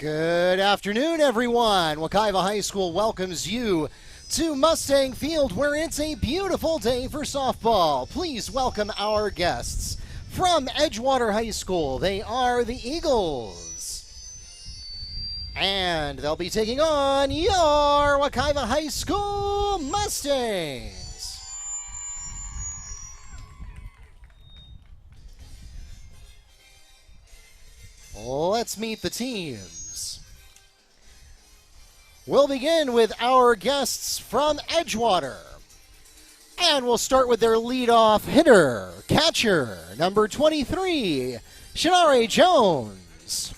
Good afternoon, everyone. Wekiva High School welcomes you to Mustang Field, where it's a beautiful day for softball. Please welcome our guests from Edgewater High School. They are the Eagles. And they'll be taking on your Wekiva High School Mustangs. Let's meet the teams. We'll begin with our guests from Edgewater. And we'll start with their leadoff hitter, catcher, number 23, Shinare Jones.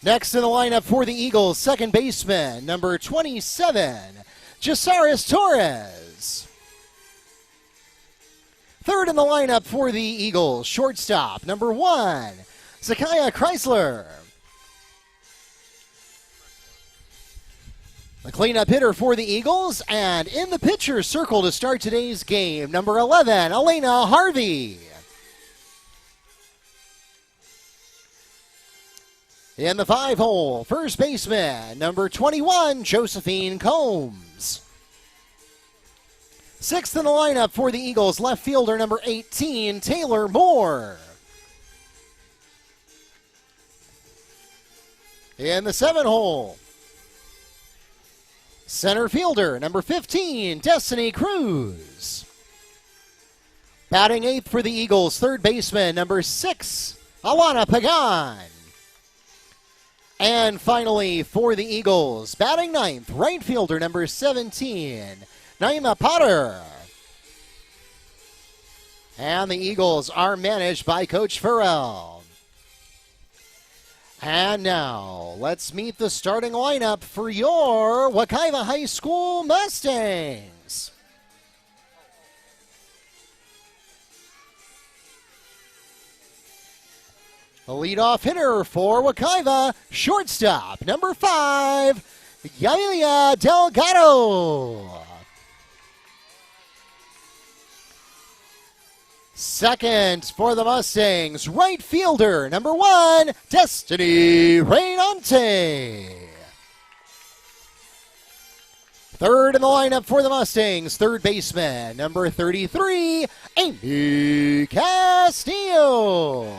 Next in the lineup for the Eagles, second baseman, number 27, Jasaris Torres. Third in the lineup for the Eagles, shortstop, number 1, Zakaya Chrysler. The cleanup hitter for the Eagles, and in the pitcher's circle to start today's game, number 11, Elena Harvey. In the 5-hole, first baseman, number 21, Josephine Combs. Sixth in the lineup for the Eagles, left fielder, number 18, Taylor Moore. In the 7-hole, center fielder, number 15, Destiny Cruz. Batting eighth for the Eagles, third baseman, number 6, Alana Pagan. And finally, for the Eagles, batting ninth, right fielder, number 17, Naima Potter. And the Eagles are managed by Coach Farrell. And now, let's meet the starting lineup for your Wekiva High School Mustangs. The leadoff hitter for Wekiva, shortstop, number 5, Yalia Delgado. Second for the Mustangs, right fielder, number 1, Destiny Reynante. Third in the lineup for the Mustangs, third baseman, number 33, Amy Castillo.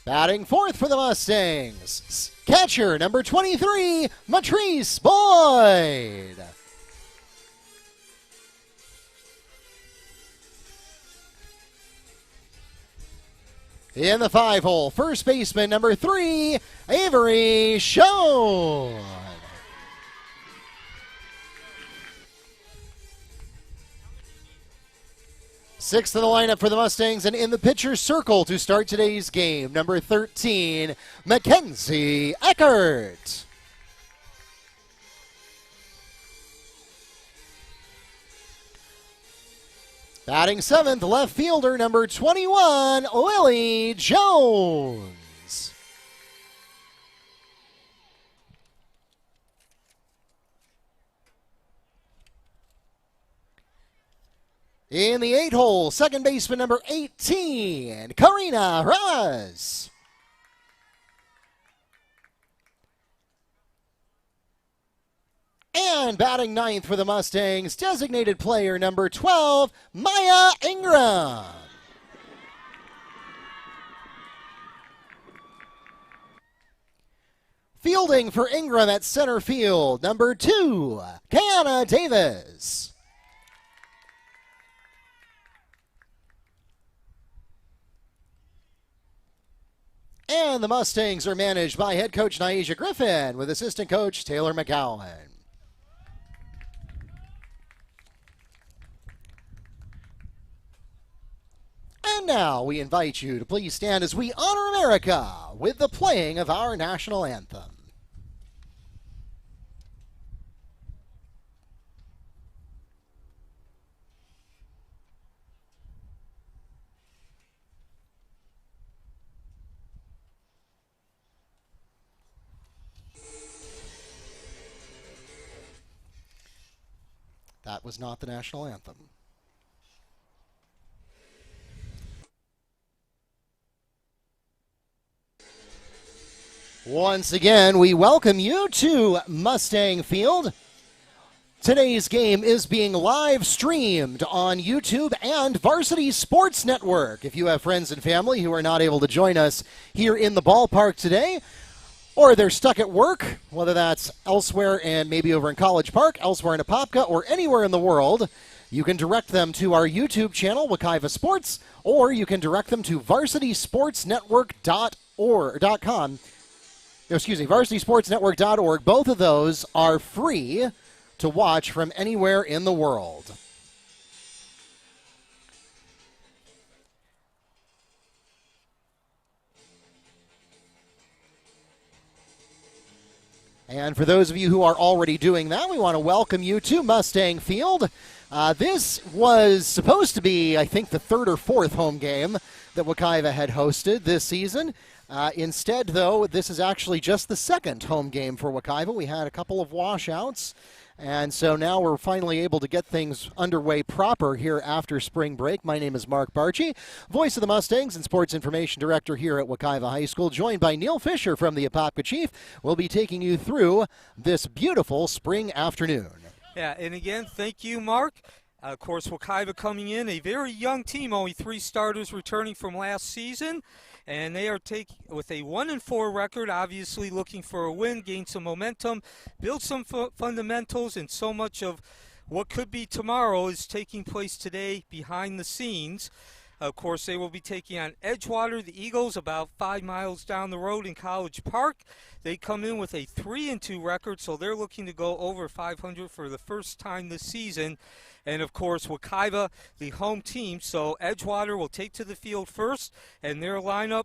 Batting fourth for the Mustangs, catcher, number 23, Matrice Boyd. In the 5-hole, first baseman, number 3, Avery Schoen. Sixth in the lineup for the Mustangs, and in the pitcher's circle to start today's game, number 13, Mackenzie Eckert. Batting seventh, left fielder, number 21, Lily Jones. In the 8-hole, second baseman, number 18, Karina Ramos. And batting ninth for the Mustangs, designated player number 12, Maya Ingram. Fielding for Ingram at center field, number 2, Kiana Davis. And the Mustangs are managed by head coach Naisha Griffin with assistant coach Taylor McGowan. And now we invite you to please stand as we honor America with the playing of our national anthem. That was not the national anthem. Once again, we welcome you to Mustang Field. Today's game is being live streamed on YouTube and Varsity Sports Network. If you have friends and family who are not able to join us here in the ballpark today, or they're stuck at work, whether that's elsewhere and maybe over in College Park, elsewhere in Apopka, or anywhere in the world, you can direct them to our YouTube channel, Wekiva Sports, or you can direct them to varsitysportsnetwork.com. varsitysportsnetwork.org. Both of those are free to watch from anywhere in the world. And for those of you who are already doing that, we want to welcome you to Mustang Field. This was supposed to be, I think, the third or fourth home game that Wekiva had hosted this season. Instead, though, this is actually just the second home game for Wekiva. We had a couple of washouts, and so now we're finally able to get things underway proper here after spring break. My name is Mark Barchi, voice of the Mustangs and sports information director here at Wekiva High School, joined by Neil Fisher from the Apopka Chief. We'll be taking you through this beautiful spring afternoon. Yeah, and again, thank you, Mark. Of course, Wekiva coming in, a very young team, only 3 starters returning from last season. And they are taking with a 1-4 record, obviously looking for a win, gain some momentum, build some fundamentals, and so much of what could be tomorrow is taking place today behind the scenes. Of course, they will be taking on Edgewater, the Eagles, about 5 miles down the road in College Park. They come in with a 3-2 record, so they're looking to go over 500 for the first time this season. And, of course, Wekiva, the home team, so Edgewater will take to the field first. And their lineup,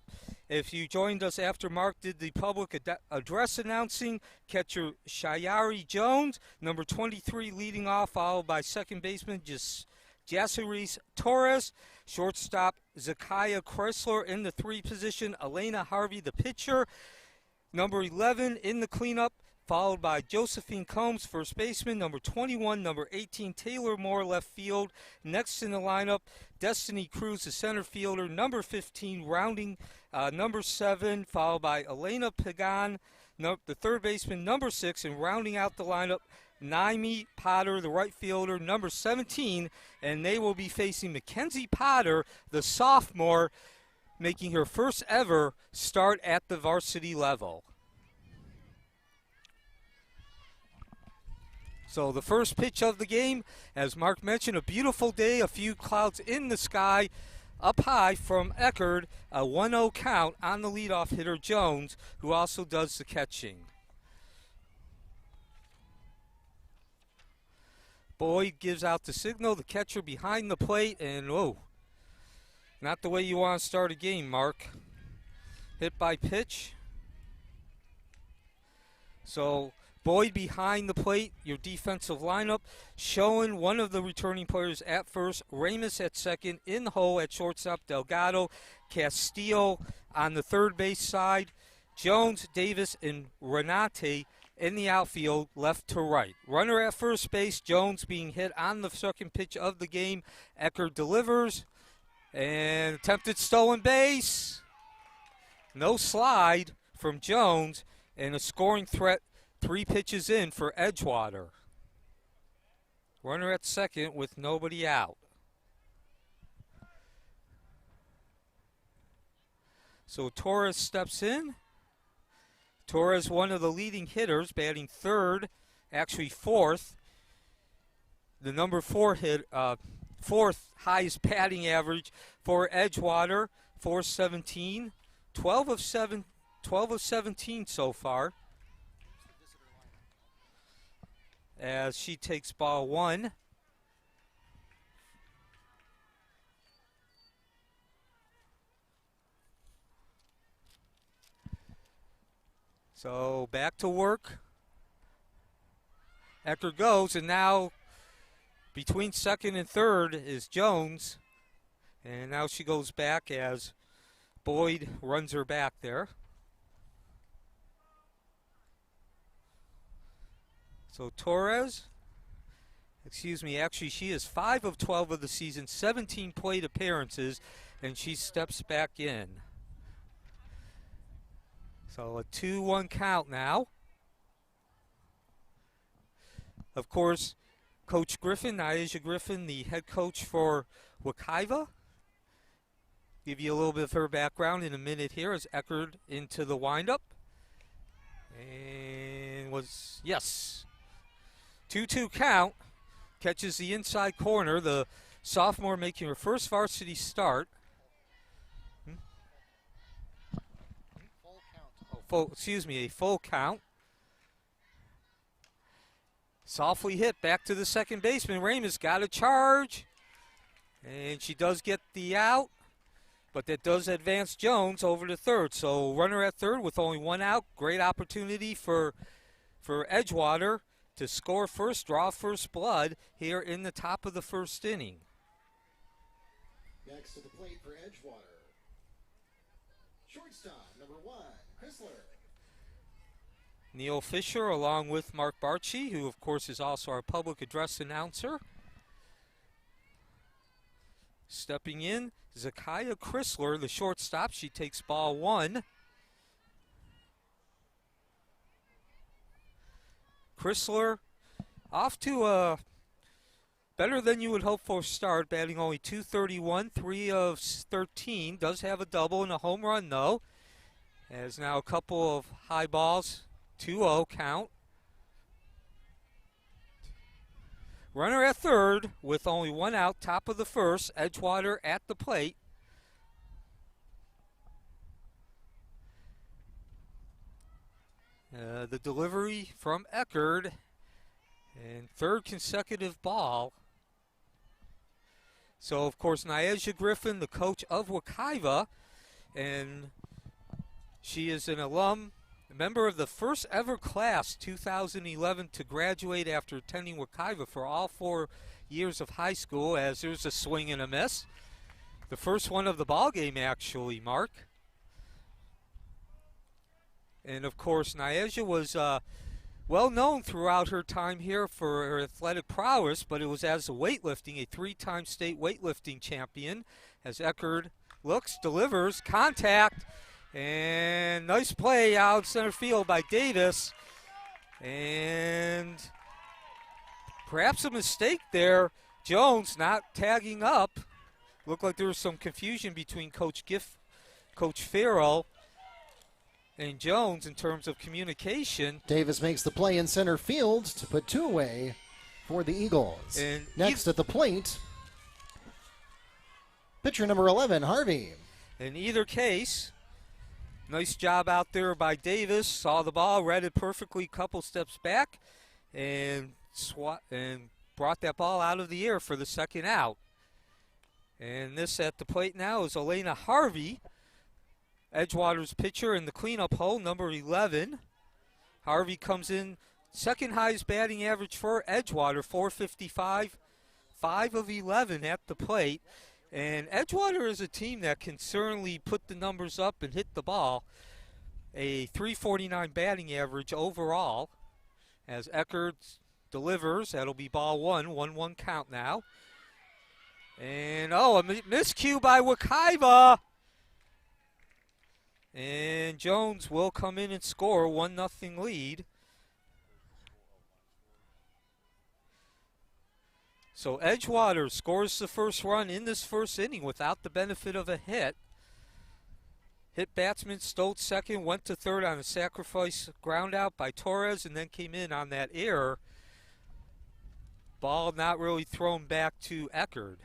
if you joined us after Mark did the public address announcing, catcher Shayari Jones, number 23 leading off, followed by second baseman Jasiris Torres, shortstop Zakiah Chrysler in the 3 position, Elena Harvey the pitcher, number 11 in the cleanup, followed by Josephine Combs, first baseman, number 21, number 18, Taylor Moore, left field. Next in the lineup, Destiny Cruz, the center fielder, number 15, rounding number 7, followed by Elena Pagan, the third baseman, number 6, and rounding out the lineup, Naimi Potter, the right fielder, number 17, and they will be facing Mackenzie Potter, the sophomore, making her first ever start at the varsity level. So the first pitch of the game, as Mark mentioned, a beautiful day, a few clouds in the sky, up high from Eckerd, a 1-0 count on the leadoff hitter Jones, who also does the catching. Boyd gives out the signal, the catcher behind the plate, and not the way you want to start a game, Mark. Hit by pitch. So Boyd behind the plate, your defensive lineup, showing one of the returning players at first, Ramus at second, in the hole at shortstop, Delgado, Castillo on the third base side, Jones, Davis, and Renate in the outfield, left to right. Runner at first base, Jones being hit on the second pitch of the game. Eckerd delivers, and attempted stolen base. No slide from Jones, and a scoring threat 3 pitches in for Edgewater. Runner at second with nobody out. So Torres steps in. Torres, one of the leading hitters, batting third, actually fourth. The number 4 hit, fourth highest batting average for Edgewater, 417. 12 of 17 so far. As she takes ball 1. So back to work. Eckerd goes, and now between second and third is Jones. And now she goes back as Boyd runs her back there. So Torres, actually she is 5 of 12 of the season, 17 plate appearances, and she steps back in. So a 2-1 count now. Of course, Coach Griffin, Nyasha Griffin, the head coach for Wekiva. Give you a little bit of her background in a minute here as Eckerd into the windup. And was, yes, 2-2 count. Catches the inside corner. The sophomore making her first varsity start. A full count. Softly hit back to the second baseman. Ramus got a charge. And she does get the out. But that does advance Jones over to third. So runner at third with only one out. Great opportunity for Edgewater to score first, draw first blood here in the top of the first inning. Next to the plate for Edgewater. Shortstop, number 1, Chrysler. Neil Fisher along with Mark Barchi, who of course is also our public address announcer. Stepping in, Zakiya Chrysler, the shortstop. She takes ball 1. Chrysler off to a better than you would hope for start, batting only .231, 3 of 13. Does have a double and a home run though. Has now a couple of high balls, 2-0 count. Runner at third with only one out, top of the first. Edgewater at the plate. The delivery from Eckerd, and third consecutive ball. So, of course, Nyasha Griffin, the coach of Wekiva, and she is an alum, a member of the first ever class, 2011, to graduate after attending Wekiva for all 4 years of high school, as there's a swing and a miss. The first one of the ball game, actually, Mark. And, of course, Nyasha was well known throughout her time here for her athletic prowess, but it was as a weightlifting, a 3-time state weightlifting champion, as Eckerd looks, delivers, contact, and nice play out center field by Davis. And perhaps a mistake there. Jones not tagging up. Looked like there was some confusion between Coach Farrell, and Jones in terms of communication. Davis makes the play in center field to put 2 away for the Eagles. And next at the plate, pitcher number 11, Harvey. In either case, nice job out there by Davis. Saw the ball, read it perfectly, couple steps back, and brought that ball out of the air for the second out. And this at the plate now is Elena Harvey, Edgewater's pitcher in the cleanup hole, number 11. Harvey comes in second highest batting average for Edgewater, .455, 5 of 11 at the plate. And Edgewater is a team that can certainly put the numbers up and hit the ball. A .349 batting average overall as Eckerd delivers. That'll be ball 1, 1-1 count now. And, a miscue by Wekiva. And Jones will come in and score, 1-0 lead. So Edgewater scores the first run in this first inning without the benefit of a hit. Hit batsman Stoltz second, went to third on a sacrifice ground out by Torres, and then came in on that error. Ball not really thrown back to Eckerd.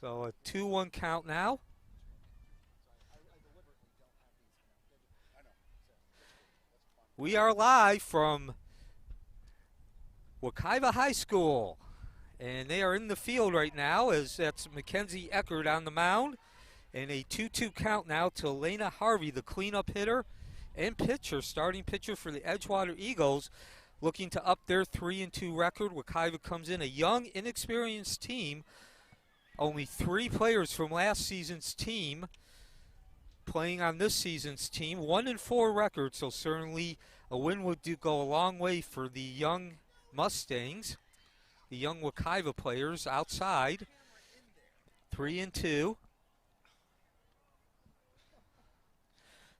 So a 2-1 count now. We are live from Wekiva High School, and they are in the field right now as that's Mackenzie Eckerd on the mound, and a 2-2 count now to Elena Harvey, the cleanup hitter and pitcher, starting pitcher for the Edgewater Eagles, looking to up their 3-2 record. Wekiva comes in a young, inexperienced team. Only 3 players from last season's team playing on this season's team. 1-4 record, so certainly a win would go a long way for the young Mustangs, the young Wekiva players outside. 3-2.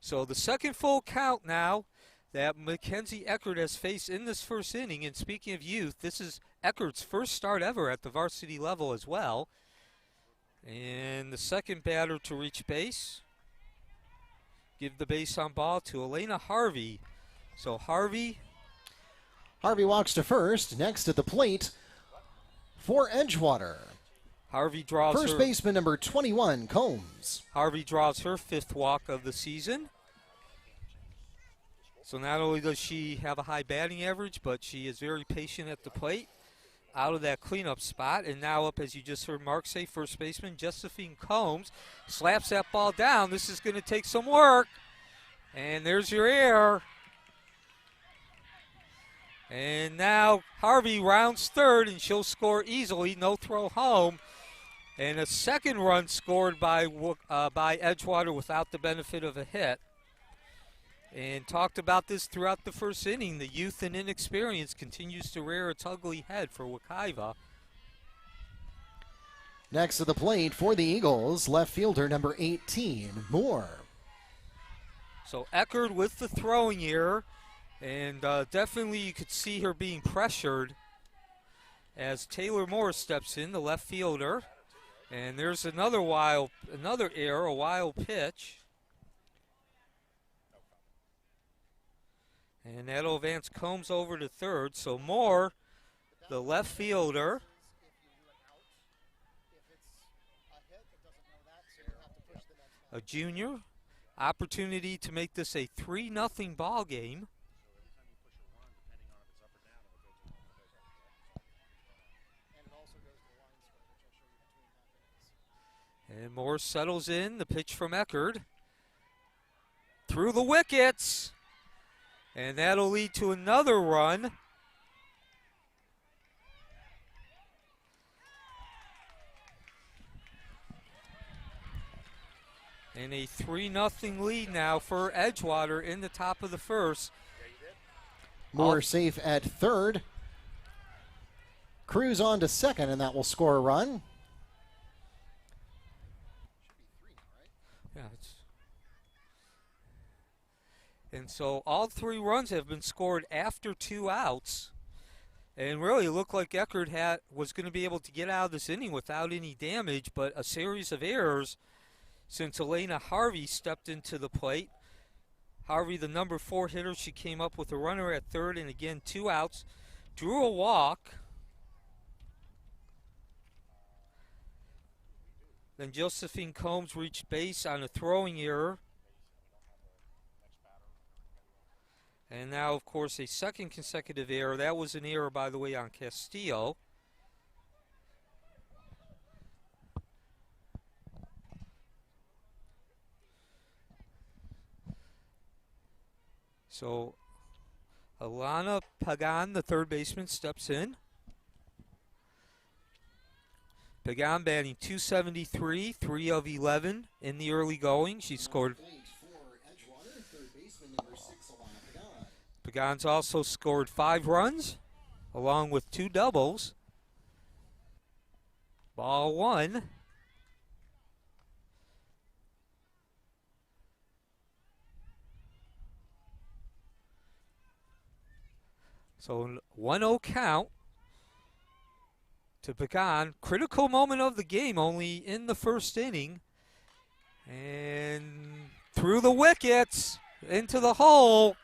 So the second full count now that Mackenzie Eckert has faced in this first inning. And speaking of youth, this is Eckert's first start ever at the varsity level as well. And the second batter to reach base. Give the base on ball to Elena Harvey. So Harvey walks to first. Next at the plate for Edgewater, Harvey draws first baseman number 21, Combs. Harvey draws her 5th walk of the season. So not only does she have a high batting average, but she is very patient at the plate, out of that cleanup spot. And now up, as you just heard Mark say, first baseman Josephine Combs slaps that ball down. This is going to take some work. And there's your error. And now Harvey rounds third, and she'll score easily. No throw home. And a second run scored by Edgewater without the benefit of a hit. And talked about this throughout the first inning. The youth and inexperience continues to rear its ugly head for Wekiva. Next to the plate for the Eagles, left fielder number 18, Moore. So Eckert with the throwing error. And definitely you could see her being pressured as Taylor Moore steps in, the left fielder. And there's another error, a wild pitch. And that'll advance Combs over to third. So Moore, the left fielder. A junior. Opportunity to make this a 3-0 ball game. And Moore settles in. The pitch from Eckert. Through the wickets. And that'll lead to another run. And a 3-0 lead now for Edgewater in the top of the first. Moore safe at third. Cruz on to second, and that will score a run. Yeah, and so all 3 runs have been scored after 2 outs. And really it looked like Eckert was going to be able to get out of this inning without any damage, but a series of errors since Elena Harvey stepped into the plate. Harvey, the number 4 hitter, she came up with a runner at third, and again 2 outs. Drew a walk. Then Josephine Combs reached base on a throwing error. And now, of course, a second consecutive error. That was an error, by the way, on Castillo. So, Alana Pagan, the third baseman, steps in. Pagan batting .273, 3 of 11 in the early going. She scored. Pagan's also scored 5 runs, along with 2 doubles. Ball 1. So 1-0 count to Pagan. Critical moment of the game, only in the first inning. And through the wickets, into the hole.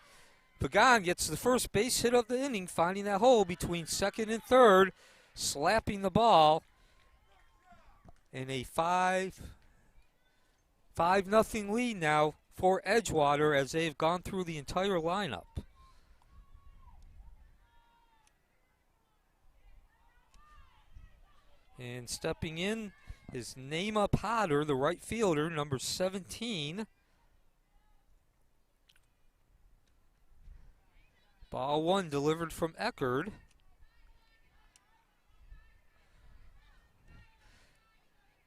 Pagan gets the first base hit of the inning, finding that hole between second and third, slapping the ball. And a 5-0 lead now for Edgewater as they've gone through the entire lineup. And stepping in is Naima Potter, the right fielder, number 17. Ball 1 delivered from Eckert.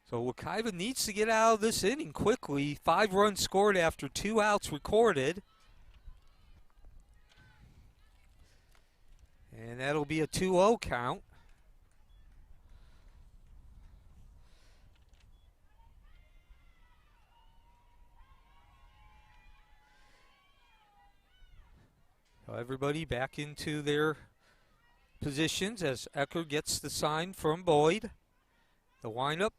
So Wekiva needs to get out of this inning quickly. 5 runs scored after 2 outs recorded. And that'll be a 2-0 count. So everybody back into their positions as Eckert gets the sign from Boyd. The windup,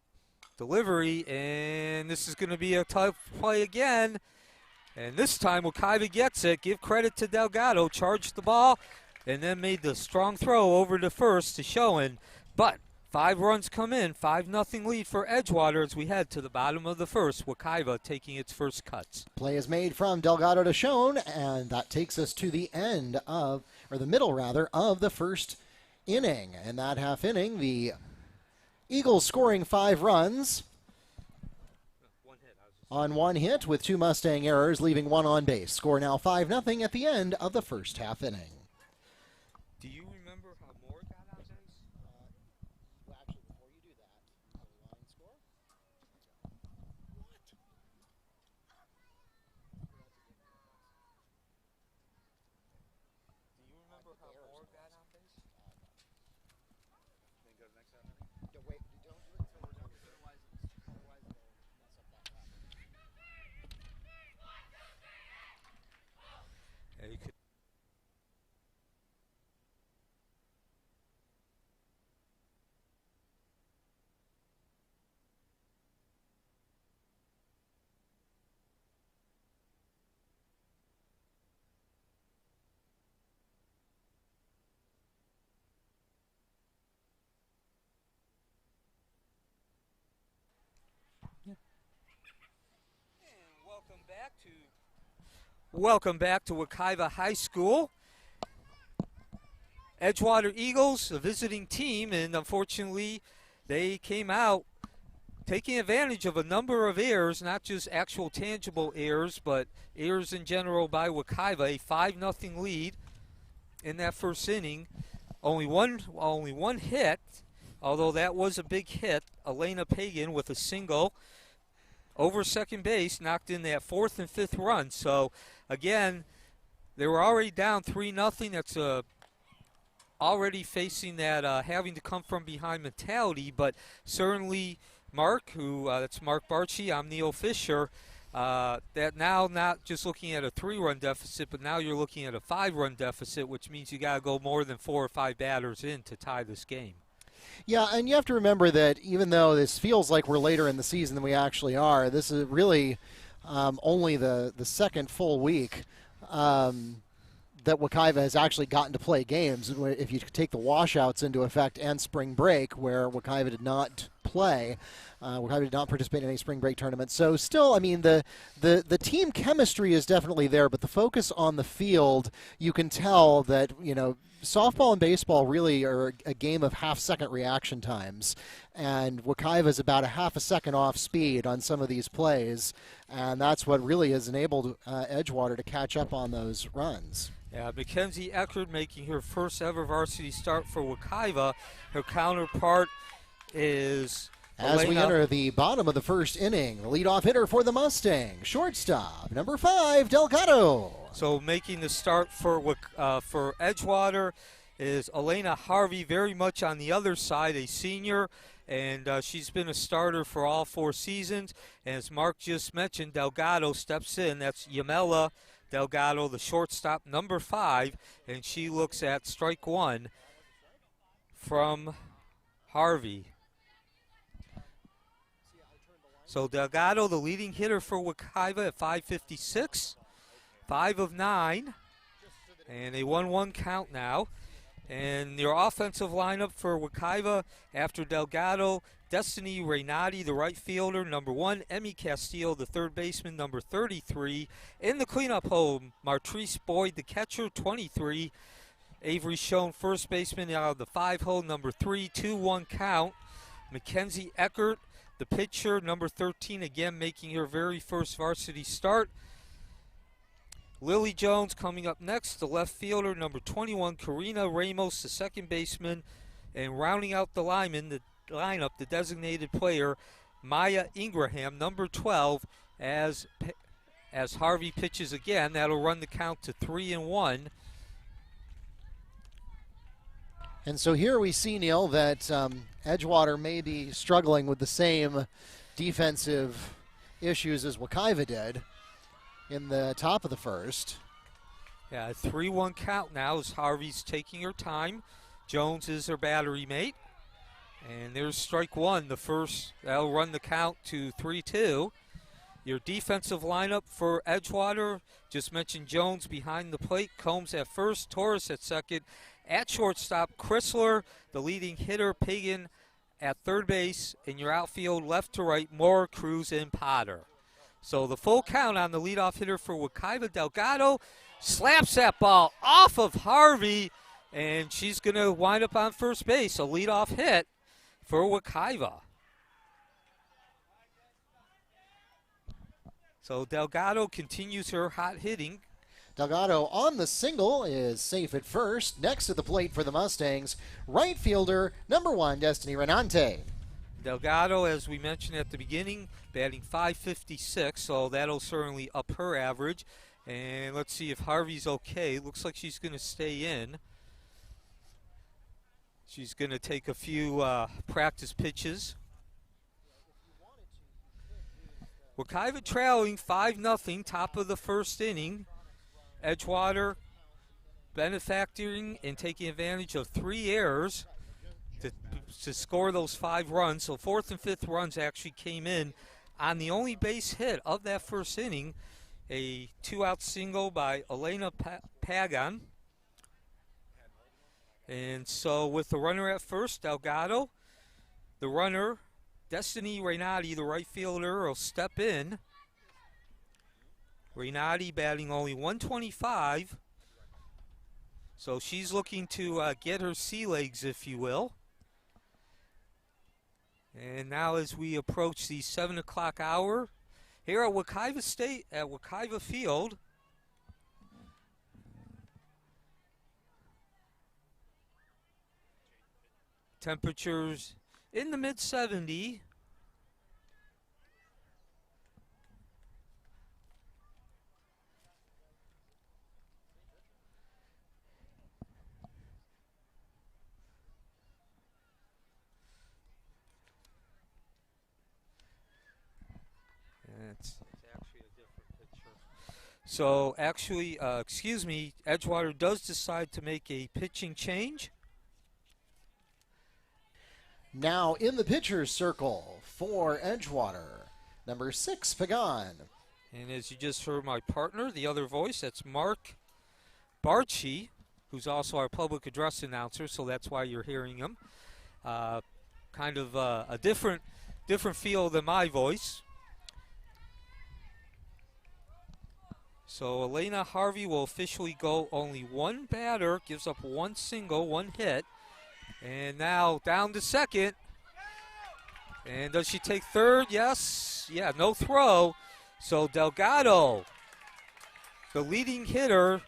delivery, and this is going to be a tough play again. And this time Wekiva gets it. Give credit to Delgado. Charged the ball and then made the strong throw over to first to Schoen. But 5 runs come in, 5-0 lead for Edgewater as we head to the bottom of the first. Wekiva taking its first cuts. Play is made from Delgado to Schoen, and that takes us to the end of, or the middle rather, of the first inning. In that half inning, the Eagles scoring 5 runs on 1 hit with 2 Mustang errors, leaving 1 on base. Score now 5-0 at the end of the first half inning. Do you remember how Moore got on base? Actually, before you do that, line score? What? Do you remember how Moore got on base? Then go to the next half inning. Yeah, wait, don't do it until we're done. Otherwise, they'll mess up that half. Yeah, you could. Welcome back to Wekiva High School. Edgewater Eagles, a visiting team, and unfortunately they came out taking advantage of a number of errors, not just actual tangible errors, but errors in general by Wekiva. A 5-0 lead in that first inning. Only one hit, although that was a big hit. Elena Pagan with a single over second base, knocked in that 4th and 5th run. So, again, they were already down 3-0. That's already facing that having to come from behind mentality. But certainly Mark, that's Mark Barchi, I'm Neil Fisher, that now not just looking at a 3-run deficit, but now you're looking at a 5-run deficit, which means you got to go more than 4 or 5 batters in to tie this game. Yeah, and you have to remember that even though this feels like we're later in the season than we actually are, this is really only the second full week that Wekiva has actually gotten to play games. If you take the washouts into effect and spring break, where Wekiva did not play, Wekiva did not participate in any spring break tournament. So still, I mean, the team chemistry is definitely there, but the focus on the field, you can tell that, you know, softball and baseball really are a game of half-second reaction times, and Wekiva is about a half a second off speed on some of these plays, and that's what really has enabled Edgewater to catch up on those runs. Yeah, Mackenzie Eckert making her first ever varsity start for Wekiva. Her counterpart is As Elena. we enter the bottom of the first inning, the leadoff hitter for the Mustang, shortstop, number 5, Delgado. So making the start for Edgewater is Elena Harvey, very much on the other side, a senior, and she's been a starter for all 4 seasons. And as Mark just mentioned, Delgado steps in. That's Yamela Delgado, the shortstop, number 5, and she looks at strike 1 from Harvey. So Delgado, the leading hitter for Wekiva at .556, 5 of 9, and a 1-1 count now. And your offensive lineup for Wekiva after Delgado, Destiny Reynati, the right fielder, number 1, Emmy Castillo, the third baseman, number 33. In the cleanup hole, Martrice Boyd, the catcher, 23. Avery Schoen, first baseman, out of the 5 hole, number 3, 2-1 count. Mackenzie Eckert, the pitcher, number 13, again making her very first varsity start. Lily Jones coming up next, the left fielder, number 21, Karina Ramos, the second baseman, and rounding out the lineup, the designated player, Maya Ingraham, number 12, as Harvey pitches again. That'll run the count to 3-1. And so here we see, Neil, that Edgewater may be struggling with the same defensive issues as Wekiva did in the top of the first. Yeah, 3-1 count now as Harvey's taking her time. Jones is her battery mate. And there's strike one, the first. That'll run the count to 3-2. Your defensive lineup for Edgewater, just mentioned Jones behind the plate, Combs at first, Torres at second. At shortstop, Chrysler, the leading hitter, Pagan at third base. In your outfield, left to right, Moore, Cruz, and Potter. So the full count on the leadoff hitter for Wekiva. Delgado slaps that ball off of Harvey, and she's going to wind up on first base. A leadoff hit for Wekiva. So Delgado continues her hot hitting. Delgado on the single is safe at first. Next to the plate for the Mustangs, right fielder, number 1, Destiny Renante. Delgado, as we mentioned at the beginning, batting .556, so that'll certainly up her average. And let's see if Harvey's okay. Looks like she's going to stay in. She's going to take a few practice pitches. Wekiva trailing 5-0, top of the first inning. Edgewater benefactoring and taking advantage of 3 errors to score those 5 runs. So 4th and 5th runs actually came in on the only base hit of that first inning, a 2-out single by Elena Pagan. And so with the runner at first, Delgado, the runner, Destiny Renati, the right fielder, will step in. Renati batting only .125. So she's looking to get her sea legs, if you will. And now as we approach the 7 o'clock hour, here at Wekiva State, at Wekiva Field, temperatures in the mid-70s. It's actually a different picture. So actually, excuse me, Edgewater does decide to make a pitching change. Now in the pitcher's circle for Edgewater, number 6, Pagan. And as you just heard my partner, the other voice, that's Mark Barchi, who's also our public address announcer, so that's why you're hearing him. Kind of a different feel than my voice. So Elena Harvey will officially go only 1 batter, gives up 1 single, 1 hit. And now down to second. And does she take third? Yes. Yeah, no throw. So Delgado, the leading hitter,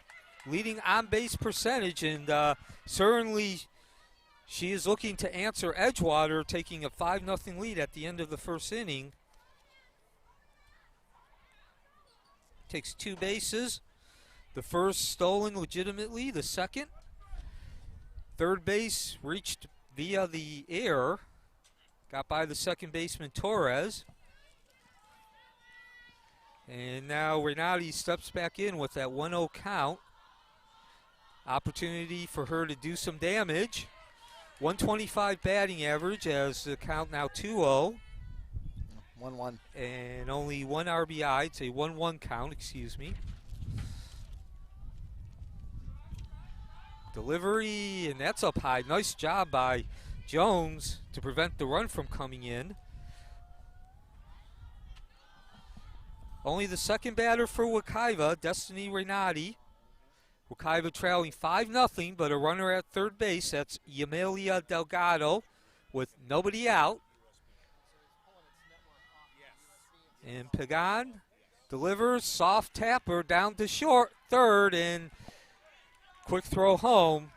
leading on-base percentage, and certainly she is looking to answer Edgewater, taking a 5-0 lead at the end of the first inning. Takes 2 bases. The first stolen legitimately, the second. Third base reached via the air. Got by the second baseman, Torres. And now Renati steps back in with that 1-0 count. Opportunity for her to do some damage. 125 batting average as the count now 2-0. 1-1. And only 1 RBI. It's a 1-1 count, excuse me. Delivery, and that's up high. Nice job by Jones to prevent the run from coming in. Only the second batter for Wekiva, Destiny Renati. Wekiva trailing 5-0, but a runner at third base. That's Yamelia Delgado with nobody out. And Pagan delivers, soft tapper down to short, third, and quick throw home.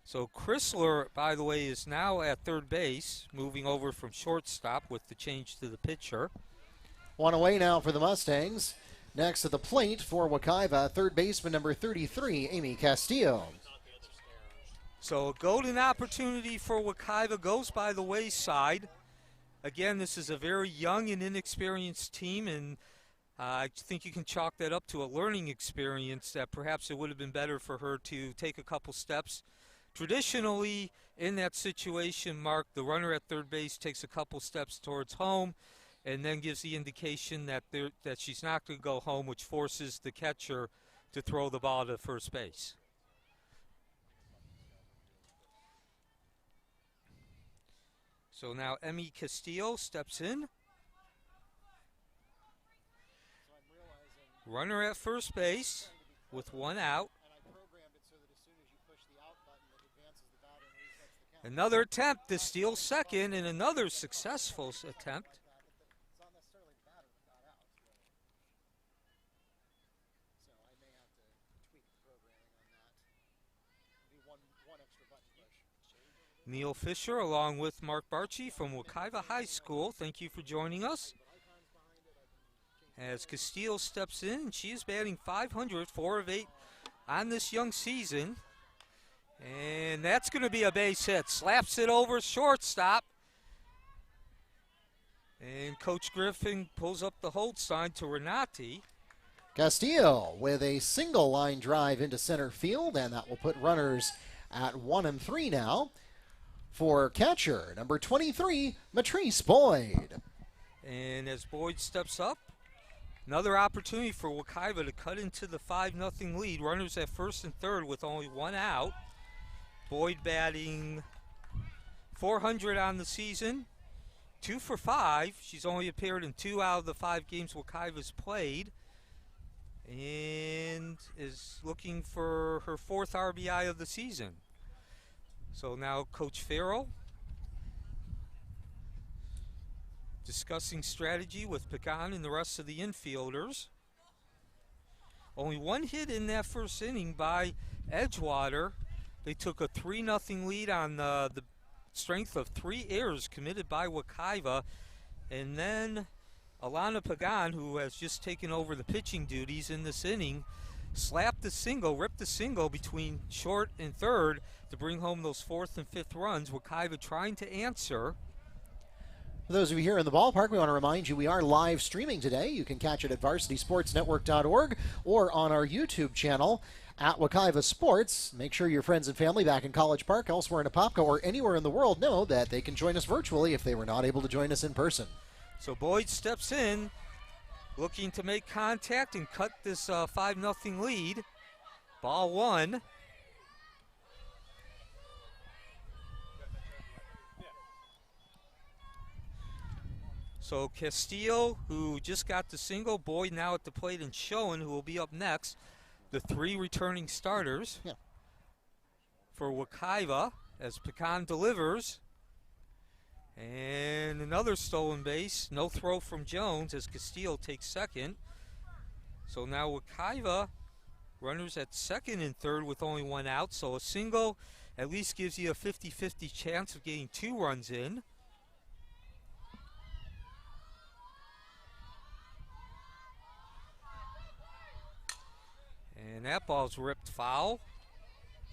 So Chrysler, by the way, is now at third base, moving over from shortstop with the change to the pitcher. 1 away now for the Mustangs. Next to the plate for Wekiva, third baseman number 33, Amy Castillo. So a golden opportunity for Wekiva goes by the wayside. Again, this is a very young and inexperienced team, and I think you can chalk that up to a learning experience that perhaps it would have been better for her to take a couple steps. Traditionally, in that situation, Mark, the runner at third base takes a couple steps towards home and then gives the indication that she's not going to go home, which forces the catcher to throw the ball to first base. So now Emmy Castillo steps in. Runner at first base with one out. Another attempt to steal second and another successful attempt. Neil Fisher along with Mark Barchi from Wekiva High School. Thank you for joining us. As Castillo steps in, she is batting .500, 4 of 8 on this young season. And that's going to be a base hit. Slaps it over shortstop. And Coach Griffin pulls up the hold sign to Renati. Castillo with a single line drive into center field, and that will put runners at 1 and 3 now. For catcher, number 23, Matrice Boyd. And as Boyd steps up, another opportunity for Wekiva to cut into the 5-0 lead. Runners at first and third with only one out. Boyd batting .400 on the season, 2 for 5. She's only appeared in 2 out of the 5 games Wekiva's played, and is looking for her 4th RBI of the season. So now Coach Farrell discussing strategy with Pecan and the rest of the infielders. Only one hit in that first inning by Edgewater. They took a 3-0 lead on the strength of 3 errors committed by Wekiva. And then Alana Pagan, who has just taken over the pitching duties in this inning, slapped the single, ripped the single between short and third to bring home those 4th and 5th runs. Wekiva trying to answer. For those of you here in the ballpark, we want to remind you we are live streaming today. You can catch it at varsitysportsnetwork.org or on our YouTube channel at Wekiva Sports. Make sure your friends and family back in College Park, elsewhere in Apopka, or anywhere in the world know that they can join us virtually if they were not able to join us in person. So Boyd steps in, looking to make contact and cut this 5-0 lead. Ball 1. So Castillo, who just got the single, Boyd now at the plate, and Schoen, who will be up next. The 3 returning starters for Wekiva as Pecan delivers. And another stolen base. No throw from Jones as Castillo takes second. So now Wekiva runners at second and third with only one out. So a single at least gives you a 50-50 chance of getting 2 runs in. And that ball's ripped foul.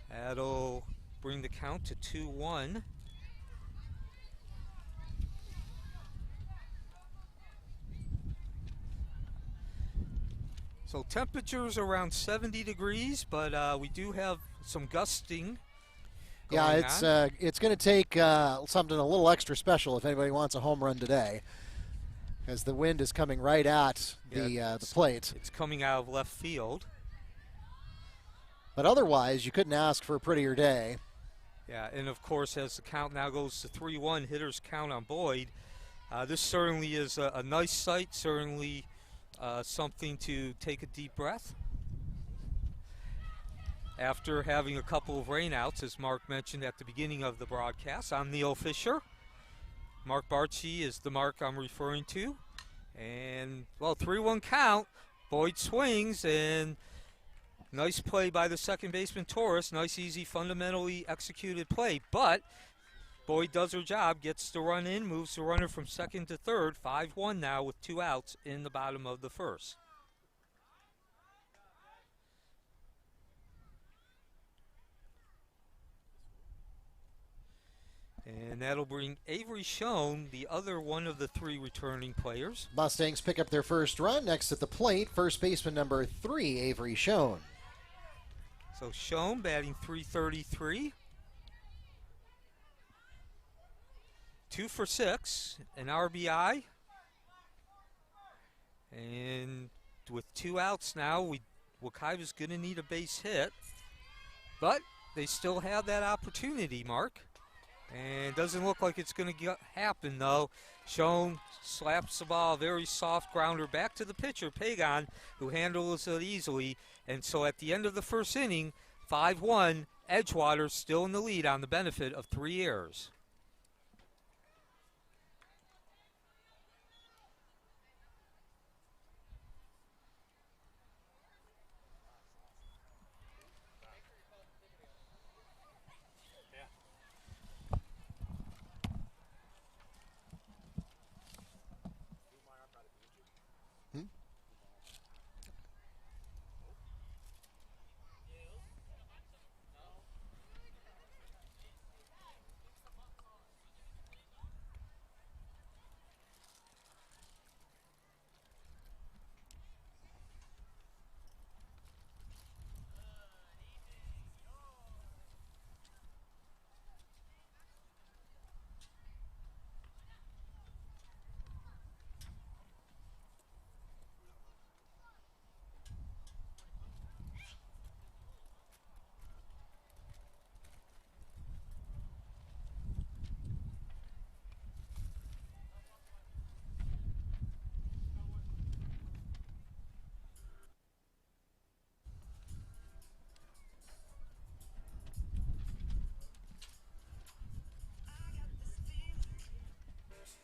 That'll bring the count to 2-1. So temperatures around 70 degrees, but we do have some gusting. Yeah, it's going to take something a little extra special if anybody wants a home run today, as the wind is coming right at the plate. It's coming out of left field. But otherwise, you couldn't ask for a prettier day. Yeah, and of course, as the count now goes to 3-1, hitters count on Boyd. This certainly is a nice sight, certainly something to take a deep breath. After having a couple of rainouts, as Mark mentioned at the beginning of the broadcast, I'm Neil Fisher. Mark Barchi is the Mark I'm referring to. And, well, 3-1 count. Boyd swings, and nice play by the second baseman, Torres. Nice, easy, fundamentally executed play. But Boyd does her job, gets the run in, moves the runner from second to third. 5-1 now with 2 outs in the bottom of the first. And that'll bring Avery Schoen, the other one of the 3 returning players. Mustangs pick up their first run. Next at the plate, first baseman number 3, Avery Schoen. So Schoen batting .333. 2 for 6, an RBI. And with 2 outs now, Wekiva's going to need a base hit. But they still have that opportunity, Mark. And doesn't look like it's going to happen, though. Schoen slaps the ball, very soft grounder back to the pitcher, Pagan, who handles it easily. And so at the end of the first inning, 5-1, Edgewater still in the lead on the benefit of 3 errors.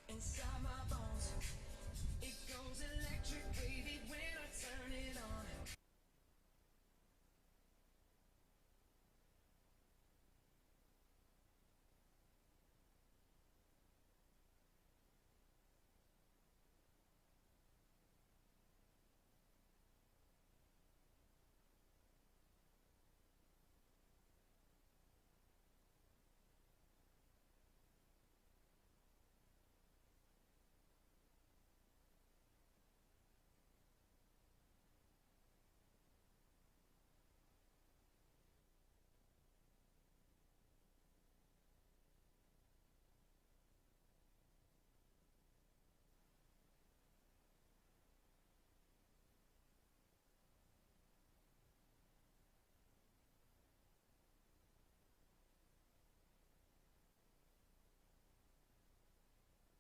Inside my bones, it goes electric wavy when I turn it on.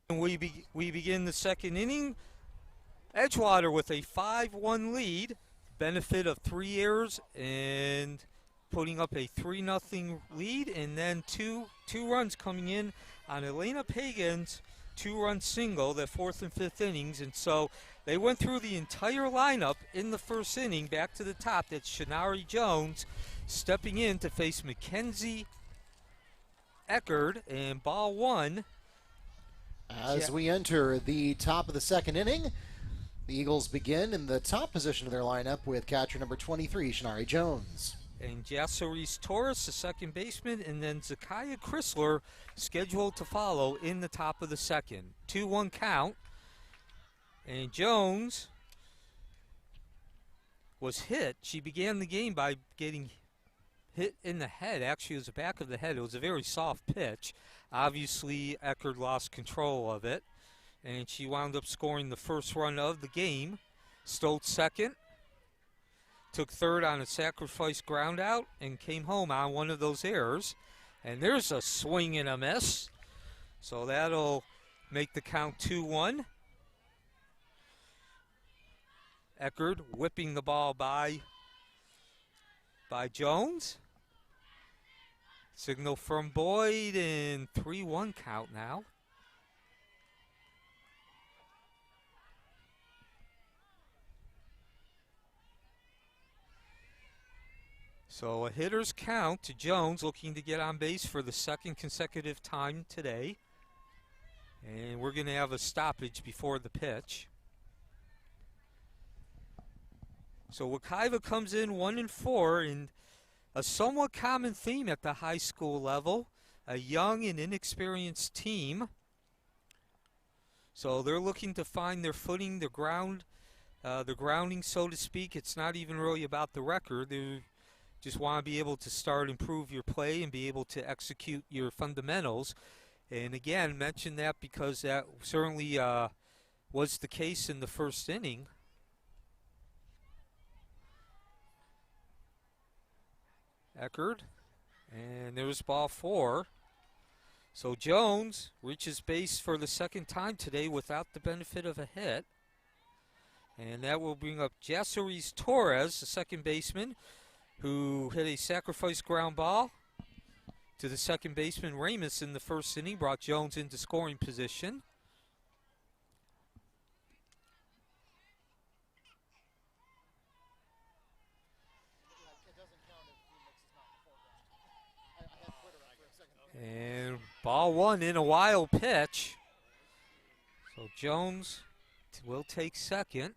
And we begin the second inning. Edgewater with a 5-1 lead, benefit of 3 errors and putting up a 3-0 lead, and then two runs coming in on Elena Pagan's 2-run single, the 4th and 5th innings. And so they went through the entire lineup in the first inning back to the top. That's Shanari Jones stepping in to face Mackenzie Eckerd, and ball 1. As we enter the top of the second inning, the Eagles begin in the top position of their lineup with catcher number 23, Shanari Jones. And Jasseries Torres, the second baseman, and then Zakiah Chrysler scheduled to follow in the top of the second. 2-1 count. And Jones was hit. She began the game by getting hit in the head. Actually, it was the back of the head. It was a very soft pitch. Obviously, Eckerd lost control of it, and she wound up scoring the first run of the game. Stoltz second, took third on a sacrifice ground out, and came home on one of those errors. And there's a swing and a miss. So that'll make the count 2-1. Eckerd whipping the ball by Jones. Signal from Boyd, and 3-1 count now. So a hitter's count to Jones, looking to get on base for the second consecutive time today. And we're going to have a stoppage before the pitch. So Wekiva comes in 1-4, and a somewhat common theme at the high school level. a young and inexperienced team. So they're looking to find their footing, their grounding, so to speak. It's not even really about the record. They just want to be able to start, improve your play, and be able to execute your fundamentals. And again, mention that because that certainly was the case in the first inning. Eckerd, and there's ball 4. So Jones reaches base for the second time today without the benefit of a hit. And that will bring up Jaceres Torres, the second baseman, who hit a sacrifice ground ball to the second baseman Ramus in the first inning, brought Jones into scoring position. And ball 1 in a wild pitch. So Jones will take second.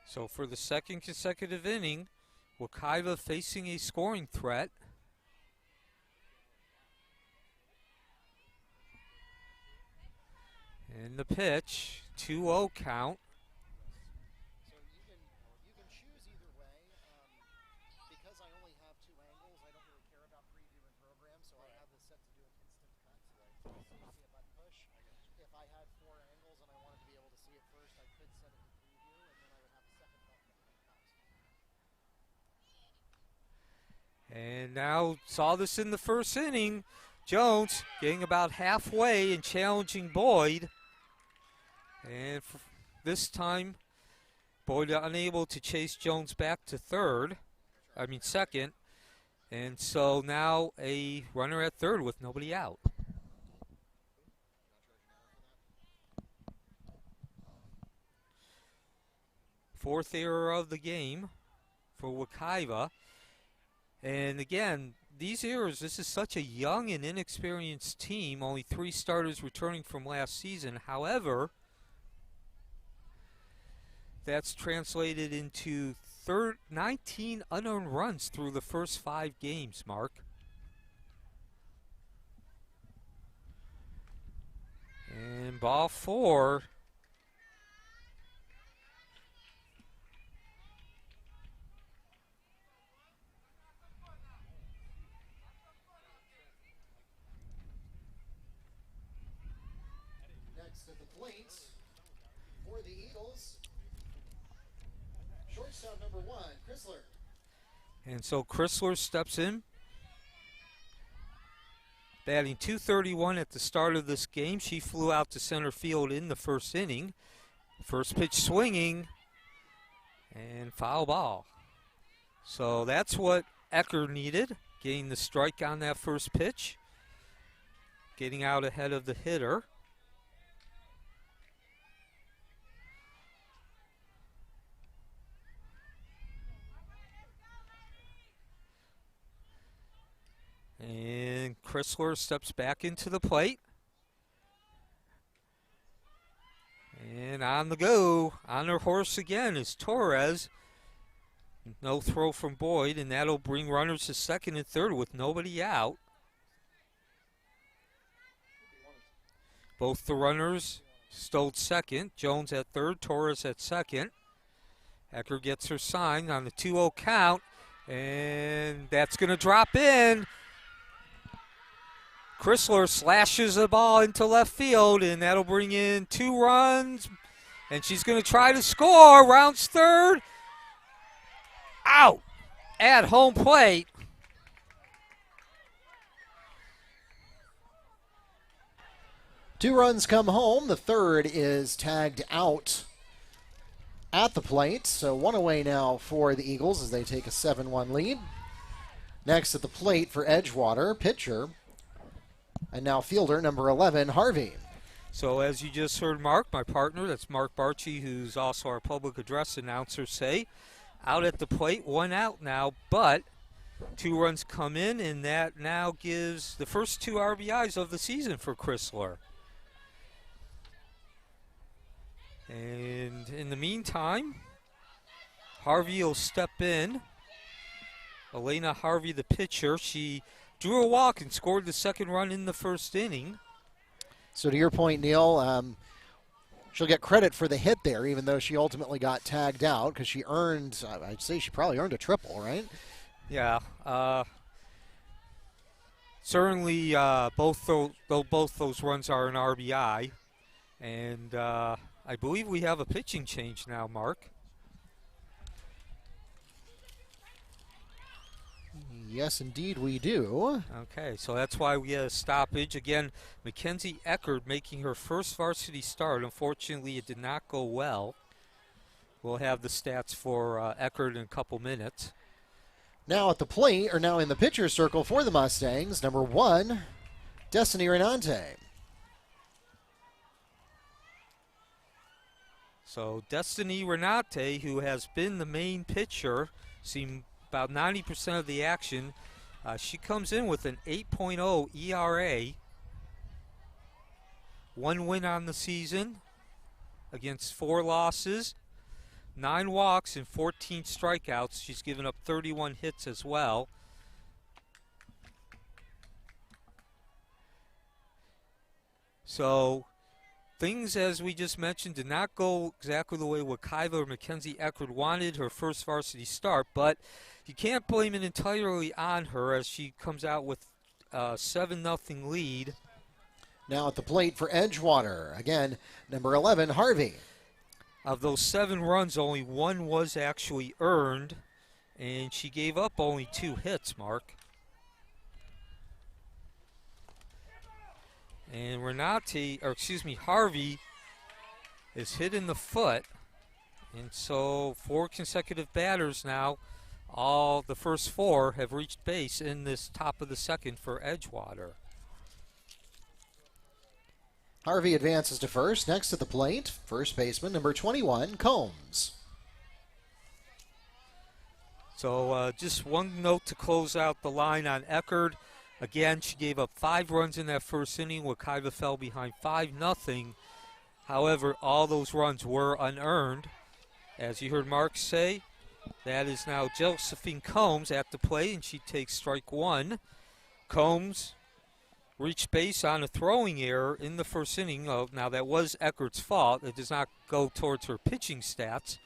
So for the second consecutive inning, Wekiva facing a scoring threat. And the pitch, 2-0 count. So you can choose either way. Because I only have 2 angles, I don't really care about previewing programs, so I have this set to do an instant cut. So you see a button push. If I had 4 angles and I wanted to be able to see it first, I could set it to preview, and then I would have a second button that would cut. And now saw this in the first inning. Jones getting about halfway and challenging Boyd. And this time, Boyd unable to chase Jones back to second. And so now a runner at third with nobody out. Fourth error of the game for Wekiva. And again, these errors, this is such a young and inexperienced team, only 3 starters returning from last season. However, that's translated into 19 unearned runs through the first 5 games, Mark. And ball 4. Next at the plate for the Eagles, shortstop number 1, Chrysler. And so Chrysler steps in, batting .231 at the start of this game. She flew out to center field in the first inning. First pitch swinging, and foul ball. So that's what Eckerd needed, getting the strike on that first pitch, getting out ahead of the hitter. And Chrysler steps back into the plate. And on the go, on her horse again is Torres. No throw from Boyd, and that'll bring runners to second and third with nobody out. Both the runners stowed second. Jones at third, Torres at second. Eckerd gets her sign on the 2-0 count, and that's going to drop in. Chrysler slashes the ball into left field, and that'll bring in 2 runs. And she's going to try to score. Rounds third. Out at home plate. Two runs come home. The third is tagged out at the plate. So 1 away now for the Eagles as they take a 7-1 lead. Next at the plate for Edgewater, pitcher, and now fielder number 11, Harvey. So as you just heard Mark, my partner, that's Mark Barchi, who's also our public address announcer, say, out at the plate, 1 out now, but 2 runs come in, and that now gives the first 2 RBIs of the season for Chrysler. And in the meantime, Harvey will step in. Elena Harvey, the pitcher, she drew a walk and scored the second run in the first inning. So to your point, Neil, she'll get credit for the hit there, even though she ultimately got tagged out because she earned, I'd say she probably earned a triple, right? Yeah. Certainly both those runs are an RBI. And I believe we have a pitching change now, Mark. Yes, indeed we do. Okay, so that's why we had a stoppage. Again, Mackenzie Eckert making her first varsity start. Unfortunately, it did not go well. We'll have the stats for Eckert in a couple minutes. Now at the plate, or now in the pitcher's circle for the Mustangs, number 1, Destiny Renante. So Destiny Renate, who has been the main pitcher, seen about 90% of the action, she comes in with an 8.0 ERA. 1 win on the season against 4 losses, 9 walks and 14 strikeouts. She's given up 31 hits as well. So things, as we just mentioned, did not go exactly the way Wekiva or Mackenzie Eckert wanted her first varsity start, but you can't blame it entirely on her as she comes out with a 7-0 lead. Now at the plate for Edgewater, again, number 11, Harvey. Of those 7 runs, only 1 was actually earned, and she gave up only 2 hits, Mark. And Harvey is hit in the foot, and so 4 consecutive batters now, all the first 4 have reached base in this top of the second for Edgewater. Harvey advances to first. Next to the plate, first baseman, number 21, Combs. So just one note to close out the line on Eckert. Again, she gave up 5 runs in that first inning. Wekiva fell behind 5-0. However, all those runs were unearned. As you heard Mark say, that is now Josephine Combs at the plate, and she takes strike 1. Combs reached base on a throwing error in the first inning. Now, that was Eckert's fault. It does not go towards her pitching stats.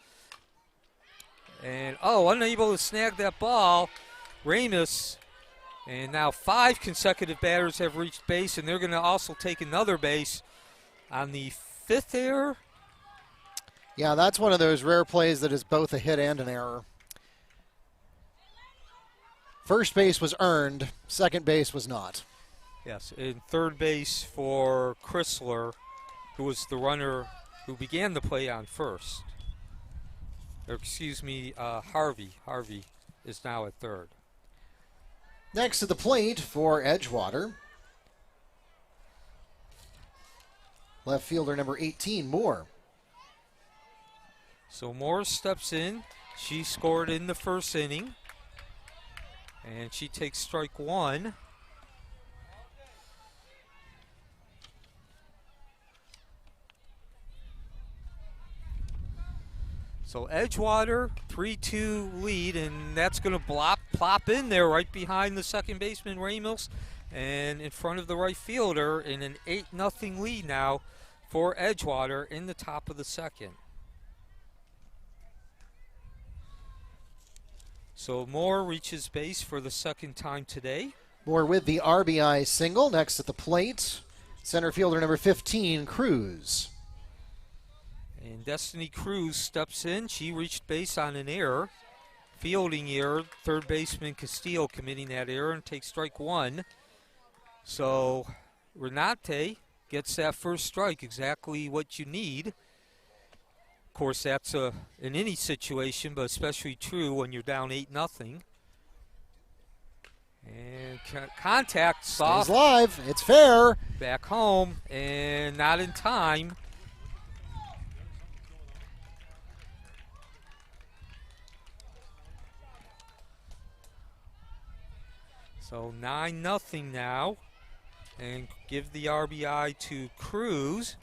And, unable to snag that ball, Ramus. And now 5 consecutive batters have reached base, and they're going to also take another base on the 5th error. Yeah, that's one of those rare plays that is both a hit and an error. First base was earned, second base was not. Yes, in third base for Chrysler, who was the runner who began the play on first. Harvey. Harvey is now at third. Next to the plate for Edgewater, left fielder number 18, Moore. So Moore steps in. She scored in the first inning, and she takes strike 1. So Edgewater, 3-2 lead, and that's going to plop in there right behind the second baseman, Ramos, and in front of the right fielder in an 8-0 lead now for Edgewater in the top of the second. So Moore reaches base for the second time today. Moore with the RBI single. Next at the plate, center fielder number 15, Cruz. And Destiny Cruz steps in. She reached base on an error. Fielding error. Third baseman Castillo committing that error and takes strike 1. So Renate gets that first strike, exactly what you need. Of course, that's in any situation, but especially true when you're down 8-0. And contact soft. Stays live. It's fair. Back home and not in time. So 9-0 now. And give the RBI to Cruz.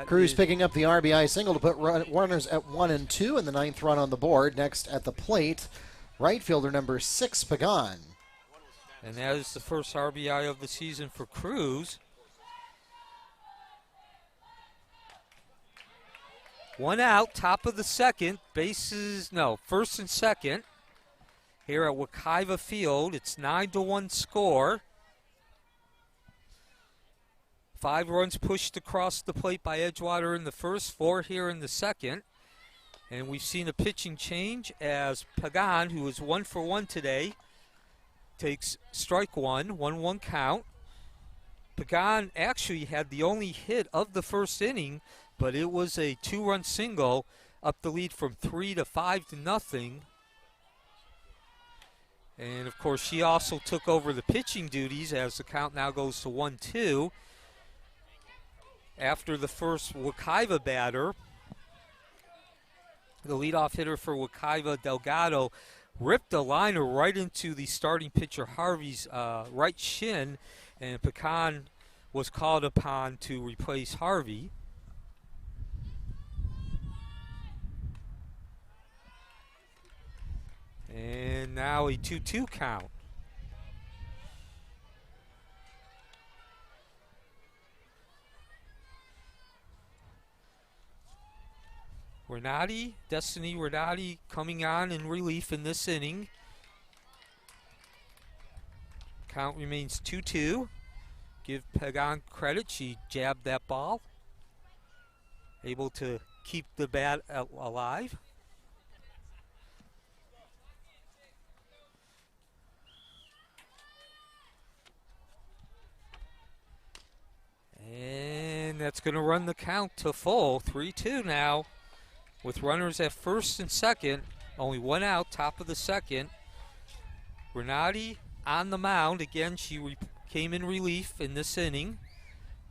Cruz picking up the RBI single to put runners at 1 and 2, and the 9th run on the board. Next at the plate, right fielder number 6, Pagan. And that is the first RBI of the season for Cruz. 1 out, top of the second. First and second. Here at Wekiva Field, it's 9-1 score. 5 runs pushed across the plate by Edgewater in the first, 4 here in the second. And we've seen a pitching change as Pagan, who is 1 for 1 today, takes strike 1, 1-1 count. Pagan actually had the only hit of the first inning, but it was a 2-run single, up the lead from 3 to 5-0. And of course, she also took over the pitching duties as the count now goes to 1-2. After the first Wekiva batter, the leadoff hitter for Wekiva, Delgado, ripped a liner right into the starting pitcher Harvey's right shin, and Pecan was called upon to replace Harvey. And now a 2-2 count. Destiny Renati coming on in relief in this inning. Count remains 2-2. Give Pagan credit, she jabbed that ball. Able to keep the bat alive. And that's going to run the count to full, 3-2 now. With runners at first and second, only 1 out, top of the second. Renati on the mound. Again, she came in relief in this inning.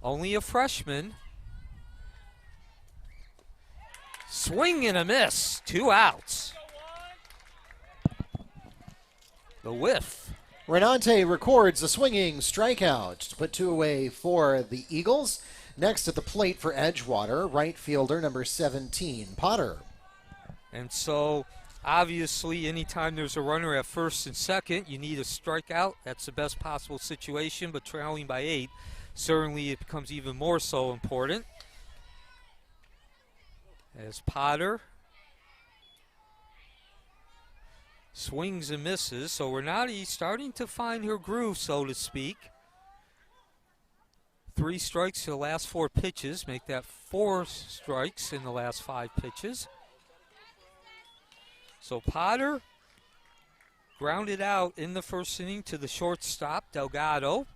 Only a freshman. Swing and a miss, 2 outs. The whiff. Renate records a swinging strikeout to put 2 away for the Eagles. Next at the plate for Edgewater, right fielder number 17, Potter. And so, obviously, anytime there's a runner at first and second, you need a strikeout. That's the best possible situation, but trailing by 8, certainly it becomes even more so important. As Potter swings and misses, so Renati starting to find her groove, so to speak. 3 strikes to the last 4 pitches, make that 4 strikes in the last 5 pitches. So Potter grounded out in the first inning to the shortstop, Delgado.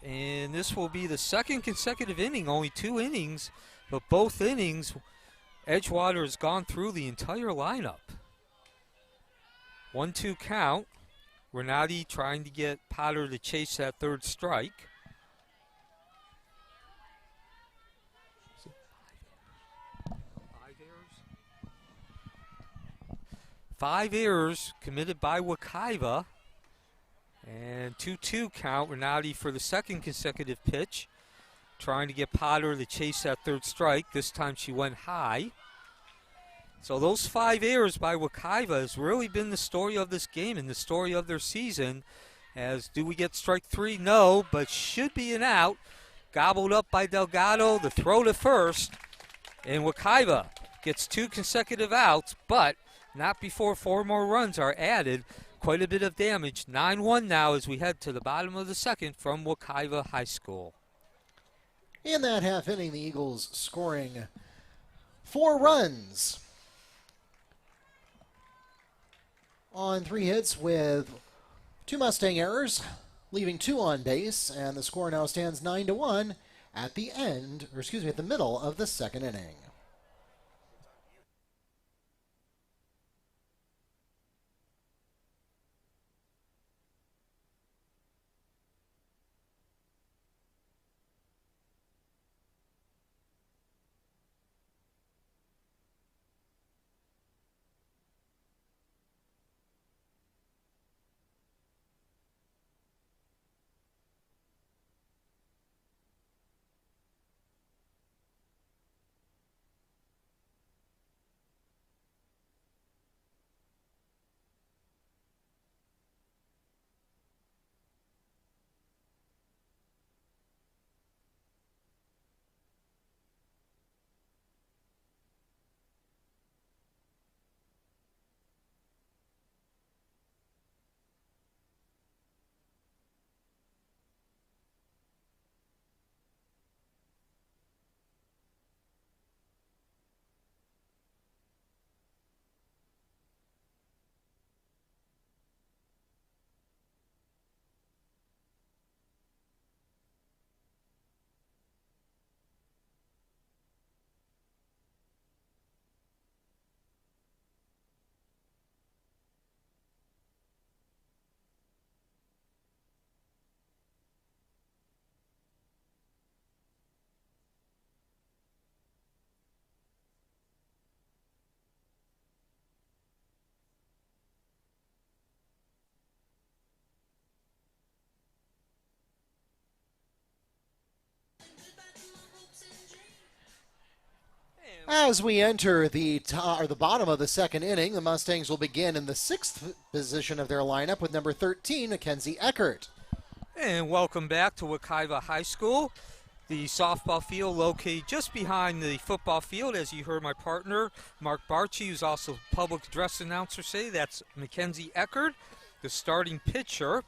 And this will be the second consecutive inning, only 2 innings, but both innings, Edgewater has gone through the entire lineup. 1-2 count. Renati trying to get Potter to chase that 3rd strike. Five errors committed by Wekiva. And 2-2 count. Renati for the second consecutive pitch. Trying to get Potter to chase that 3rd strike. This time she went high. So those 5 errors by Wekiva has really been the story of this game and the story of their season. As do we get strike 3? No, but should be an out. Gobbled up by Delgado, the throw to first. And Wekiva gets 2 consecutive outs, but not before 4 more runs are added. Quite a bit of damage. 9-1 now as we head to the bottom of the second from Wekiva High School. In that half inning, the Eagles scoring 4 runs on 3 hits with 2 Mustang errors, leaving 2 on base, and the score now stands 9-1 at the at the middle of the second inning. As we enter the bottom of the second inning, the Mustangs will begin in the 6th position of their lineup with number 13, Mackenzie Eckert. And welcome back to Wekiva High School. The softball field located just behind the football field, as you heard my partner, Mark Barchi, who's also public address announcer, say. That's Mackenzie Eckert, the starting pitcher,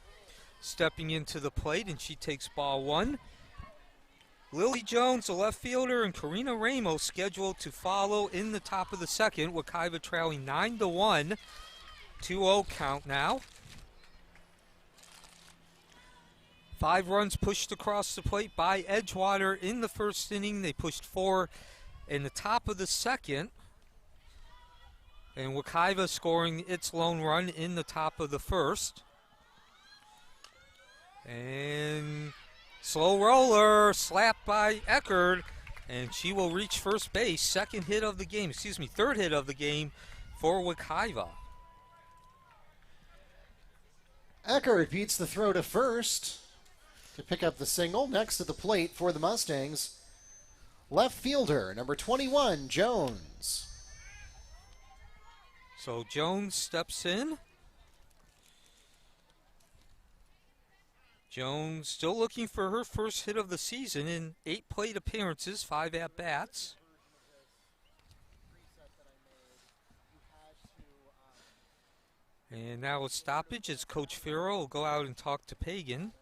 stepping into the plate, and she takes ball 1. Lily Jones, the left fielder, and Karina Ramos scheduled to follow in the top of the second. Wekiva trailing 9-1, 2-0 count now. 5 runs pushed across the plate by Edgewater in the first inning. They pushed 4 in the top of the second. And Wekiva scoring its lone run in the top of the first. And slow roller, slapped by Eckert, and she will reach first base. Third hit of the game for Wekiva. Eckert beats the throw to first to pick up the single. Next at the plate for the Mustangs, left fielder, number 21, Jones. So Jones steps in. Jones still looking for her first hit of the season in 8 plate appearances, 5 at-bats. And now a stoppage as Coach Farrell will go out and talk to Pagan.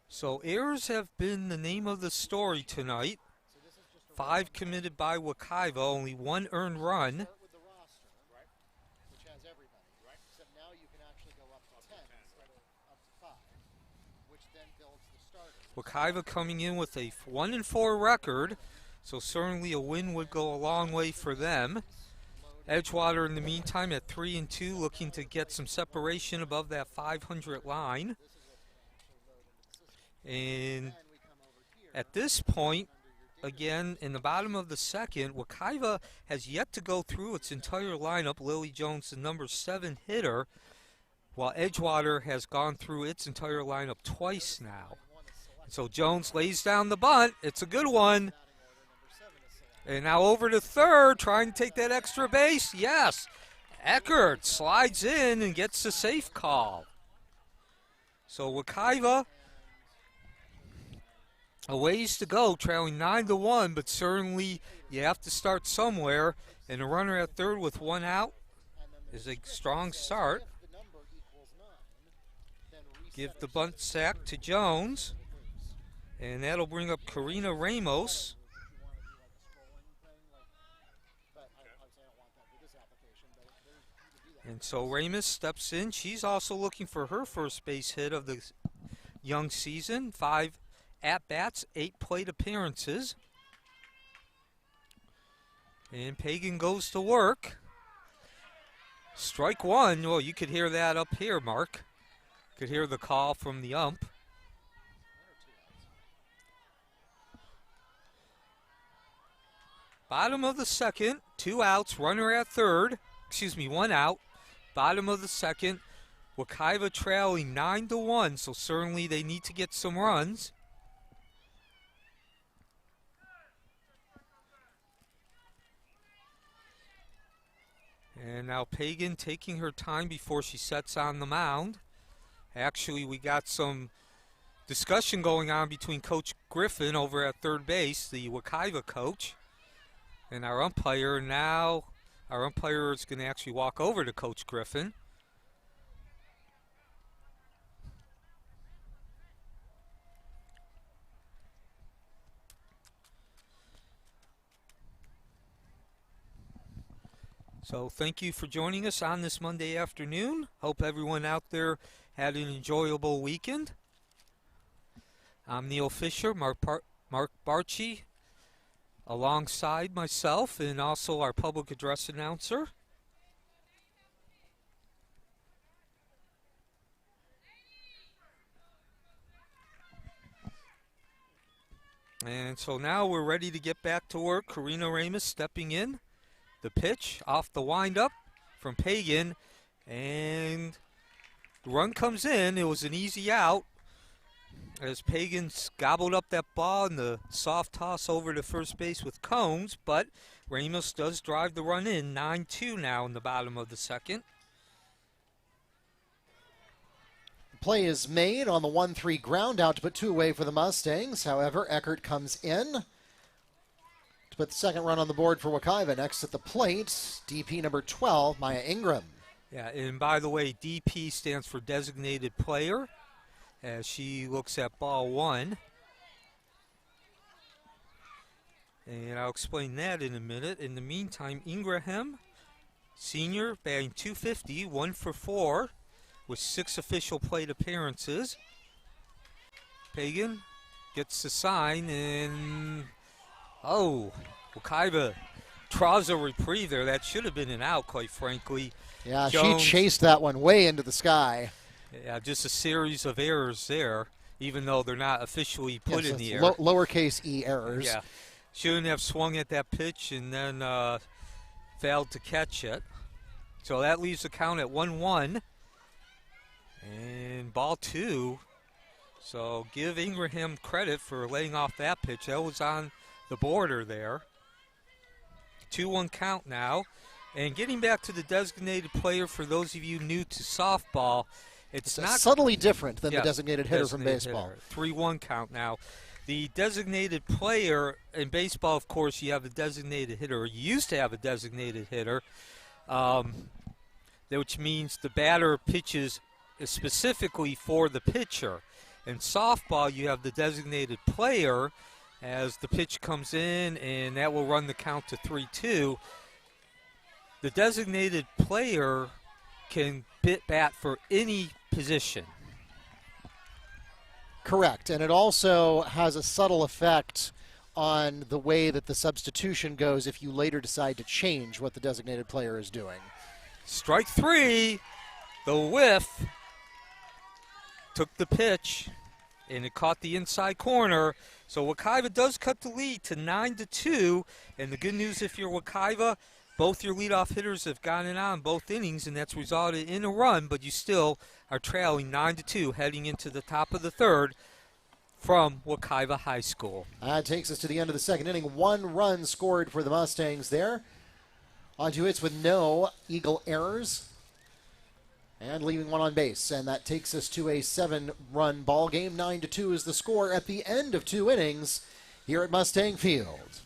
So errors have been the name of the story tonight. 5 committed by Wekiva, only 1 earned run. Wekiva coming in with a 1-4 record, so certainly a win would go a long way for them. Edgewater in the meantime at 3-2, looking to get some separation above that 500 line. And at this point, again, in the bottom of the second, Wekiva has yet to go through its entire lineup. Lily Jones, the number 7 hitter, while Edgewater has gone through its entire lineup twice now. So Jones lays down the bunt. It's a good one. And now over to third, trying to take that extra base. Yes, Eckert slides in and gets the safe call. So Wekiva, a ways to go, trailing 9-1, but certainly you have to start somewhere. And a runner at third with 1 out is a strong start. Give the bunt sack to Jones. And that'll bring up Karina Ramos. And so Ramos steps in. She's also looking for her first base hit of the young season. 5 at-bats, 8 plate appearances. And Pagan goes to work. Strike 1. Well, you could hear that up here, Mark. Could hear the call from the ump. Bottom of the second, 2 outs, runner at third. 1 out. Bottom of the second, Wekiva trailing 9-1, so certainly they need to get some runs. And now Pagan taking her time before she sets on the mound. Actually, we got some discussion going on between Coach Griffin over at third base, the Wekiva coach, and our umpire. Now our umpire is going to actually walk over to Coach Griffin. So thank you for joining us on this Monday afternoon. Hope everyone out there had an enjoyable weekend. I'm Neil Fisher, Mark Barchi, alongside myself and also our public address announcer. And so now we're ready to get back to work. Karina Ramos stepping in. The pitch off the windup from Pagan, and The run comes in. It was an easy out as Pagans gobbled up that ball in the soft toss over to first base with Combs, but Ramos does drive the run in. 9-2 now in the bottom of the second. Play is made on the 1-3 ground out to put 2 away for the Mustangs. However, Eckert comes in to put the second run on the board for Wekiva. Next at the plate, DP number 12, Maya Ingram. Yeah, and by the way, DP stands for designated player as she looks at ball 1. And I'll explain that in a minute. In the meantime, Ingraham, senior, batting .250, 1 for 4. With 6 official plate appearances. Pagan gets the sign, and Wekiva draws a reprieve there. That should have been an out, quite frankly. Yeah, Jones, she chased that one way into the sky. Yeah, just a series of errors there, even though they're not officially put in the air. Lowercase e errors. Yeah, shouldn't have swung at that pitch and then failed to catch it. So that leaves the count at 1-1. And ball 2. So give Ingraham credit for laying off that pitch. That was on the border there. 2-1 count now. And getting back to the designated player, for those of you new to softball, it's not subtly different than the designated hitter from baseball. 3-1 count now. The designated player in baseball, of course, you have a designated hitter. You used to have a designated hitter, which means the batter pitches specifically for the pitcher. In softball, you have the designated player as the pitch comes in, and that will run the count to 3-2. The designated player can bat for any position. Correct, and it also has a subtle effect on the way that the substitution goes if you later decide to change what the designated player is doing. Strike 3, the whiff. Took the pitch, and it caught the inside corner. So Wekiva does cut the lead to 9-2. And the good news, if you're Wekiva, both your leadoff hitters have gotten on both innings, and that's resulted in a run, but you still are trailing 9-2 heading into the top of the third from Wekiva High School. That takes us to the end of the second inning. 1 run scored for the Mustangs there. On to hits with no Eagle errors. And leaving 1 on base, and that takes us to a 7-run ball game. 9-2 is the score at the end of 2 innings here at Mustang Field.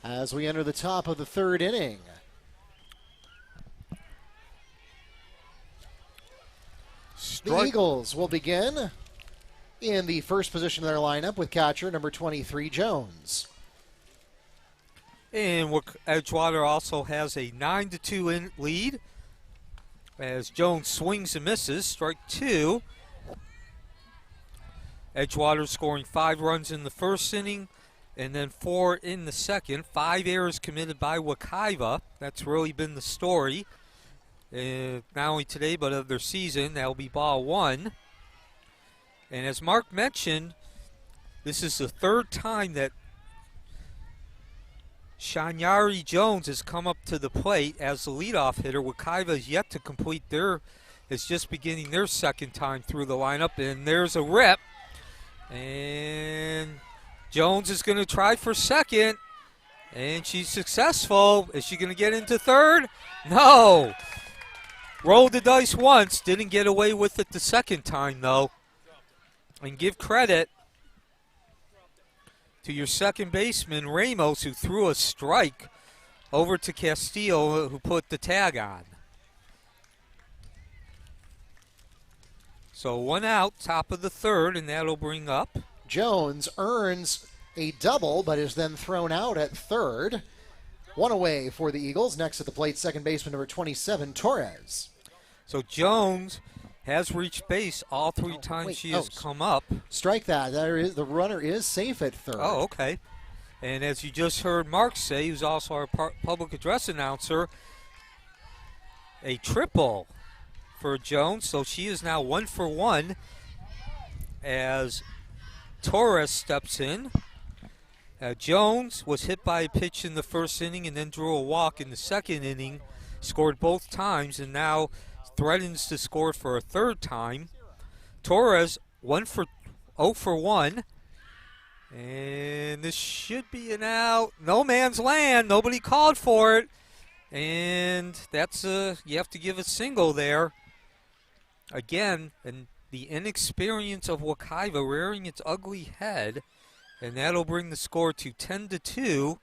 As we enter the top of the 3rd inning. The Eagles will begin in the first position of their lineup with catcher number 23, Jones. And Edgewater also has a 9-2 lead as Jones swings and misses. Strike 2. Edgewater scoring 5 runs in the first inning and then 4 in the second. 5 errors committed by Wekiva. That's really been the story, not only today but of their season. That'll be ball 1. And as Mark mentioned, this is the 3rd time that Shanyari Jones has come up to the plate as the leadoff hitter. Wekiva is yet to complete is just beginning their second time through the lineup, and there's a rip. And Jones is going to try for second, and she's successful. Is she going to get into third? No. Rolled the dice once, didn't get away with it the second time, though. And give credit to your second baseman, Ramos, who threw a strike over to Castillo, who put the tag on. So 1 out, top of the third, and that'll bring up. Jones earns a double, but is then thrown out at third. 1 away for the Eagles. Next at the plate, second baseman number 27, Torres. So Jones has reached base all 3 times she has come up. Strike that. The runner is safe at third. Oh, okay. And as you just heard Mark say, who's also our public address announcer, a triple for Jones. So she is now 1 for 1 as Torres steps in. Jones was hit by a pitch in the first inning and then drew a walk in the second inning, scored both times, and now threatens to score for a third time. Torres 0 for 1. And this should be an out. No man's land. Nobody called for it. And that's you have to give a single there. Again, and the inexperience of Wekiva rearing its ugly head. And that'll bring the score to 10-2.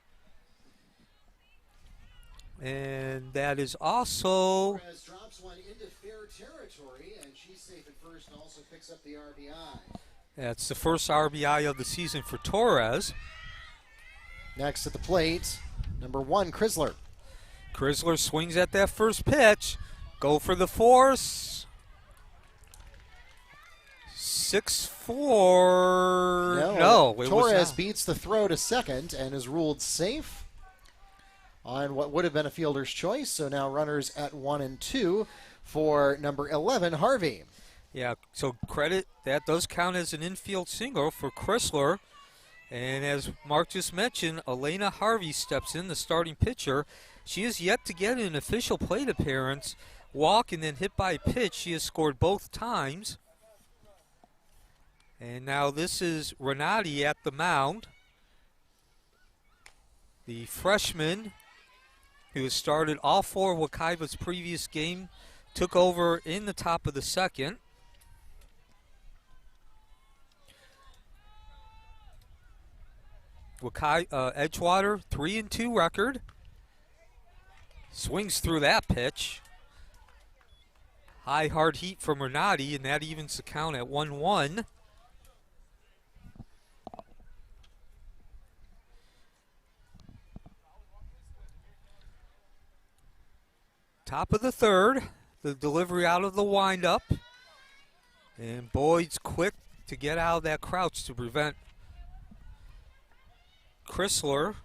And that is also... Torres drops one into fair territory, and she's safe at first and also picks up the RBI. That's the first RBI of the season for Torres. Next at the plate, number 1, Chrysler. Chrysler swings at that first pitch. Go for the force. 6-4. No, Torres beats the throw to second and is ruled safe on what would have been a fielder's choice. So now runners at 1 and 2 for number 11, Harvey. Yeah, so credit, that does count as an infield single for Chrysler. And as Mark just mentioned, Elena Harvey steps in, the starting pitcher. She is yet to get an official plate appearance. Walk and then hit by a pitch. She has scored both times. And now this is Renati at the mound. The freshman who has started all 4 of Wekiva's previous game took over in the top of the second. Edgewater 3-2 record. Swings through that pitch. High hard heat from Renati, and that evens the count at 1-1. Top of the third, the delivery out of the windup. And Boyd's quick to get out of that crouch to prevent Chrysler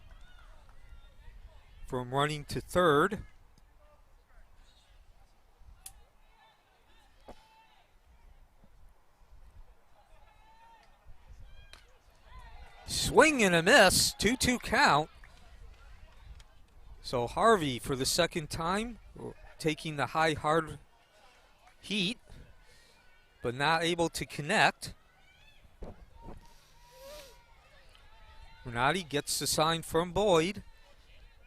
from running to third. Swing and a miss, 2-2 count. So Harvey for the second time taking the high hard heat, but not able to connect. Renati gets the sign from Boyd.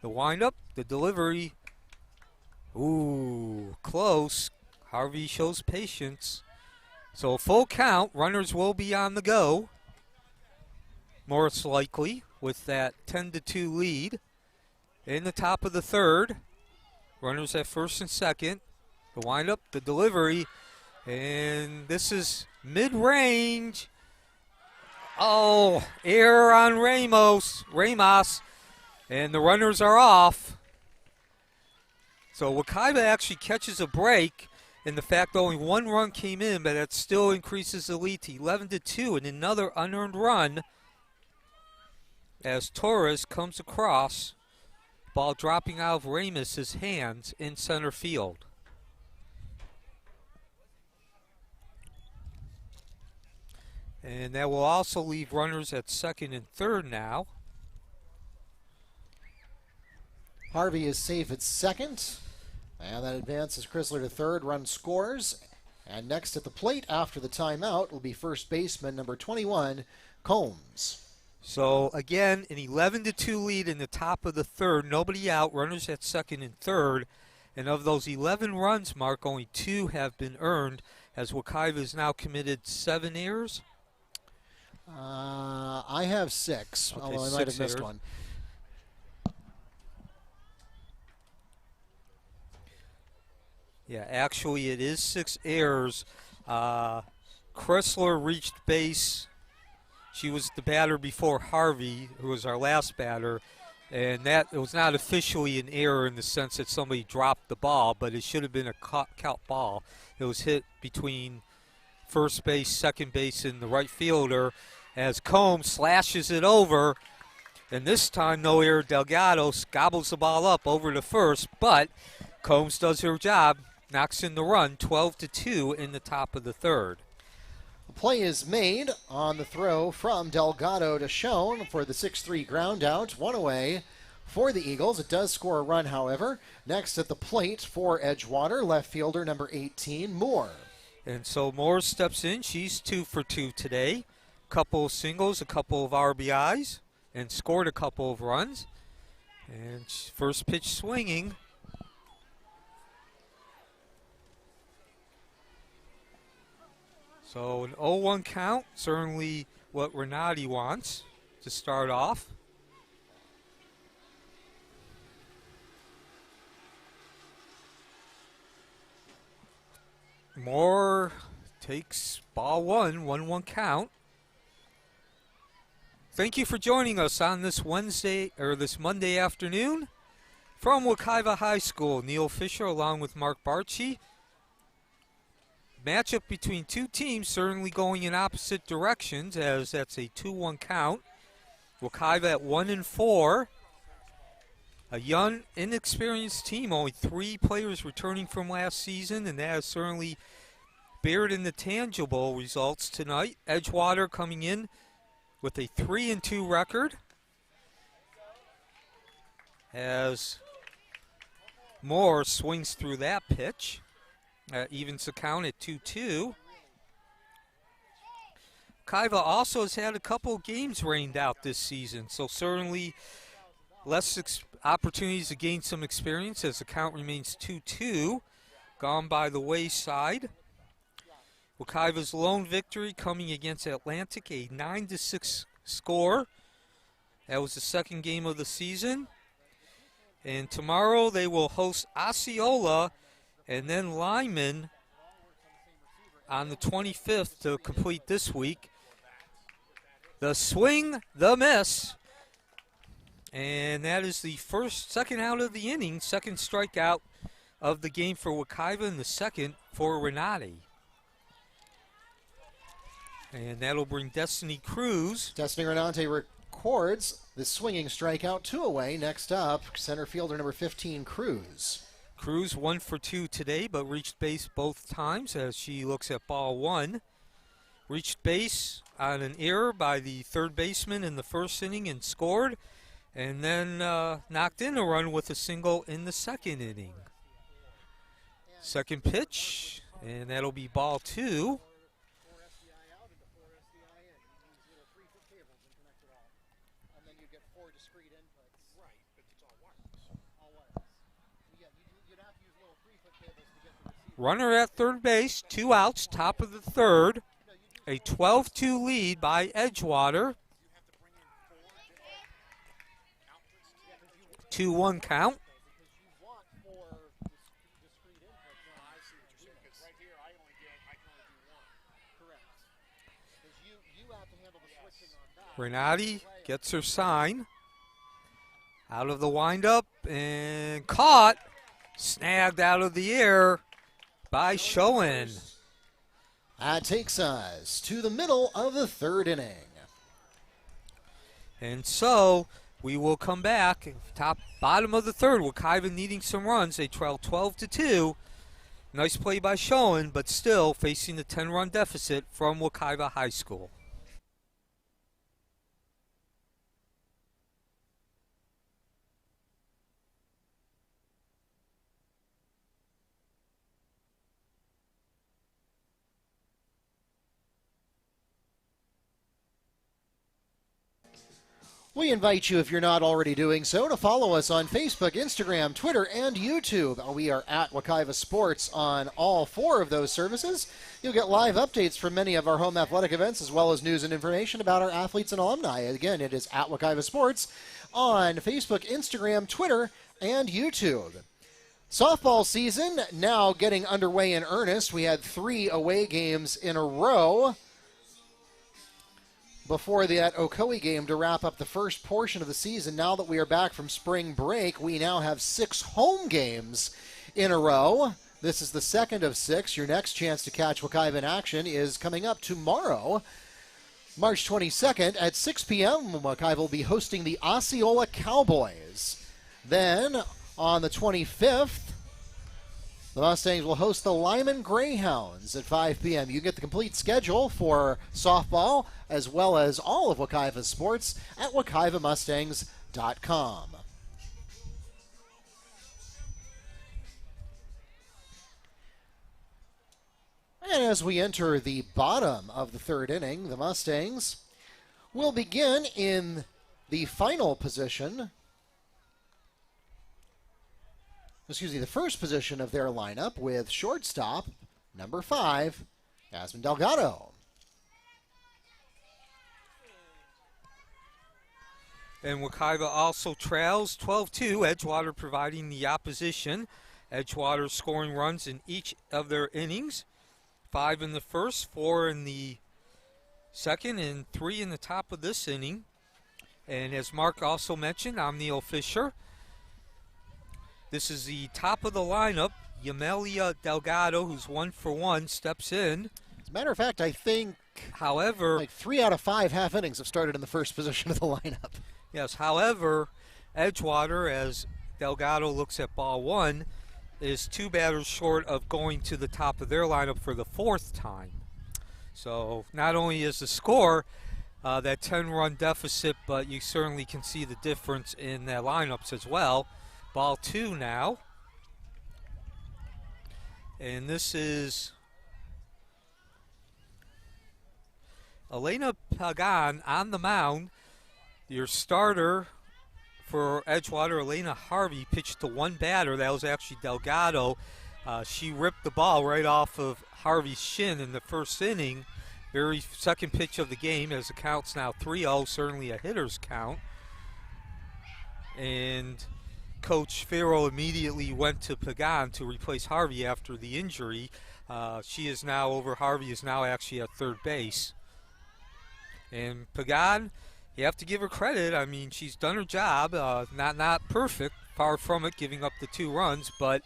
The windup, the delivery. Ooh, close. Harvey shows patience. So a full count. Runners will be on the go. Most likely with that 10-2 lead. In the top of the third. Runners at first and second. The windup, the delivery. And this is mid-range. Oh, error on Ramos. And the runners are off. So Wekiva actually catches a break in the fact that only 1 run came in, but that still increases the lead to 11-2 and another unearned run as Torres comes across. Ball dropping out of Ramos's hands in center field. And that will also leave runners at second and third now. Harvey is safe at second. And that advances Chrysler to third. Run scores. And next at the plate after the timeout will be first baseman number 21, Combs. So again, an 11-2 lead in the top of the third. Nobody out. Runners at second and third. And of those 11 runs, Mark, only 2 have been earned, as Wekiva has now committed 7 errors. I have 6, Okay, although I might have 6 missed errors. one. Yeah, actually it is 6 errors. Chrysler reached base. She was the batter before Harvey, who was our last batter. And that it was not officially an error in the sense that somebody dropped the ball, but it should have been a count ball. It was hit between first base, second base, and the right fielder as Combs slashes it over. And this time, no error. Delgado gobbles the ball up over to first, but Combs does her job, knocks in the run, 12-2 in the top of the third. The play is made on the throw from Delgado to Schoen for the 6-3 ground out. 1 away for the Eagles. It does score a run, however. Next at the plate for Edgewater, left fielder number 18, Moore. And so Moore steps in. She's 2 for 2 today. Couple of singles, a couple of RBIs, and scored a couple of runs. And first pitch swinging. So an 0-1 count, certainly what Renati wants to start off. Moore takes ball 1, 1-1 count. Thank you for joining us on this Monday afternoon from Wekiva High School. Neil Fisher along with Mark Barchi. Matchup between two teams certainly going in opposite directions, as that's a 2-1 count. Wekiva at 1-4. A young, inexperienced team, only 3 players returning from last season, and that has certainly bared in the tangible results tonight. Edgewater coming in with a 3-2 record, as Moore swings through that pitch. Evens the count at 2-2. Wekiva also has had a couple of games rained out this season, so certainly less opportunities to gain some experience as the count remains 2-2. Gone by the wayside. Wekiva's lone victory coming against Atlantic, a 9-6 score. That was the second game of the season. And tomorrow they will host Osceola and then Lyman on the 25th to complete this week. The swing, the miss. And that is the second out of the inning, second strikeout of the game for Wekiva, and the second for Renati. And that'll bring Destiny Cruz. Destiny Renate records the swinging strikeout, 2 away. Next up, center fielder number 15, Cruz. Cruz 1 for 2 today, but reached base both times as she looks at ball 1. Reached base on an error by the third baseman in the first inning and scored, and then knocked in a run with a single in the second inning. Second pitch, and that'll be ball 2. Runner at third base, 2 outs, top of the third. A 12-2 lead by Edgewater. 2-1 count. Renati gets her sign. Out of the windup and caught. Snagged out of the air by Schoen. That takes us to the middle of the third inning. And so we will come back. Bottom of the third. Wekiva needing some runs. They trail 12-2. Nice play by Schoen, but still facing the 10-run deficit from Wekiva High School. We invite you, if you're not already doing so, to follow us on Facebook, Instagram, Twitter, and YouTube. We are at Wekiva Sports on all 4 of those services. You'll get live updates from many of our home athletic events, as well as news and information about our athletes and alumni. Again, it is at Wekiva Sports on Facebook, Instagram, Twitter, and YouTube. Softball season now getting underway in earnest. We had 3 away games in a row before that Ocoee game to wrap up the first portion of the season. Now that we are back from spring break, we now have 6 home games in a row. This is the second of 6. Your next chance to catch Wekiva in action is coming up tomorrow, March 22nd at 6 p.m. Wekiva will be hosting the Osceola Cowboys. Then on the 25th, the Mustangs will host the Lyman Greyhounds at 5 p.m. You get the complete schedule for softball as well as all of Wekiva's sports at wekivamustangs.com. And as we enter the bottom of the 3rd inning, the Mustangs will begin in the final position. The first position of their lineup with shortstop, number 5, Yasmin Delgado. And Wekiva also trails 12-2, Edgewater providing the opposition. Edgewater scoring runs in each of their innings. 5 in the first, 4 in the second, and 3 in the top of this inning. And as Mark also mentioned, I'm Neil Fisher. This is the top of the lineup. Yamelia Delgado, who's 1 for 1, steps in. As a matter of fact, I think however, 3 out of 5 half innings have started in the first position of the lineup. Yes, however, Edgewater, as Delgado looks at ball 1, is 2 batters short of going to the top of their lineup for the 4th time. So not only is the score that 10-run deficit, but you certainly can see the difference in their lineups as well. Ball 2 now. And this is Elena Pagan on the mound. Your starter for Edgewater, Elena Harvey, pitched to 1 batter. That was actually Delgado. She ripped the ball right off of Harvey's shin in the first inning. Very second pitch of the game, as the count's now 3-0, certainly a hitter's count. And Coach Farrow immediately went to Pagan to replace Harvey after the injury. She is now over. Harvey is now actually at third base. And Pagan, you have to give her credit. I mean, she's done her job. Not perfect, far from it, giving up the 2 runs, but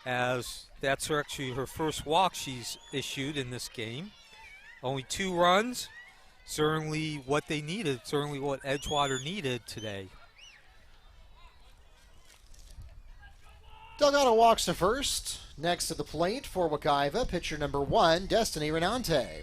as that's actually her first walk she's issued in this game. Only 2 runs, certainly what they needed, certainly what Edgewater needed today. Delgado walks to first. Next to the plate for Wekiva, pitcher number 1, Destiny Renante.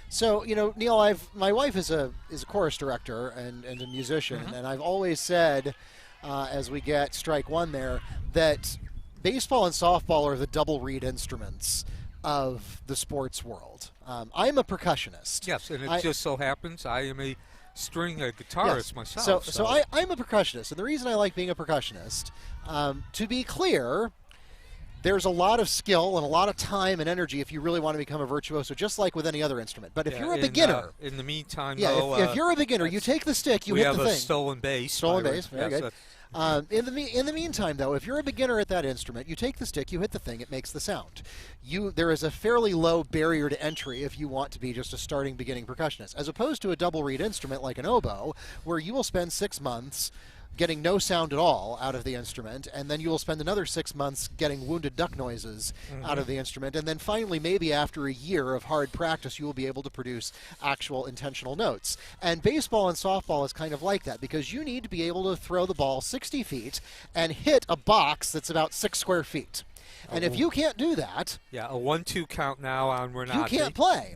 So, Neil, my wife is a chorus director and a musician, and I've always said, as we get strike 1 there, that baseball and softball are the double reed instruments of the sports world. I'm a percussionist. Yes, and it just so happens I am a guitarist myself. So I'm a percussionist, and the reason I like being a percussionist, to be clear, there's a lot of skill and a lot of time and energy if you really want to become a virtuoso, just like with any other instrument. But if you're a beginner, in the meantime, if you're a beginner, you take the stick, you hit the thing. We have a stolen base. Stolen base, very good. In the meantime, though, if you're a beginner at that instrument, you take the stick, you hit the thing, it makes the sound. There is a fairly low barrier to entry if you want to be just a starting beginning percussionist, as opposed to a double reed instrument like an oboe, where you will spend 6 months getting no sound at all out of the instrument, and then you will spend another 6 months getting wounded duck noises out of the instrument, and then finally, maybe after a year of hard practice, you will be able to produce actual intentional notes. And baseball and softball is kind of like that, because you need to be able to throw the ball 60 feet and hit a box that's about 6 square feet. And if you can't do that, a 1-2 count now on Renate. You can't play.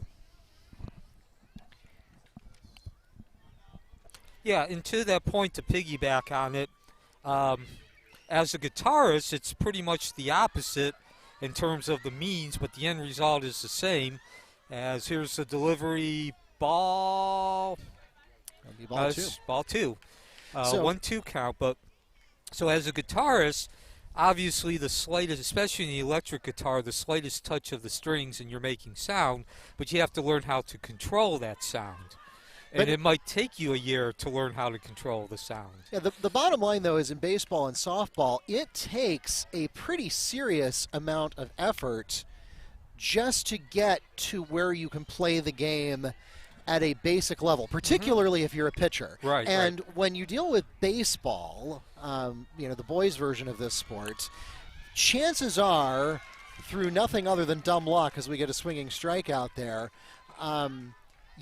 Yeah, and to that point, to piggyback on it, as a guitarist, it's pretty much the opposite in terms of the means, but the end result is the same. As here's the delivery, ball That'll be ball two. It's ball two. So- 1-2 count. But so as a guitarist, obviously the slightest, especially in the electric guitar, the slightest touch of the strings and you're making sound, but you have to learn how to control that sound. And But- it might take you a year to learn how to control the sound. Yeah, the bottom line, though, is in baseball and softball, it takes a pretty serious amount of effort just to get to where you can play the game at a basic level, particularly if you're a pitcher. Right, And when you deal with baseball, the boys' version of this sport, chances are, through nothing other than dumb luck, as we get a swinging strike out there,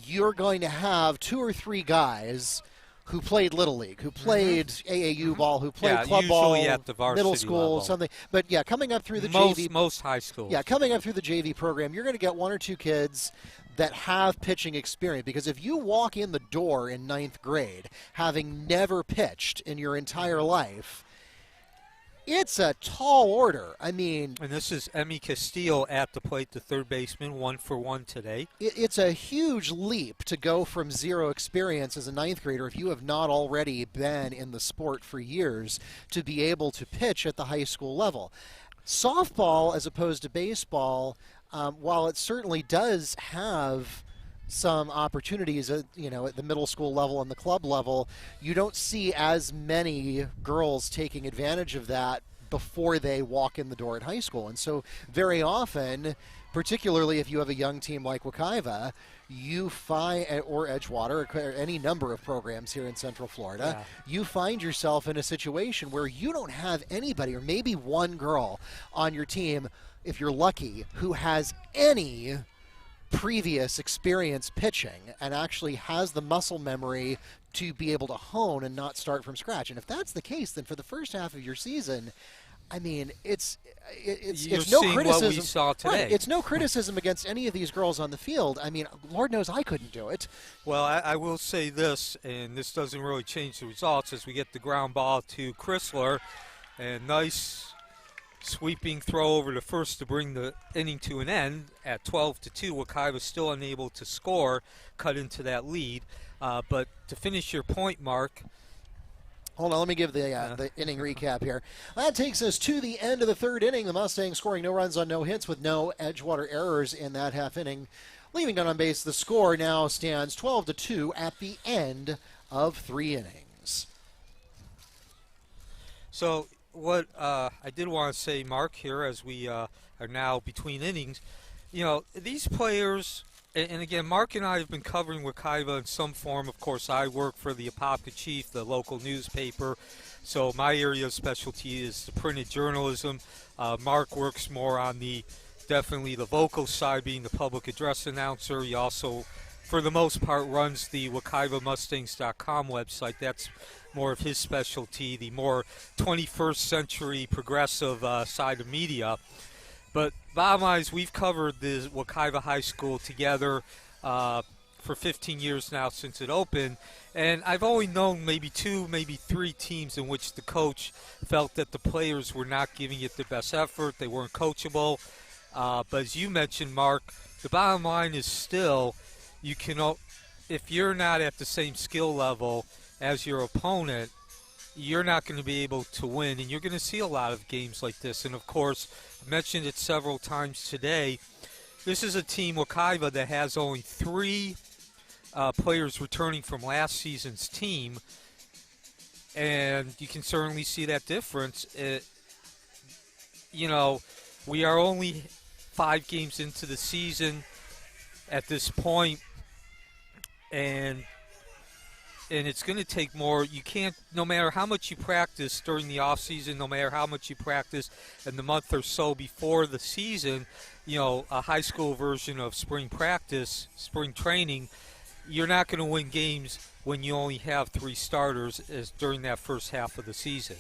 you're going to have 2 or 3 guys who played Little League, who played AAU ball, who played club ball, usually at the varsity middle school, level. something. But yeah, coming up through the most, JV. Most high schools. Yeah, coming up through the JV program, you're going to get 1 or 2 kids that have pitching experience. Because if you walk in the door in 9th grade having never pitched in your entire life, it's a tall order. I mean, And this is Emmy Castillo at the plate, the third baseman, 1 for 1 today. it's a huge leap to go from zero experience as a 9th grader, if you have not already been in the sport for years, to be able to pitch at the high school level. Softball, as opposed to baseball, while it certainly does have some opportunities at the middle school level and the club level, you don't see as many girls taking advantage of that before they walk in the door at high school. And so very often, particularly if you have a young team like Wekiva, you find, or Edgewater, or any number of programs here in Central Florida, you find yourself in a situation where you don't have anybody, or maybe one girl on your team, if you're lucky, who has any previous experience pitching and actually has the muscle memory to be able to hone and not start from scratch. And if that's the case, then for the first half of your season, I mean, it's You're no seeing criticism. what we saw today. Right, it's no criticism against any of these girls on the field. I mean, Lord knows I couldn't do it. Well, I will say this, and this doesn't really change the results as we get the ground ball to Chrysler, and nice sweeping throw over to first to bring the inning to an end at 12-2. Wekiva still unable to score, cut into that lead. But to finish your point, Mark. Hold on, let me give the inning recap here. That takes us to the end of the 3rd inning. The Mustangs scoring no runs on no hits with no Edgewater errors in that half inning. Leaving none on base, the score now stands 12-2 at the end of 3 innings. So what I did want to say, Mark, here as we are now between innings, these players, and again, Mark and I have been covering Wekiva in some form. Of course, I work for the Apopka Chief, the local newspaper, so my area of specialty is the printed journalism. Mark works more on definitely the vocal side, being the public address announcer. He also, for the most part, runs the WekivaMustangs.com website. That's more of his specialty, the more 21st century progressive side of media. But bottom line is we've covered the Wekiva High School together for 15 years now since it opened. And I've only known maybe 2, maybe 3 teams in which the coach felt that the players were not giving it their best effort. They weren't coachable. But as you mentioned, Mark, the bottom line is still if you're not at the same skill level as your opponent, you're not going to be able to win, and you're going to see a lot of games like this. And, of course, I mentioned it several times today, this is a team, Wekiva, that has only 3 players returning from last season's team, and you can certainly see that difference. We are only 5 games into the season at this point, and it's going to take more. You can't, no matter how much you practice during the off season, no matter how much you practice in the month or so before the season, a high school version of spring practice, spring training, you're not going to win games when you only have 3 starters during that first half of the season.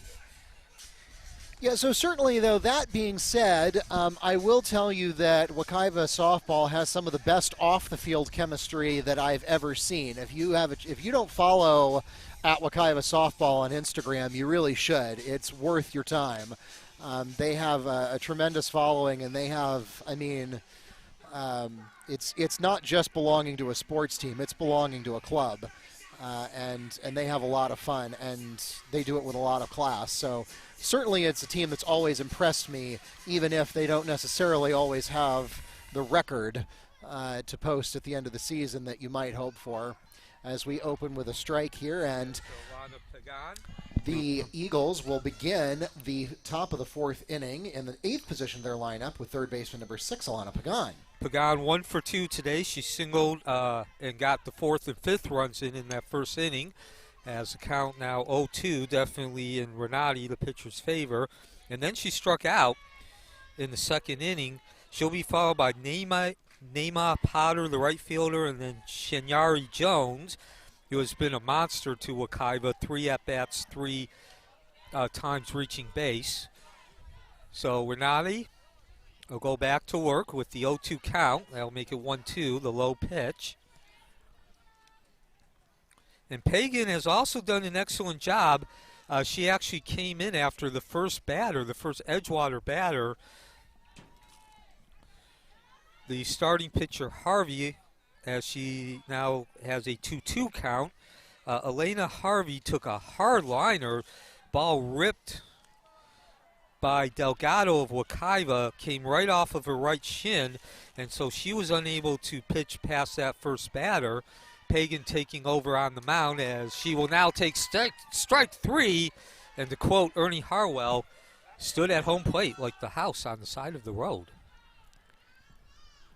Yeah, so certainly, though, that being said, I will tell you that Wekiva softball has some of the best off-the-field chemistry that I've ever seen. If you don't follow at Wekiva softball on Instagram, you really should. It's worth your time. They have a tremendous following, and they have, it's not just belonging to a sports team. It's belonging to a club. and they have a lot of fun, and they do it with a lot of class. So certainly it's a team that's always impressed me, even if they don't necessarily always have the record to post at the end of the season that you might hope for. As we open with a strike here, and the Eagles will begin the top of the fourth inning in the 8th position of their lineup with third baseman number 6, Alana Pagan. Pagan 1 for 2 today. She singled and got the 4th and 5th runs in that first inning. As the count now 0-2, definitely in Renati, the pitcher's favor. And then she struck out in the second inning. She'll be followed by Nema Potter, the right fielder, and then Shenyari Jones, who has been a monster to Wekiva, 3 at-bats, 3 times reaching base. So Renati will go back to work with the 0-2 count. That'll make it 1-2, the low pitch. And Pagan has also done an excellent job. She actually came in after the first batter, the first Edgewater batter. The starting pitcher, Harvey, as she now has a 2-2 count. Elena Harvey took a hard liner. Ball ripped by Delgado of Wekiva, came right off of her right shin, and so she was unable to pitch past that first batter. Pagan taking over on the mound as she will now take strike 3, and to quote Ernie Harwell, stood at home plate like the house on the side of the road.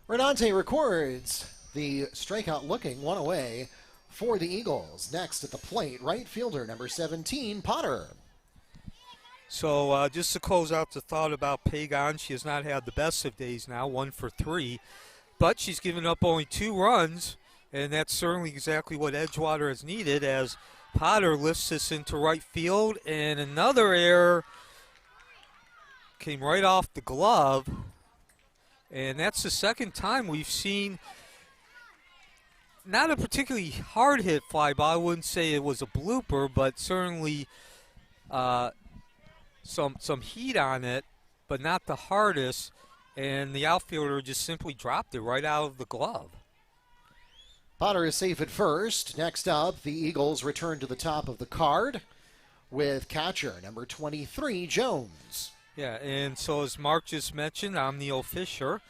Renate records the strikeout looking one away for the Eagles. Next at the plate, right fielder number 17, Potter. So just to close out the thought about Pagan, she has not had the best of days now, 1 for 3, but she's given up only 2 runs, and that's certainly exactly what Edgewater has needed as Potter lifts this into right field, and another error came right off the glove. And that's the second time we've seen not a particularly hard hit fly ball. I wouldn't say it was a blooper, but certainly some heat on it, but not the hardest. And the outfielder just simply dropped it right out of the glove. Potter is safe at first. Next up, the Eagles return to the top of the card with catcher number 23, Jones. Yeah, and so as Mark just mentioned, I'm Neil Fisher.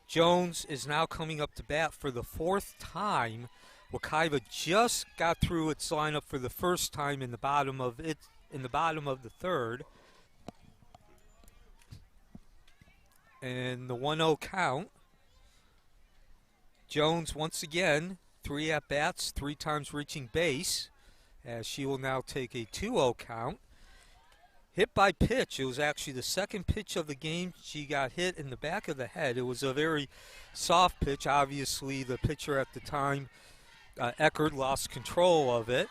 Jones is now coming up to bat for the 4th time. Wekiva just got through its lineup for the first time in the bottom of the 3rd. And the 1-0 count. Jones once again, 3 at-bats, 3 times reaching base, as she will now take a 2-0 count. Hit by pitch. It was actually the second pitch of the game. She got hit in the back of the head. It was a very soft pitch. Obviously, the pitcher at the time, Eckert, lost control of it.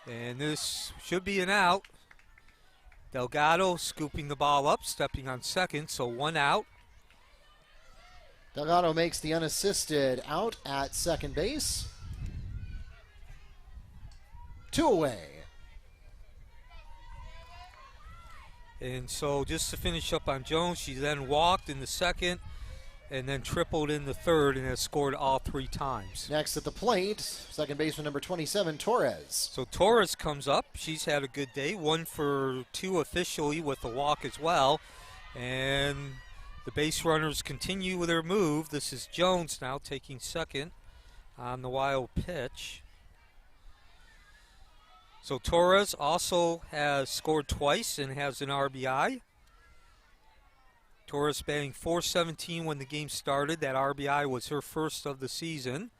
And this should be an out. Delgado scooping the ball up, stepping on second, so 1 out. Delgado makes the unassisted out at second base. 2 away. And so just to finish up on Jones, she then walked in the second and then tripled in the third and has scored all 3 times. Next at the plate, second baseman number 27, Torres. So Torres comes up. She's had a good day, 1 for 2 officially with a walk as well. And the base runners continue with their move. This is Jones now taking second on the wild pitch. So Torres also has scored twice and has an RBI. Torres batting .417 when the game started. That RBI was her first of the season.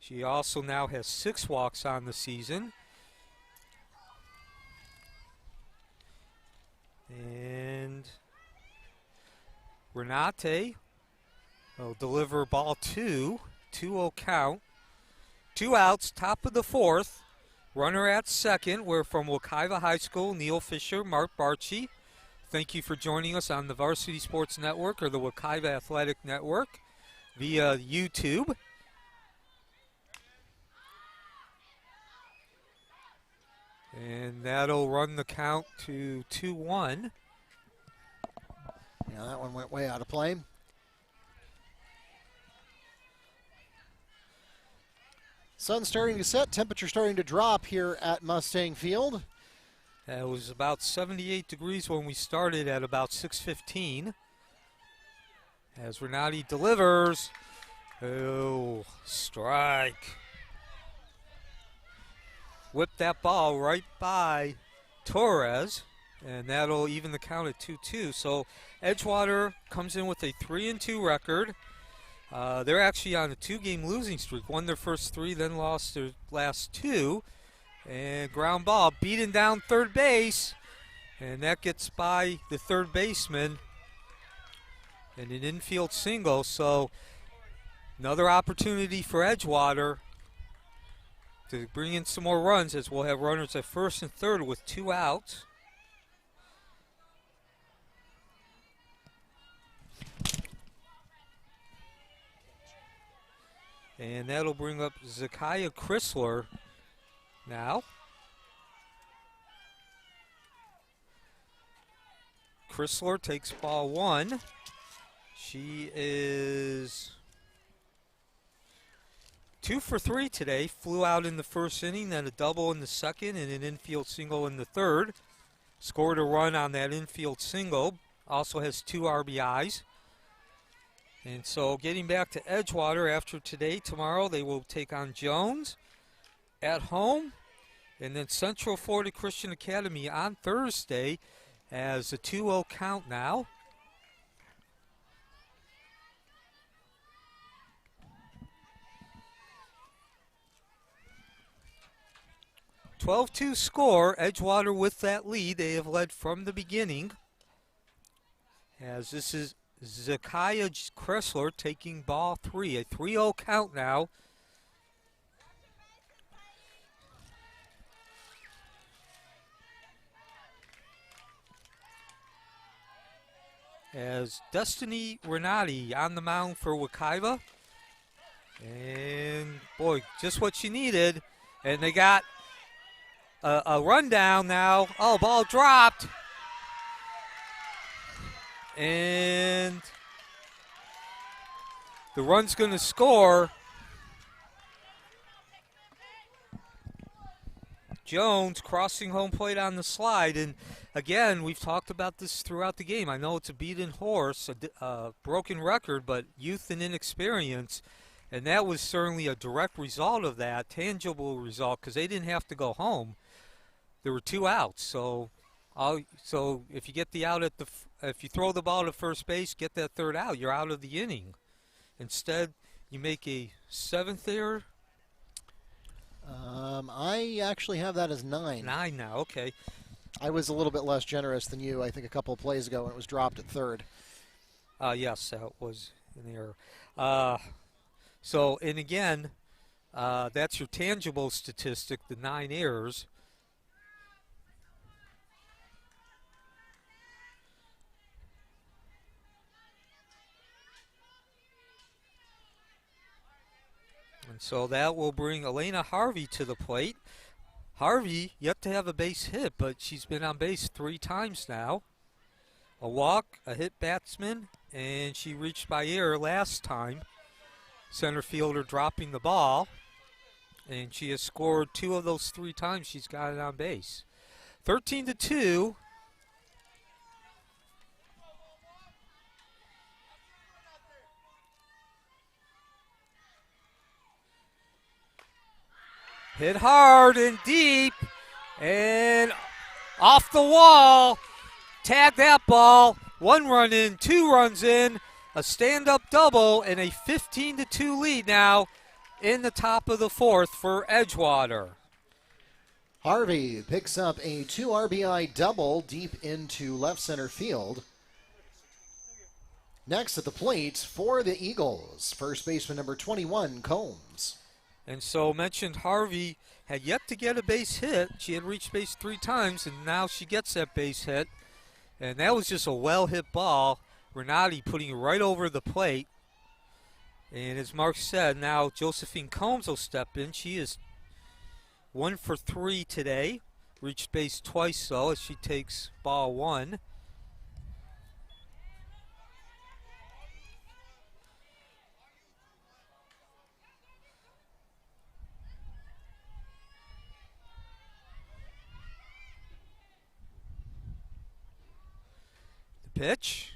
She also now has 6 walks on the season. And Renate will deliver ball 2. 2-0 count. 2 outs, top of the 4th. Runner at second. We're from Wekiva High School. Neil Fisher, Mark Barchi. Thank you for joining us on the Varsity Sports Network or the Wekiva Athletic Network via YouTube. And that'll run the count to 2-1. Yeah, that one went way out of play. Sun's starting to set, temperature starting to drop here at Mustang Field. It was about 78 degrees when we started at about 6:15. As Renati delivers. Oh, strike. Whip that ball right by Torres, and that'll even the count at 2-2. So Edgewater comes in with a 3-2 record. They're actually on a 2-game losing streak. Won their first 3, then lost their last 2. And ground ball beaten down third base, and that gets by the third baseman. And an infield single, so another opportunity for Edgewater to bring in some more runs, as we'll have runners at first and third with 2 outs. And that'll bring up Zakiah Chrysler now. Chrysler takes ball 1. She is 2 for 3 today. Flew out in the first inning, then a double in the second, and an infield single in the third. Scored a run on that infield single. Also has 2 RBIs. And so getting back to Edgewater after today, tomorrow they will take on Jones at home. And then Central Florida Christian Academy on Thursday as a 2-0 count now. 12-2 score. Edgewater with that lead. They have led from the beginning. As this is Zakiah Chrysler taking ball 3. A 3-0 count now. As Destiny Renati on the mound for Wekiva. And boy, just what she needed. And they got a rundown now. Oh, ball dropped. And the run's going to score. Jones crossing home plate on the slide. And again, we've talked about this throughout the game. I know it's a beaten horse, a broken record, but youth and inexperience. And that was certainly a direct result of that, tangible result, because they didn't have to go home. There were 2 outs. So if you get the out if you throw the ball to first base, get that third out, you're out of the inning. Instead, you make a 7th error. I actually have that as 9. 9 now, okay. I was a little bit less generous than you, I think, a couple of plays ago when it was dropped at third. Yes, that was an error. So, and again, that's your tangible statistic, the 9 errors. And so that will bring Elena Harvey to the plate. Harvey yet to have a base hit, but she's been on base 3 times now. A walk, a hit batsman, and she reached by error last time. Center fielder dropping the ball. And she has scored 2 of those 3 times she's got it on base. 13-2. Hit hard and deep, and off the wall. Tag that ball. 1 run in, 2 runs in, a stand-up double, and a 15-2 lead now in the top of the 4th for Edgewater. Harvey picks up a 2 RBI double deep into left center field. Next at the plate for the Eagles, first baseman number 21, Combs. And so mentioned Harvey had yet to get a base hit. She had reached base 3 times, and now she gets that base hit. And that was just a well-hit ball. Renati putting it right over the plate. And as Mark said, now Josephine Combs will step in. She is 1 for 3 today. Reached base twice, though, as she takes ball 1. Pitch.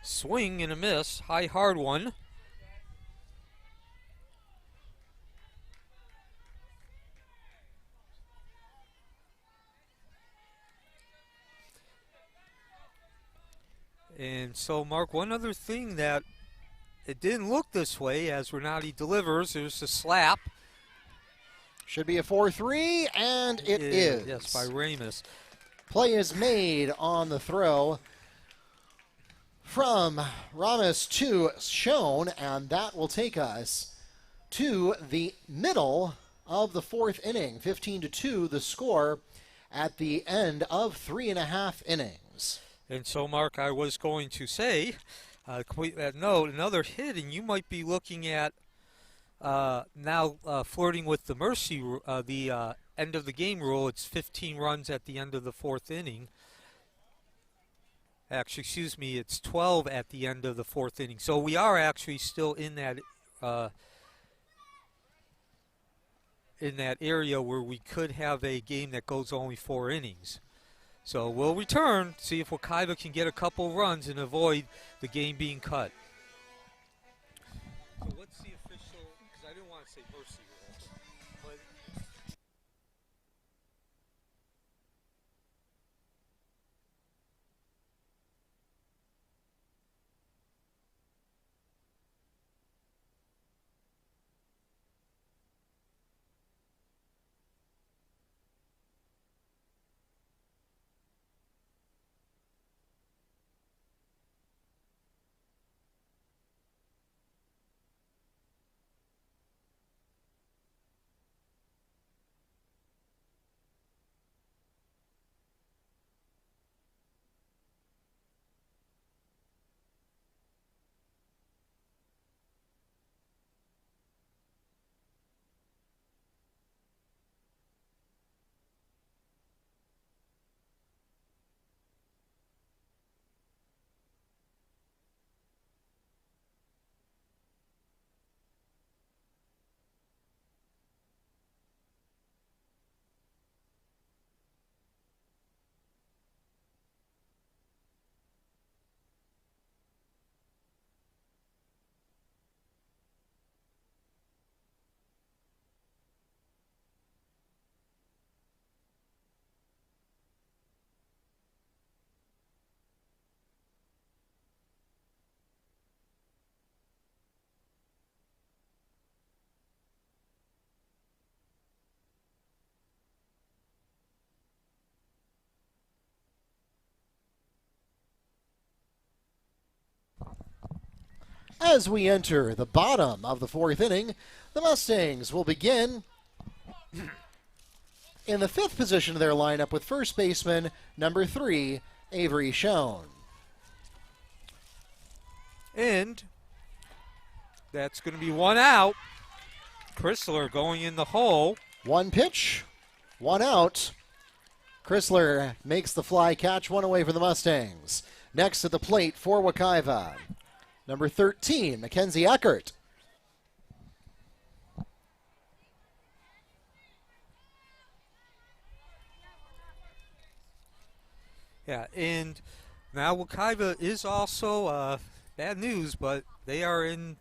Swing and a miss. High, hard one. And so, Mark, one other thing that it didn't look this way as Renati delivers. There's a slap. Should be a 4-3, and it is. Yes, by Ramus. Play is made on the throw from Ramos to Schoen, and that will take us to the middle of the fourth inning. 15-2 the score at the end of 3.5 innings. And so, Mark, I was going to say, complete that note, another hit, and you might be looking at now flirting with the mercy, the end of the game rule. It's 15 runs at the end of the fourth inning. Actually, excuse me, it's 12 at the end of the fourth inning. So we are actually still in that area where we could have a game that goes only 4 innings. So we'll return, see if Wekiva can get a couple runs and avoid the game being cut. So what's the official, because I didn't want to say mercy rule, but As we enter the bottom of the fourth inning, the Mustangs will begin in the fifth position of their lineup with first baseman number 3, Avery Schoen. and that's going to be one out. Chrysler going in the hole. One pitch, one out. Chrysler makes the fly catch, one away for the Mustangs. Next at the plate for Wekiva, number 13, Mackenzie Eckert. Yeah, and now Wekiva is also bad news, but they are in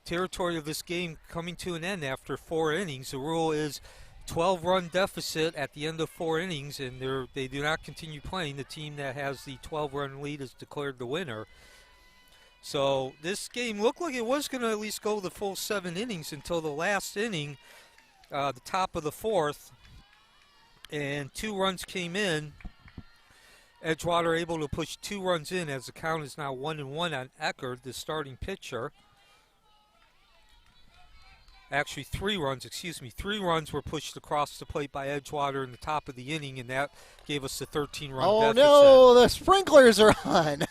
territory of this game coming to an end after 4 innings. The rule is 12-run deficit at the end of 4 innings, and they do not continue playing. The team that has the 12-run lead is declared the winner. So this game looked like it was going to at least go the full 7 innings until the last inning, the top of the fourth, and 2 runs came in. Edgewater able to push 2 runs in as the count is now 1-1 on Eckert, the starting pitcher. Actually 3 runs, 3 runs were pushed across the plate by Edgewater in the top of the inning, and that gave us the 13-run Oh deficit. no, the sprinklers are on.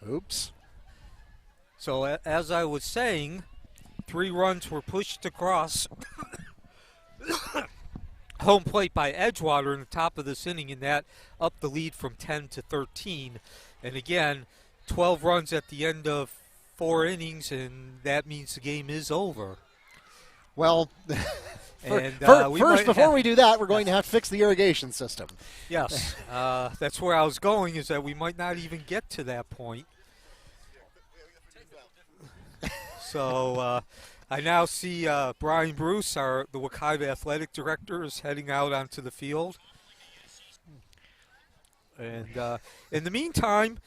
Oops. So as I was saying, 3 runs were pushed across home plate by Edgewater in the top of this inning, and that upped the lead from 10 to 13. And again, 12 runs at the end of 4 innings, and that means the game is over. Well, And First, before we do that, we're going to have to fix the irrigation system. Yes, that's where I was going, is that we might not even get to that point. So I now see Brian Bruce, the Wekiva Athletic Director, is heading out onto the field. And in the meantime,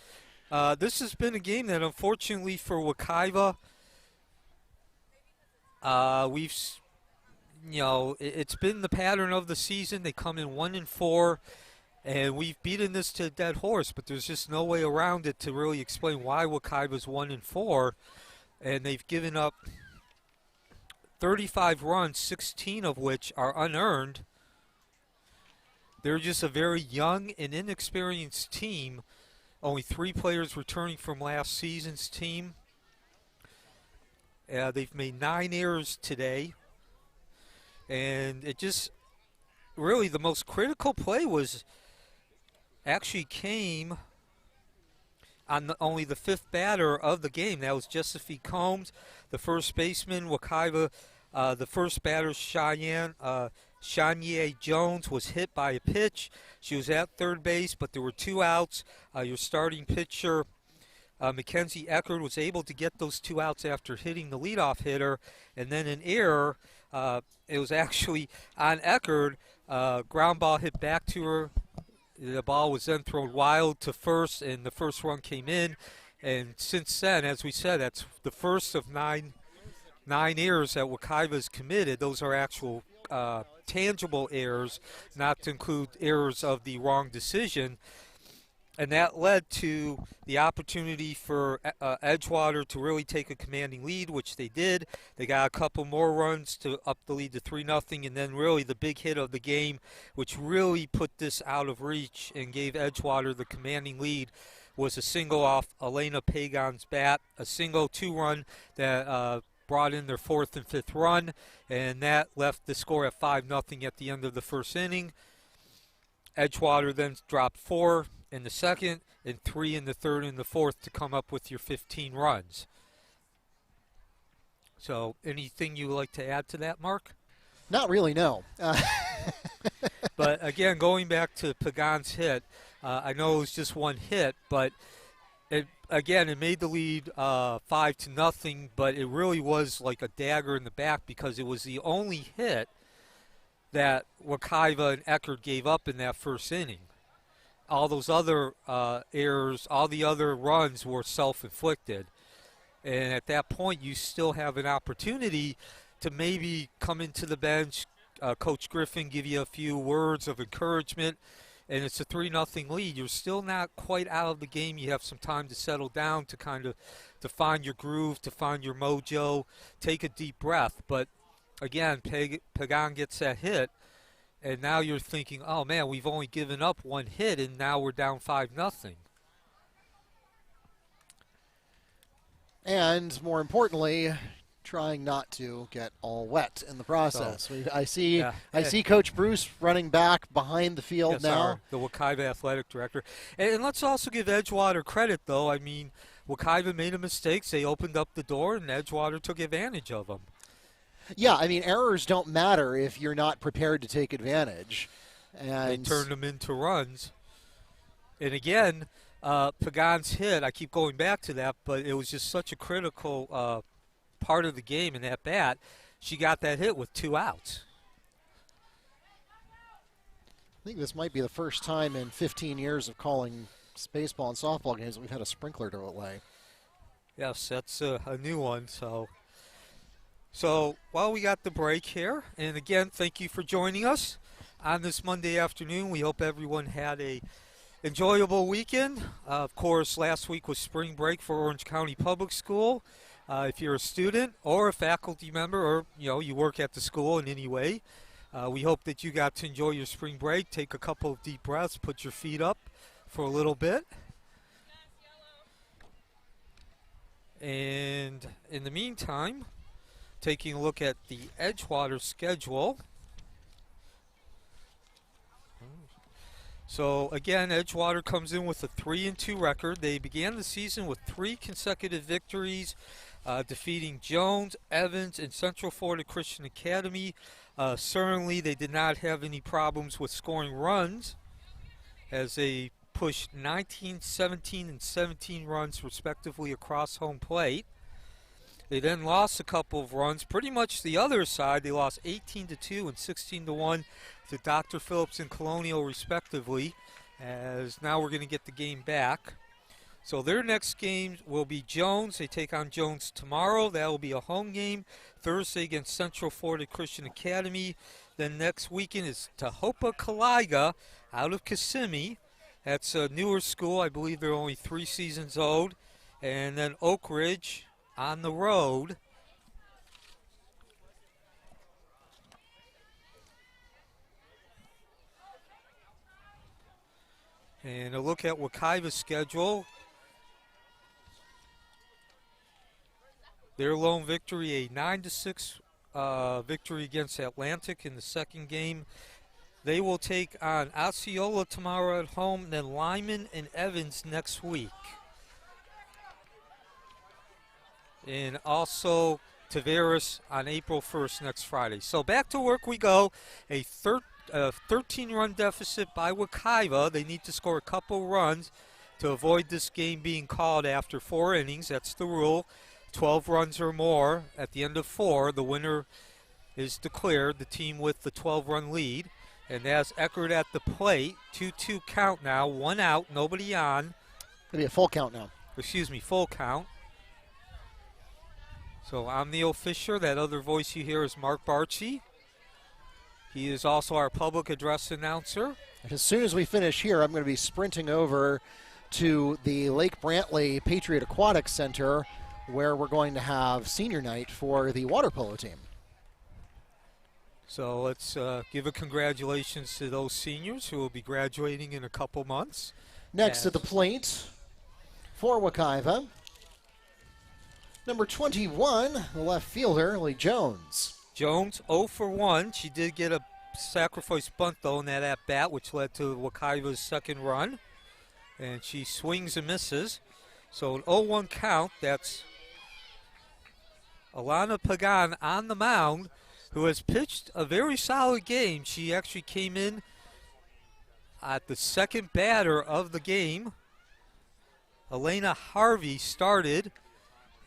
this has been a game that, unfortunately for Wekiva, it's been the pattern of the season. They come in 1-4, and we've beaten this to a dead horse, but there's just no way around it to really explain why Wekiva's 1-4, and they've given up 35 runs, 16 of which are unearned. They're just a very young and inexperienced team. Only 3 players returning from last season's team. They've made 9 errors today. And it just, really, the most critical play came on only the 5th batter of the game. That was Josephine Combs, the first baseman. Wekiva, the first batter, Shanye Jones, was hit by a pitch. She was at third base, but there were 2 outs. Your starting pitcher, Mackenzie Eckert, was able to get those 2 outs after hitting the leadoff hitter, and then an error. It was actually on Eckert. Ground ball hit back to her. The ball was then thrown wild to first, and the first run came in. And since then, as we said, that's the first of nine errors that Wekiva has committed. Those are actual tangible errors, not to include errors of the wrong decision. And that led to the opportunity for Edgewater to really take a commanding lead, which they did. They got a couple more runs to up the lead to 3-0, and then really the big hit of the game, which really put this out of reach and gave Edgewater the commanding lead, was a single off Elena Pagan's bat, a single 2-run that brought in their 4th and 5th run, and that left the score at 5-0 at the end of the first inning. Edgewater then dropped 4 in the second and 3 in the third and the fourth to come up with your 15 runs. So anything you would like to add to that, Mark? Not really, no. But again, going back to Pagan's hit, I know it was just one hit, but it made the lead 5-0, but it really was like a dagger in the back because it was the only hit that Wekiva and Eckert gave up in that first inning. All those other errors, all the other runs were self-inflicted. And at that point, you still have an opportunity to maybe come into the bench, Coach Griffin give you a few words of encouragement, and it's a 3-0 lead. You're still not quite out of the game. You have some time to settle down, to to find your groove, to find your mojo, take a deep breath. But again, Pagan gets that hit, and now you're thinking, oh man, we've only given up one hit, and now we're down 5-0. And more importantly, trying not to get all wet in the process. I see Coach Bruce running back behind the field now. The Wekiva Athletic Director. And let's also give Edgewater credit, though. I mean, Wekiva made a mistake. They opened up the door, and Edgewater took advantage of them. Yeah, I mean, errors don't matter if you're not prepared to take advantage. And they turned them into runs. And again, Pagan's hit, I keep going back to that, but it was just such a critical part of the game in that bat. She got that hit with 2 outs. I think this might be the first time in 15 years of calling baseball and softball games that we've had a sprinkler delay. Yes, that's a new one. So while we got the break here, and again, thank you for joining us on this Monday afternoon. We hope everyone had a enjoyable weekend. Of course, last week was spring break for Orange County Public School. If you're a student or a faculty member, or you work at the school in any way, we hope that you got to enjoy your spring break. Take a couple of deep breaths, put your feet up for a little bit. And in the meantime, taking a look at the Edgewater schedule. So again, Edgewater comes in with a 3-2 record. They began the season with 3 consecutive victories. defeating Jones, Evans, and Central Florida Christian Academy. Certainly they did not have any problems with scoring runs as they pushed 19, 17, and 17 runs respectively across home plate. They then lost a couple of runs, pretty much the other side. They lost 18-2 and 16-1 to Dr. Phillips and Colonial respectively, as now we're going to get the game back. So their next game will be Jones. They take on Jones tomorrow. That will be a home game. Thursday against Central Florida Christian Academy. Then next weekend is Tahopa Caliga out of Kissimmee. That's a newer school. I believe they're only 3 seasons old. And then Oak Ridge on the road. And a look at Wekiva's schedule. Their lone victory, a 9-6 victory against Atlantic in the second game. They will take on Osceola tomorrow at home, then Lyman and Evans next week. And also Tavares on April 1st next Friday. So back to work we go. A 13-run deficit by Wekiva. They need to score a couple runs to avoid this game being called after 4 innings. That's the rule. 12 runs or more at the end of 4. The winner is declared, the team with the 12-run lead. And that's Eckert at the plate. 2-2 count now. 1 out, nobody on. It'll be a full count now. Excuse me, full count. So I'm Neil Fisher. That other voice you hear is Mark Barchi. He is also our public address announcer. And as soon as we finish here, I'm going to be sprinting over to the Lake Brantley Patriot Aquatic Center, where we're going to have senior night for the water polo team. So let's give a congratulations to those seniors who will be graduating in a couple months. Next at the plate for Wekiva, number 21, the left fielder, Lee Jones. Jones 0 for 1. She did get a sacrifice bunt, though, in that at-bat, which led to Wekiva's second run. And she swings and misses. So an 0-1 count. That's Alana Pagan on the mound, who has pitched a very solid game. She actually came in at the second batter of the game. Elena Harvey started,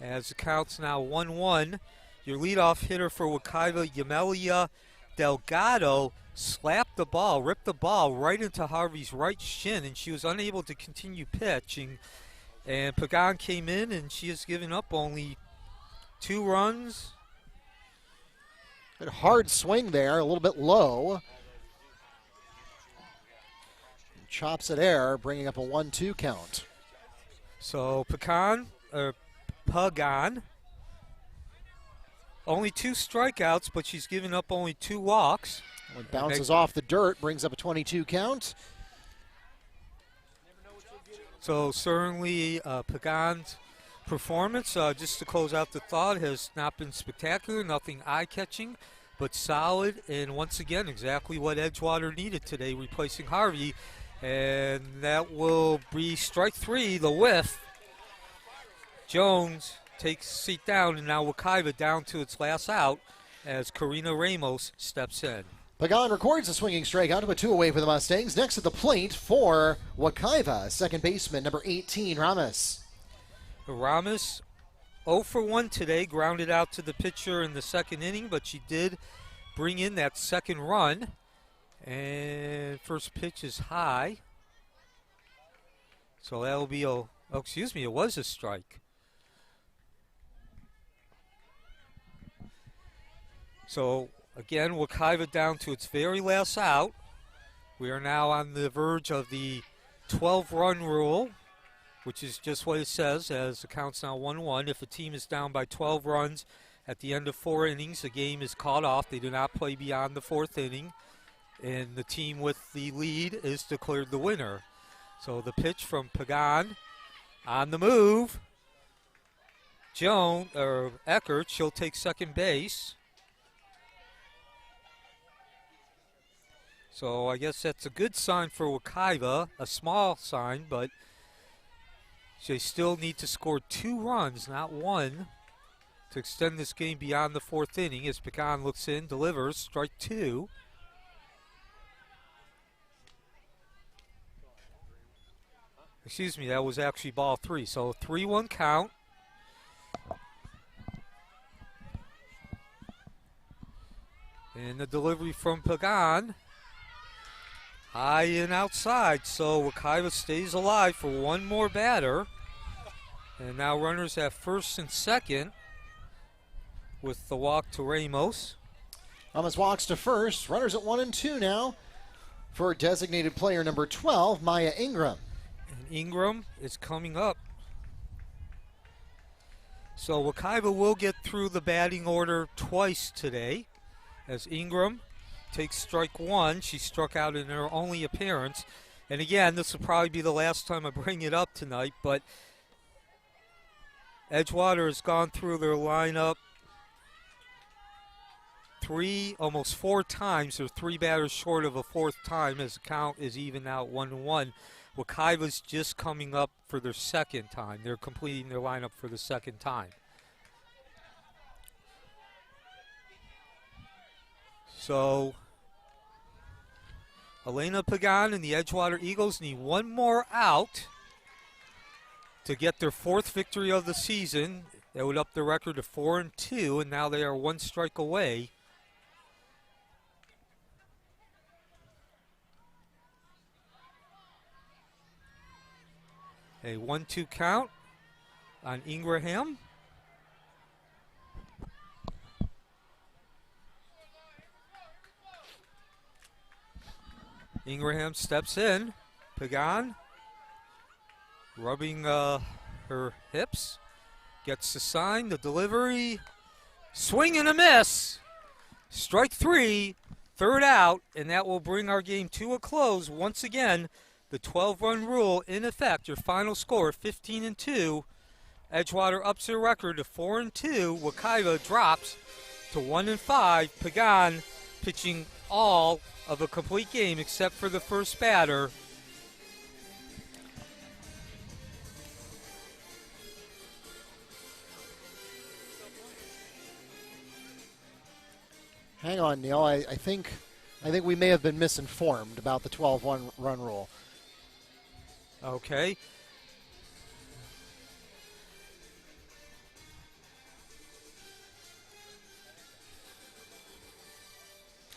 as the count's now 1-1. Your leadoff hitter for Wekiva, Yamelia Delgado, slapped the ball, ripped the ball right into Harvey's right shin, and she was unable to continue pitching. And Pagan came in, and she has given up only 2 runs. A hard swing there, a little bit low. Chops at air, bringing up a 1-2 count. So Pagan, only 2 strikeouts, but she's given up only 2 walks. It bounces off the dirt, brings up a 22 count. So certainly Pagan's performance, just to close out the thought, has not been spectacular, nothing eye-catching, but solid, and once again, exactly what Edgewater needed today, replacing Harvey. And that will be strike 3, the whiff. Jones takes a seat down, and now Wekiva down to its last out as Karina Ramos steps in. Pagan records a swinging strikeout to put 2 away for the Mustangs. Next at the plate for Wekiva, second baseman, number 18, Ramos. Ramos 0 for 1 today, grounded out to the pitcher in the second inning, but she did bring in that second run. And first pitch is high. So that'll be it was a strike. So again, Wekiva down to its very last out. We are now on the verge of the 12-run rule, which is just what it says, as the count's now 1-1. If a team is down by 12 runs at the end of 4 innings, the game is called off. They do not play beyond the 4th inning, and the team with the lead is declared the winner. So the pitch from Pagan on the move. Eckert, she'll take second base. So I guess that's a good sign for Wekiva, a small sign, but they still need to score 2 runs, not 1. to extend this game beyond the fourth inning as Pecan looks in, delivers, strike two. Excuse me, that was actually ball three. So 3-1 count. And the delivery from Pagan. High and outside. So Wekiva stays alive for one more batter. And now runners at first and second with the walk to Ramos. Ramos walks to first. Runners at 1 and 2 now for designated player number 12, Maya Ingram. And Ingram is coming up. So Wekiva will get through the batting order twice today as Ingram takes strike one. She struck out in her only appearance. And again, this will probably be the last time I bring it up tonight, but Edgewater has gone through their lineup almost four times. They're three batters short of a fourth time as the count is even out 1-1. Wekiva's just coming up for their second time. They're completing their lineup for the second time. So Elena Pagan and the Edgewater Eagles need one more out to get their fourth victory of the season. That would up the record to 4-2, and now they are one strike away. A 1-2 count on Ingraham. Ingraham steps in. Pagan rubbing her hips. Gets the sign, the delivery. Swing and a miss. Strike three, third out, and that will bring our game to a close. Once again, the 12-run rule in effect. Your final score, 15-2. Edgewater ups their record to 4-2. Wekiva drops to 1-5. Pagan pitching all of a complete game except for the first batter. Hang on, Neil. I think we may have been misinformed about the 12-run rule. Okay.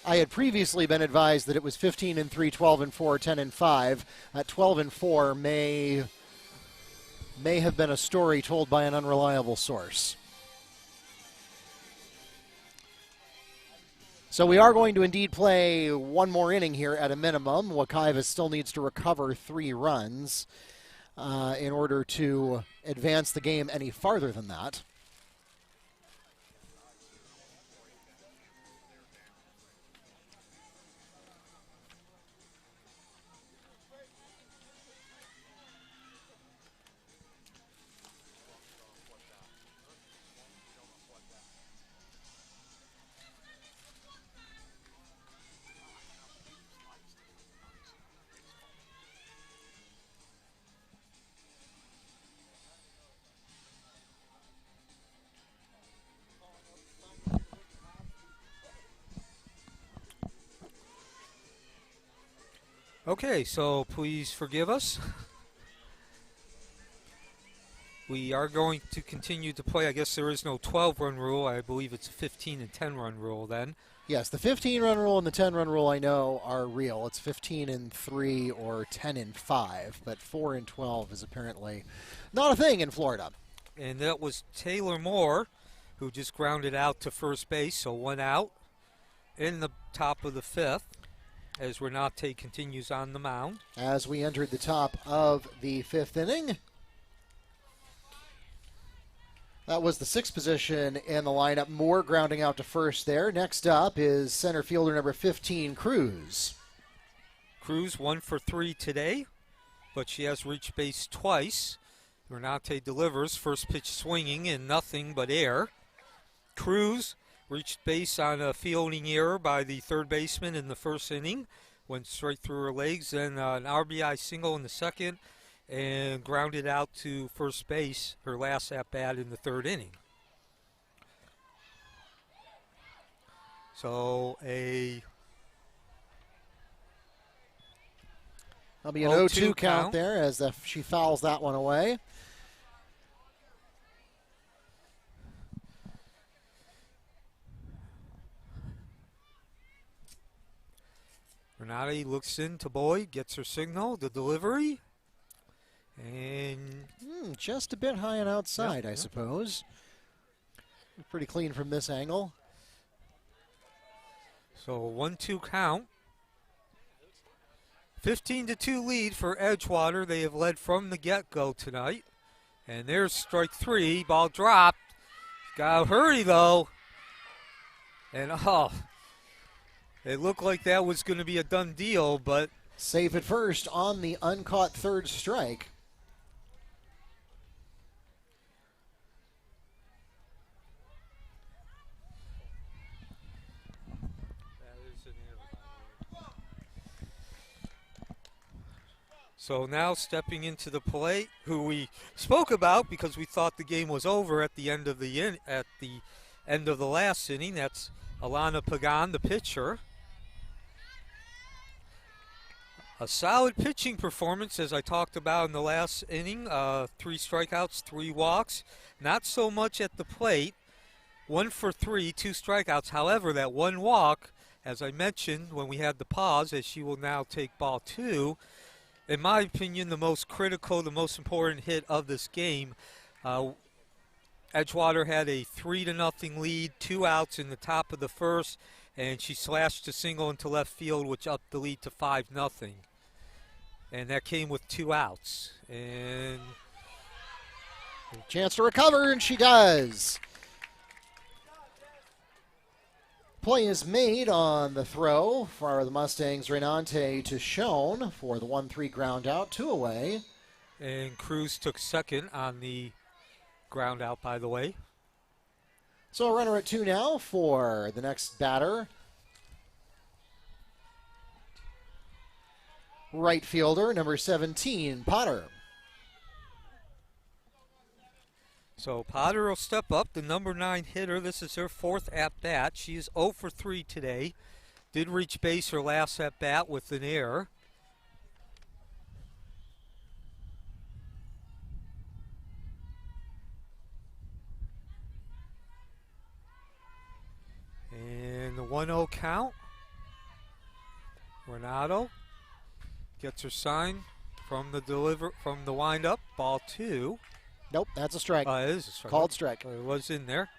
I had previously been advised that it was 15-3, 12-4, 10-5. 12-4 may have been a story told by an unreliable source. So we are going to indeed play one more inning here at a minimum. Wekiva still needs to recover 3 runs in order to advance the game any farther than that. Okay, so please forgive us. We are going to continue to play. I guess there is no 12-run rule. I believe it's a 15 and 10-run rule then. Yes, the 15-run rule and the 10-run rule I know are real. It's 15-3 or 10-5, but 4-12 is apparently not a thing in Florida. And that was Taylor Moore, who just grounded out to first base, so 1 out in the top of the 5th. As Renate continues on the mound. As we entered the top of the 5th inning. That was the 6th position in the lineup. Moore grounding out to first there. Next up is center fielder number 15, Cruz. Cruz 1 for 3 today, but she has reached base twice. Renate delivers, first pitch swinging and nothing but air. Cruz reached base on a fielding error by the third baseman in the first inning. Went straight through her legs, then an RBI single in the second, and grounded out to first base, her last at-bat in the third inning. So That'll be an 0-2 0-2 count count. there as she fouls that one away. Renati looks into Boyd, gets her signal, the delivery, and Just a bit high and outside, I Yep. suppose. Pretty clean from this angle. so a 1-2 count. 15-2 lead for Edgewater. They have led from the get-go tonight. And there's strike 3, ball dropped. Gotta hurry though. And it looked like that was going to be a done deal, but Safe at first on the uncaught third strike. so now stepping into the plate, who we spoke about because we thought the game was over at the end of the end of the last inning. That's Alana Pagan, the pitcher. A solid pitching performance, as I talked about in the last inning. 3 strikeouts, 3 walks. Not so much at the plate. 1 for 3, 2 strikeouts. However, that 1 walk, as I mentioned when we had the pause, as she will now take ball 2, in my opinion, the most critical, the most important hit of this game. Edgewater had a 3-0 lead, 2 outs in the top of the first, and she slashed a single into left field, which upped the lead to 5-0. And that came with 2 outs. And Chance to recover, and she does. Play is made on the throw for the Mustangs. Renante to Schoen for the 1-3 ground out, 2 away. And Cruz took second on the ground out, by the way. So a runner at 2 now for the next batter. Right fielder, number 17, Potter. So Potter will step up, the number 9 hitter. This is her 4th at-bat. She is 0 for 3 today. Did reach base her last at-bat with an error. And the 1-0 count. Renato gets her sign from the wind-up, ball 2. Nope, that's a strike. It is a strike. Called strike. It was in there.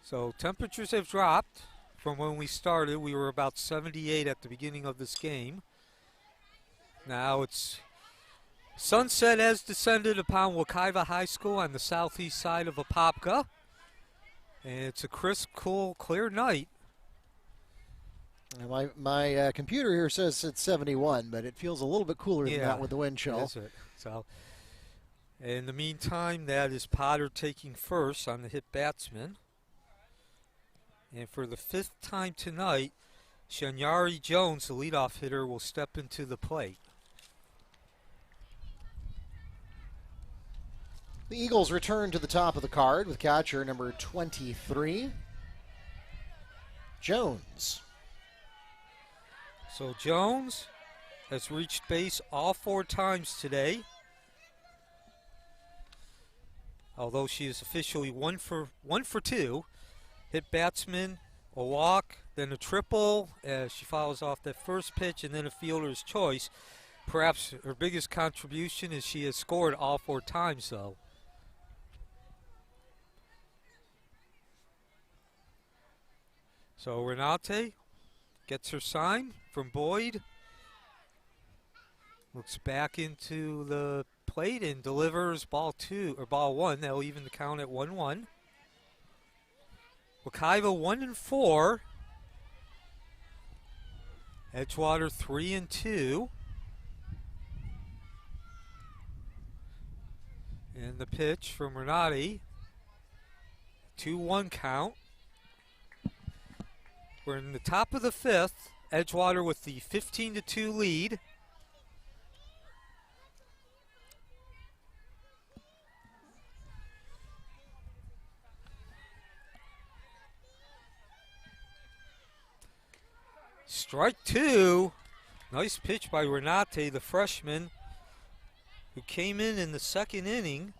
So temperatures have dropped from when we started. We were about 78 at the beginning of this game. Now it's sunset has descended upon Wekiva High School on the southeast side of Apopka. And it's a crisp, cool, clear night. My computer here says it's 71, but it feels a little bit cooler than that with the wind chill. Is it? So, in the meantime, that is Potter taking first on the hit batsman. And for the 5th time tonight, Shanyari Jones, the leadoff hitter, will step into the plate. The Eagles return to the top of the card with catcher number 23, Jones. So Jones has reached base all 4 times today. Although she is officially 1 for 2. Hit batsman, a walk, then a triple as she follows off that first pitch, and then a fielder's choice. Perhaps her biggest contribution is she has scored all 4 times, though. So Renate gets her sign from Boyd. Looks back into the plate and delivers ball 1. That'll even the count at 1-1. Wekiva 1-4. Edgewater 3-2. And the pitch from Renati. 2-1 count. We're in the top of the 5th. Edgewater with the 15-2 lead. Strike two. Nice pitch by Renate, the freshman, who came in the second inning.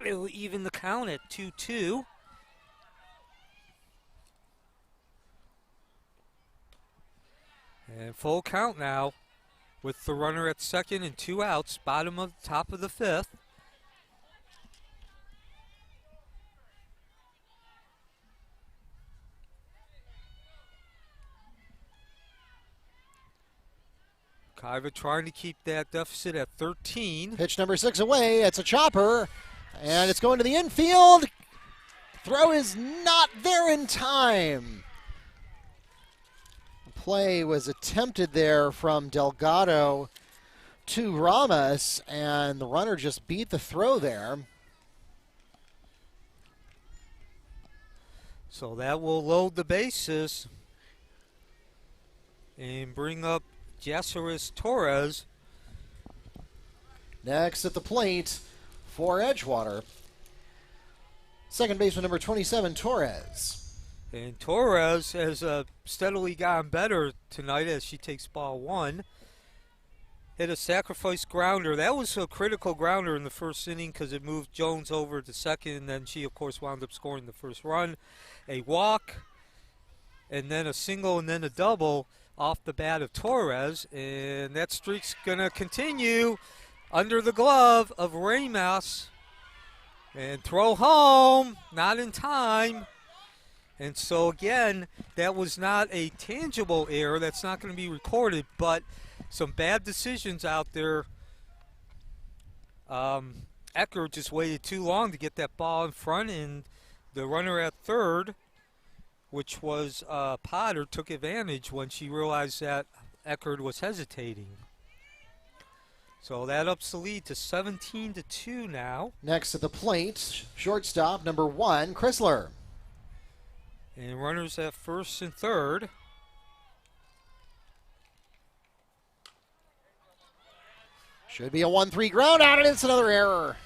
It'll even the count at 2-2. And full count now with the runner at second and 2 outs, top of the fifth. Wekiva trying to keep that deficit at 13. Pitch number 6 away. It's a chopper, and it's going to the infield. Throw is not there in time. The play was attempted there from Delgado to Ramos, and the runner just beat the throw there. So that will load the bases and bring up Jaceres Torres. Next at the plate for Edgewater, second baseman number 27, Torres. And Torres has steadily gotten better tonight as she takes ball 1. Hit a sacrifice grounder. That was a critical grounder in the first inning because it moved Jones over to second, and then she, of course, wound up scoring the first run. A walk, and then a single, and then a double off the bat of Torres, and that streak's going to continue under the glove of Ramos. And throw home, not in time. And so again, that was not a tangible error. That's not going to be recorded, but some bad decisions out there. Ecker just waited too long to get that ball in front, and the runner at third, which was Potter, took advantage when she realized that Eckerd was hesitating. So that ups the lead to 17-2 now. Next at the plate, shortstop number 1, Chrysler. And runners at first and third. Should be a 1-3 ground out, and it's another error.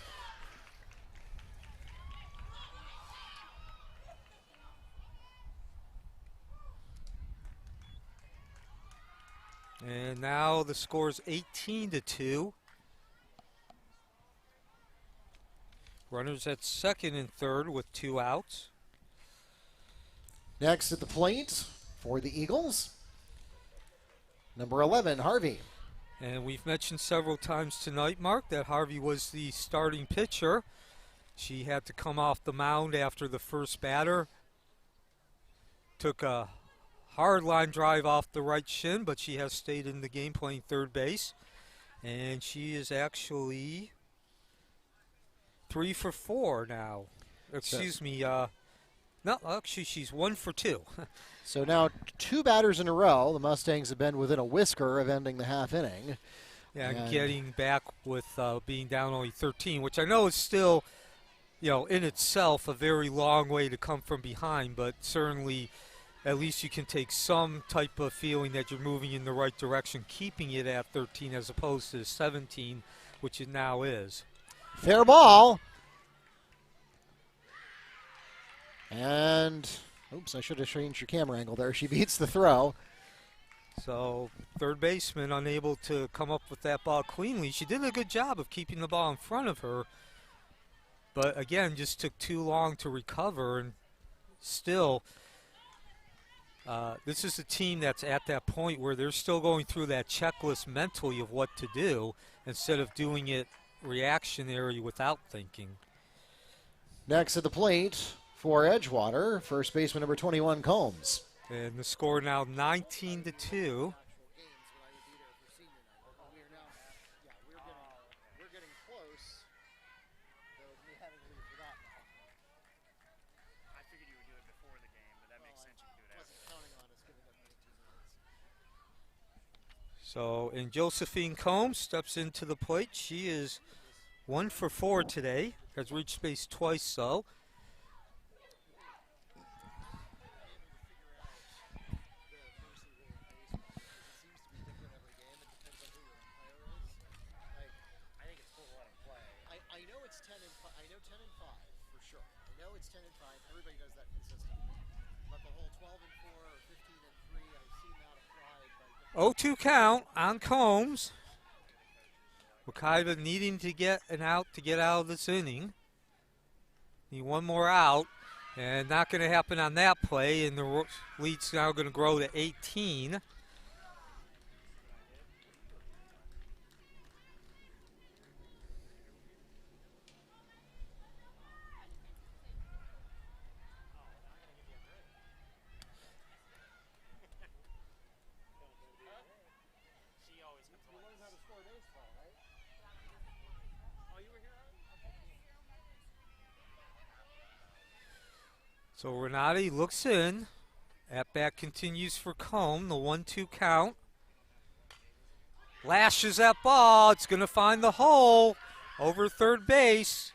And now the score's 18-2. Runners at second and third with 2 outs. Next at the plate for the Eagles, number 11, Harvey. And we've mentioned several times tonight, Mark, that Harvey was the starting pitcher. She had to come off the mound after the first batter. Took a hard line drive off the right shin, but she has stayed in the game playing third base. And she is actually 3 for 4 now. Excuse me. No, actually, she's 1 for 2. So now 2 batters in a row. The Mustangs have been within a whisker of ending the half inning. Yeah, and getting back with being down only 13, which I know is still, in itself a very long way to come from behind, but certainly at least you can take some type of feeling that you're moving in the right direction, keeping it at 13 as opposed to 17, which it now is. Fair ball. And, oops, I should have changed your camera angle there. She beats the throw. So, third baseman unable to come up with that ball cleanly. She did a good job of keeping the ball in front of her. But, again, just took too long to recover. And still, this is a team that's at that point where they're still going through that checklist mentally of what to do instead of doing it reactionary without thinking. Next at the plate for Edgewater, first baseman number 21, Combs. And the score now 19-2. So, and Josephine Combs steps into the plate. She is 1 for 4 today. Has reached base twice, though. know it's 10 and 5. Everybody does that consistently. But the whole 12 and 4 or 15 and 3, I've seen that applied by 0-2 count on Combs. Wekiva needing to get an out to get out of this inning. Need one more out, and not going to happen on that play, and the lead's now going to grow to 18. So Renati looks in. At bat continues for Combe. The 1-2 count. Lashes that ball. It's going to find the hole over third base.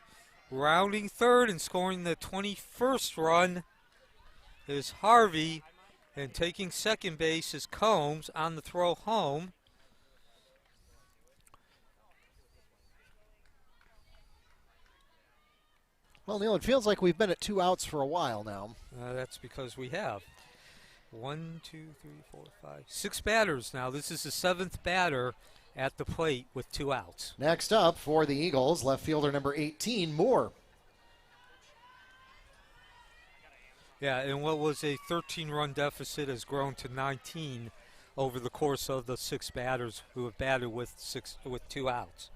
Rounding third and scoring the 21st run is Harvey. And taking second base is Combs on the throw home. Well, Neil, it feels like we've been at 2 outs for a while now. That's because we have 6 batters now. This is the 7th batter at the plate with 2 outs. Next up for the Eagles, left fielder number 18, Moore. Yeah, and what was a 13-run deficit has grown to 19 over the course of the 6 batters who have batted with 2 outs.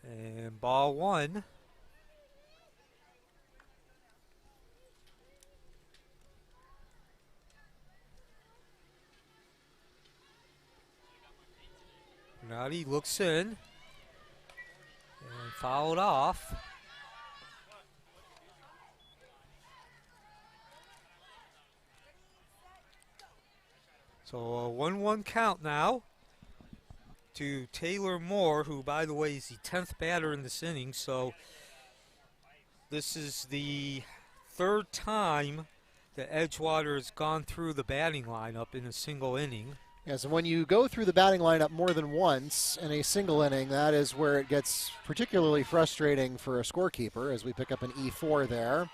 And ball 1. Renati looks in and fouled off. So a 1-1 count now to Taylor Moore, who, by the way, is the 10th batter in this inning. So this is the 3rd time that Edgewater has gone through the batting lineup in a single inning. Yes, and when you go through the batting lineup more than once in a single inning, that is where it gets particularly frustrating for a scorekeeper, as we pick up an E4 there.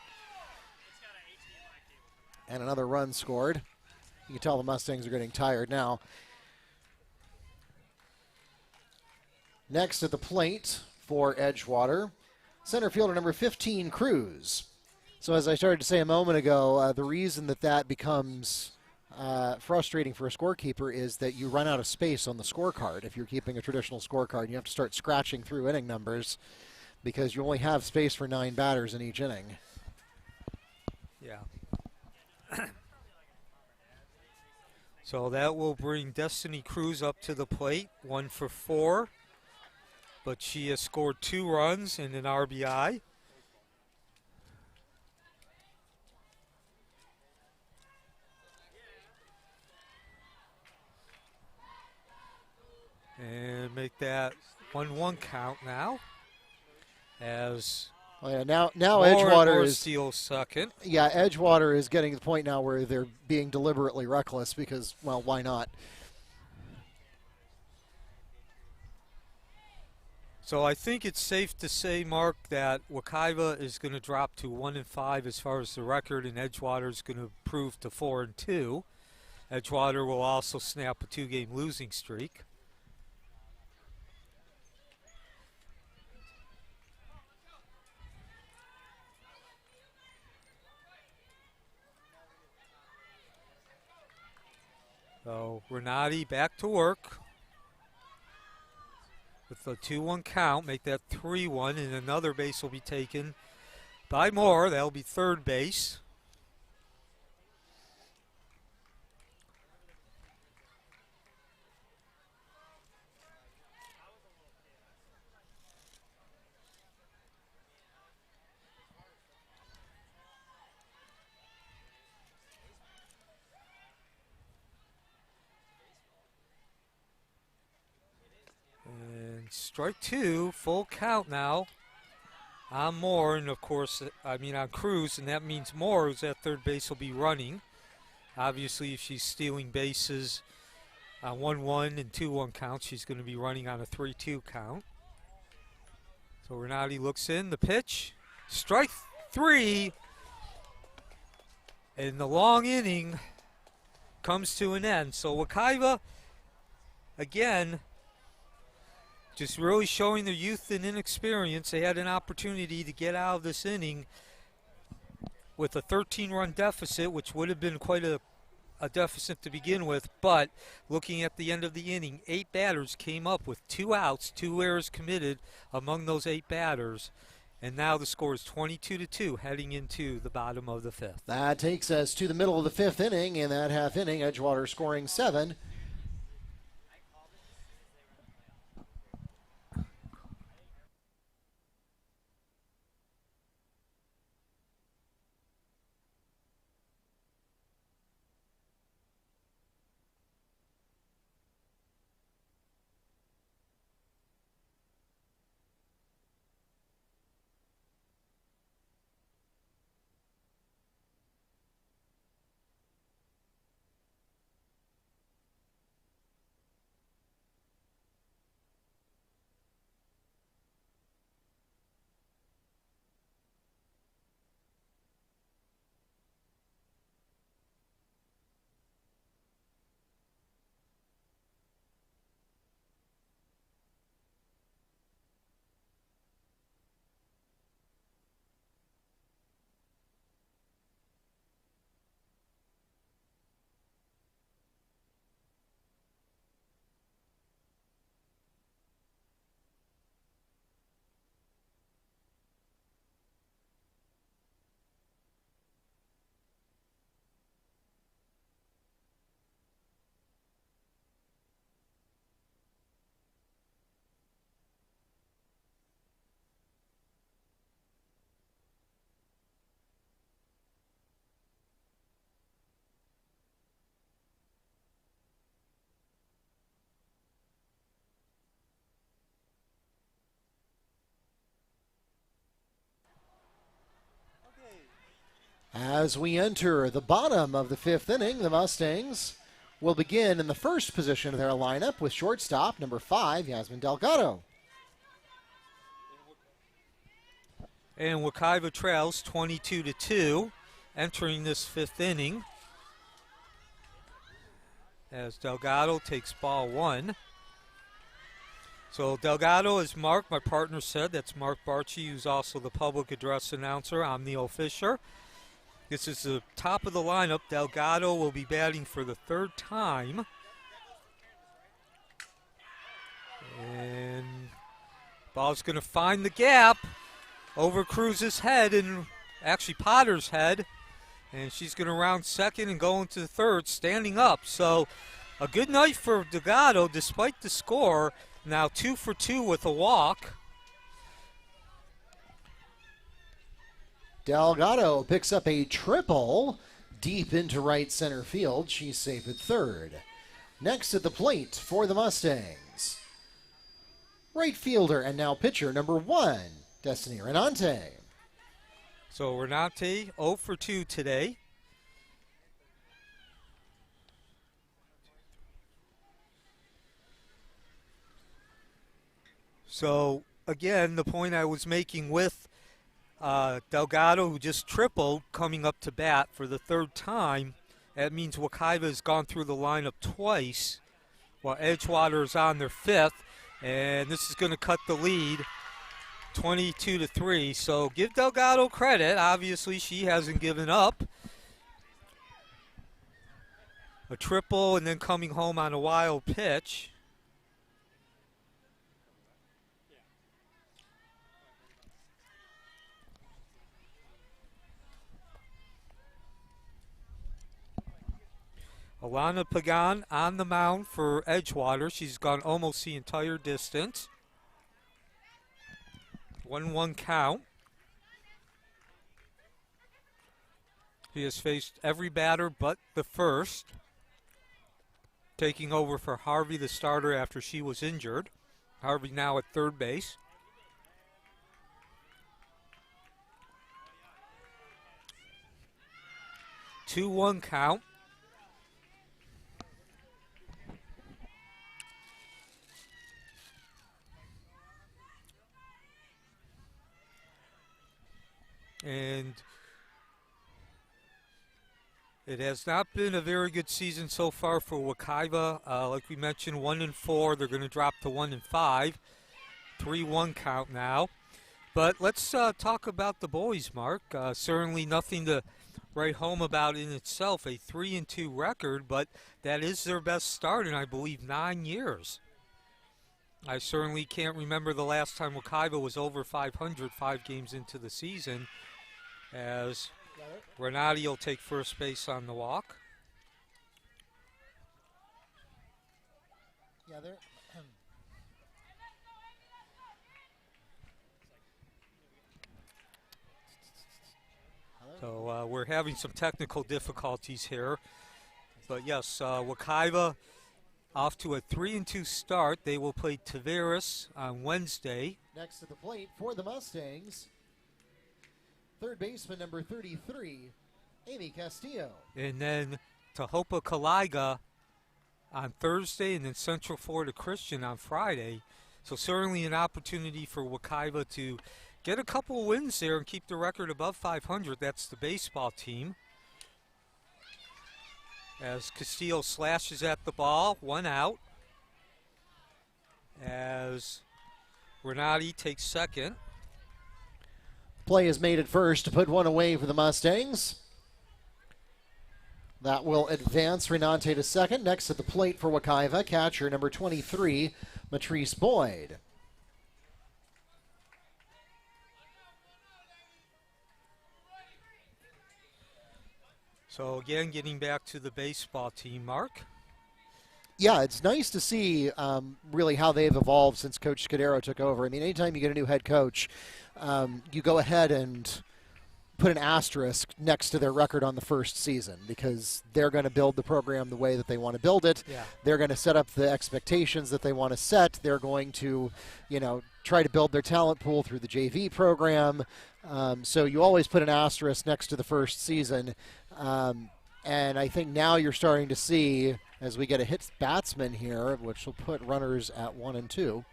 And another run scored. You can tell the Mustangs are getting tired now. Next at the plate for Edgewater, center fielder number 15, Cruz. So as I started to say a moment ago, the reason that becomes frustrating for a scorekeeper is that you run out of space on the scorecard. If you're keeping a traditional scorecard, you have to start scratching through inning numbers because you only have space for 9 batters in each inning. Yeah. So that will bring Destiny Cruz up to the plate, 1 for 4. But she has scored 2 runs and an RBI. And make that 1-1 count now. As now Edgewater is steals second. Yeah, Edgewater is getting to the point now where they're being deliberately reckless because, well, why not? So I think it's safe to say, Mark, that Wekiva is going to drop to 1-5 as far as the record, and Edgewater is going to improve to 4-2. Edgewater will also snap a 2-game losing streak. So Renati back to work with a 2-1 count, make that 3-1, and another base will be taken by Moore. That'll be third base. Strike 2, full count now on Moore, and of course, on Cruz, and that means Moore, who's at third base, will be running Obviously, if she's stealing bases on 1-1 and 2-1 counts, she's going to be running on a 3-2 count. So Renati looks in, the pitch, strike 3, and the long inning comes to an end. So Wekiva, again, just really showing their youth and inexperience. They had an opportunity to get out of this inning with a 13-run deficit, which would have been quite a deficit to begin with, but looking at the end of the inning, 8 batters came up with 2 outs, 2 errors committed among those 8 batters, and now the score is 22-2 heading into the bottom of the 5th. That takes us to the middle of the 5th inning. In that half inning, Edgewater scoring 7. As we enter the bottom of the 5th inning, the Mustangs will begin in the first position of their lineup with shortstop number 5, Yasmin Delgado. And Wekiva trails 22-2 entering this 5th inning as Delgado takes ball 1. So Delgado, as Mark, my partner, said, that's Mark Barchi, who's also the public address announcer. I'm Neil Fisher. This is the top of the lineup. Delgado will be batting for the 3rd time. And ball's going to find the gap over Cruz's head, and actually Potter's head. And she's going to round second and go into the 3rd, standing up. So a good night for Delgado despite the score. Now 2 for 2 with a walk. Delgado picks up a triple deep into right center field. She's safe at 3rd. Next at the plate for the Mustangs, right fielder and now pitcher number 1, Destiny Renante. So Renate 0 for 2 today. So again, the point I was making with Delgado, who just tripled, coming up to bat for the 3rd time. That means Wekiva has gone through the lineup twice, while Edgewater is on their 5th, and this is going to cut the lead 22-3. So give Delgado credit. Obviously, she hasn't given up. A triple and then coming home on a wild pitch. Alana Pagan on the mound for Edgewater. She's gone almost the entire distance. 1-1 count. She has faced every batter but the first, taking over for Harvey, the starter, after she was injured. Harvey now at 3rd base. Two-one count. It has not been a very good season so far for Wekiva. Like we mentioned, 1-4. They're going to drop to 1-5. 3-1 count now. But let's talk about the boys, Mark. Certainly nothing to write home about in itself. A 3-2 record, but that is their best start in, I believe, 9 years. I certainly can't remember the last time Wekiva was over 500 5 games into the season, as Renati will take first base on the walk. Yeah, they're. So we're having some technical difficulties here. But yes, Wekiva off to a 3-2 start. They will play Tavares on Wednesday. Next to the plate for the Mustangs, third baseman number 33, Amy Castillo. And then Tahopa Kaliga on Thursday, and then Central Florida Christian on Friday. So certainly an opportunity for Wekiva to get a couple wins there and keep the record above 500. That's the baseball team. As Castillo slashes at the ball, 1 out. As Renati takes second. Play is made at first to put one away for the Mustangs. That will advance Renate to second. Next at the plate for Wekiva, catcher number 23, Matrice Boyd. So again, getting back to the baseball team, Mark. Yeah, it's nice to see really how they've evolved since Coach Scudero took over. I mean, anytime you get a new head coach, you go ahead and put an asterisk next to their record on the first season, because they're going to build the program the way that they want to build it. Yeah. They're going to set up the expectations that they want to set. They're going to, try to build their talent pool through the JV program. So you always put an asterisk next to the first season. And I think now you're starting to see, as we get a hit batsman here, which will put runners at 1 and 2.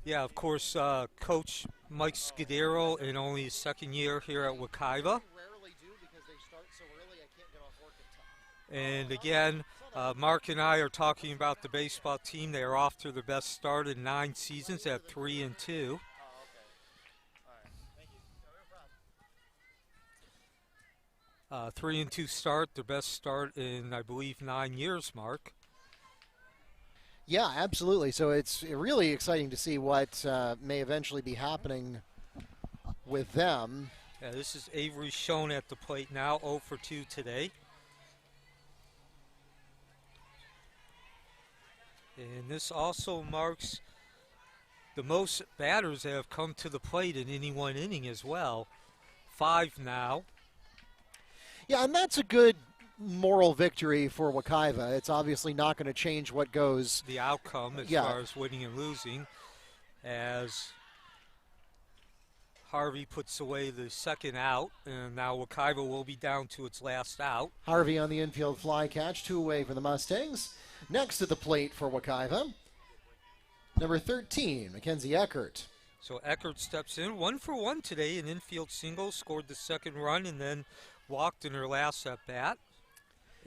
Yeah, of course, Coach Mike Scudero in only his second year here at Wekiva. And again, Mark and I are talking about the baseball team. They are off to their best start in 9 seasons at 3-2. 3-2 start, their best start in, I believe, 9 years, Mark. Yeah, absolutely. So it's really exciting to see what may eventually be happening with them. Yeah, this is Avery Schoen at the plate now, 0 for 2 today. And this also marks the most batters that have come to the plate in any one inning as well. 5 now. Yeah, and that's a good moral victory for Wekiva. It's obviously not going to change what goes. The outcome as far as winning and losing, as Harvey puts away the second out, and now Wekiva will be down to its last out. Harvey on the infield fly catch, 2 away for the Mustangs. Next to the plate for Wekiva, number 13, Mackenzie Eckert. So Eckert steps in, 1 for 1 today, an infield single, scored the second run, and then walked in her last at bat.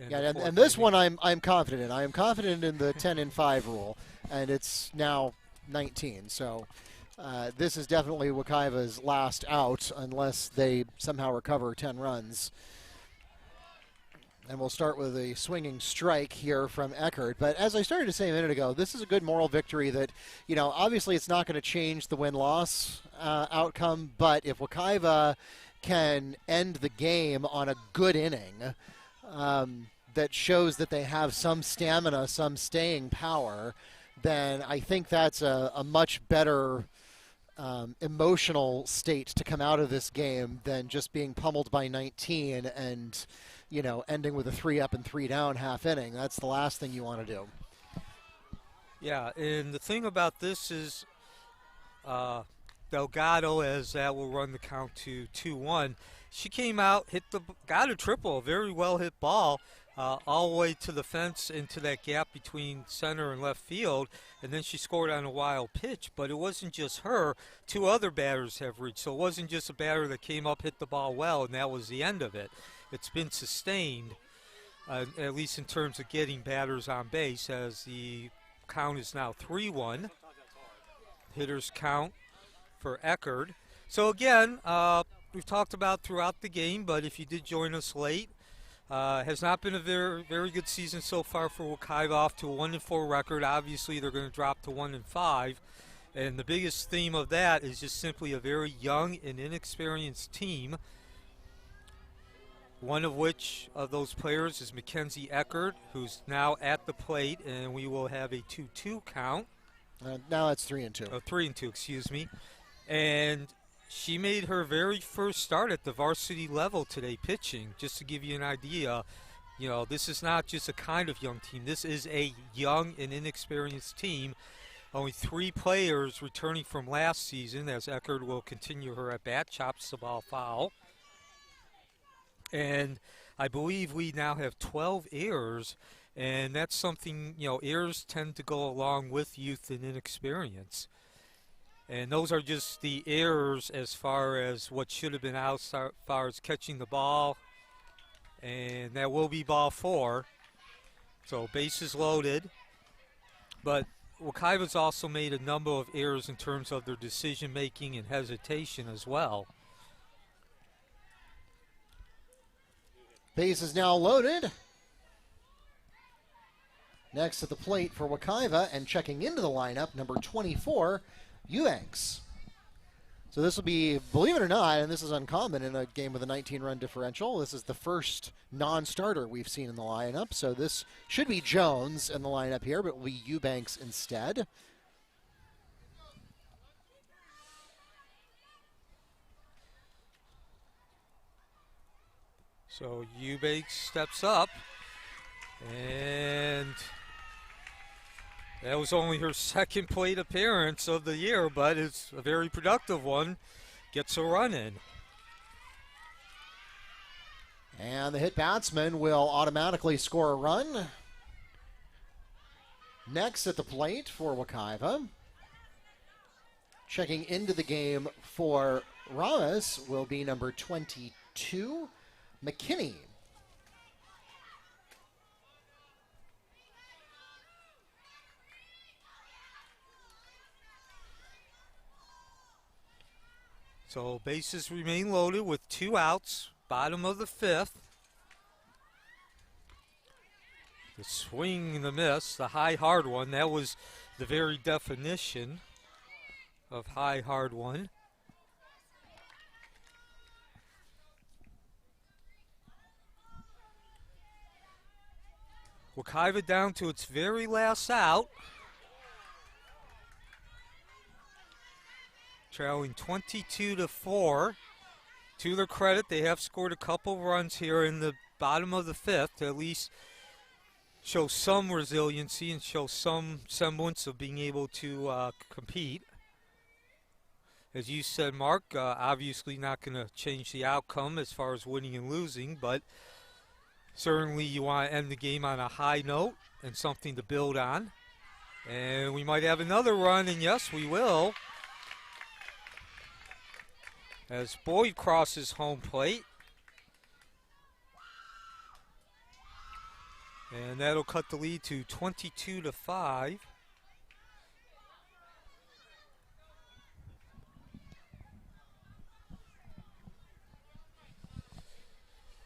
Yeah, and this one I'm confident in. I am confident in the 10-5 rule, and it's now 19. So this is definitely Wekiva's last out unless they somehow recover 10 runs. And we'll start with a swinging strike here from Eckert. But as I started to say a minute ago, this is a good moral victory that, obviously it's not going to change the win-loss outcome, but if Wekiva can end the game on a good inning, that shows that they have some stamina, some staying power, then I think that's a much better emotional state to come out of this game than just being pummeled by 19 and, ending with a 3 up and 3 down half inning. That's the last thing you want to do. Yeah, and the thing about this is Delgado, as that will run the count to 2-1. She came out, got a triple, a very well hit ball, all the way to the fence into that gap between center and left field, and then she scored on a wild pitch. But it wasn't just her. Two other batters have reached, so it wasn't just a batter that came up, hit the ball well, and that was the end of it. It's been sustained, at least in terms of getting batters on base, as the count is now 3-1. Hitters count for Eckerd. So again, we've talked about throughout the game, but if you did join us late, has not been a very, very good season so far for Wekiva, off to a 1-4 record. Obviously, they're going to drop to 1-5, and the biggest theme of that is just simply a very young and inexperienced team. One of which of those players is Mackenzie Eckerd, who's now at the plate, and we will have a 2-2 count. Now it's 3-2. Oh, 3-2, excuse me. And she made her very first start at the varsity level today pitching. Just to give you an idea, you know, this is not just a kind of young team. This is a young and inexperienced team. Only 3 players returning from last season, as Eckerd will continue her at bat, chops the ball foul. And I believe we now have 12 errors, and that's something, you know, errors tend to go along with youth and inexperience. And those are just the errors as far as what should have been out, as far as catching the ball. And that will be ball 4. So bases loaded. But Wekiva's also made a number of errors in terms of their decision making and hesitation as well. Base is now loaded. Next at the plate for Wekiva and checking into the lineup, number 24, Eubanks. So this will be, believe it or not, and this is uncommon in a game with a 19-run differential, this is the first non-starter we've seen in the lineup. So this should be Jones in the lineup here, but will be Eubanks instead. So Eubanks steps up, and that was only her second plate appearance of the year, but it's a very productive one. Gets a run in. And the hit batsman will automatically score a run. Next at the plate for Wekiva, checking into the game for Ramos will be number 22, McKinney. So bases remain loaded with 2 outs, bottom of the 5th. The swing and the miss, the high hard one, that was the very definition of high hard one. Wekiva down to its very last out. Trailing 22-4. To their credit, they have scored a couple runs here in the bottom of the 5th to at least show some resiliency and show some semblance of being able to compete. As you said, Mark, obviously not going to change the outcome as far as winning and losing, but certainly you want to end the game on a high note and something to build on. And we might have another run, and yes, we will. As Boyd crosses home plate. And that'll cut the lead to 22-5.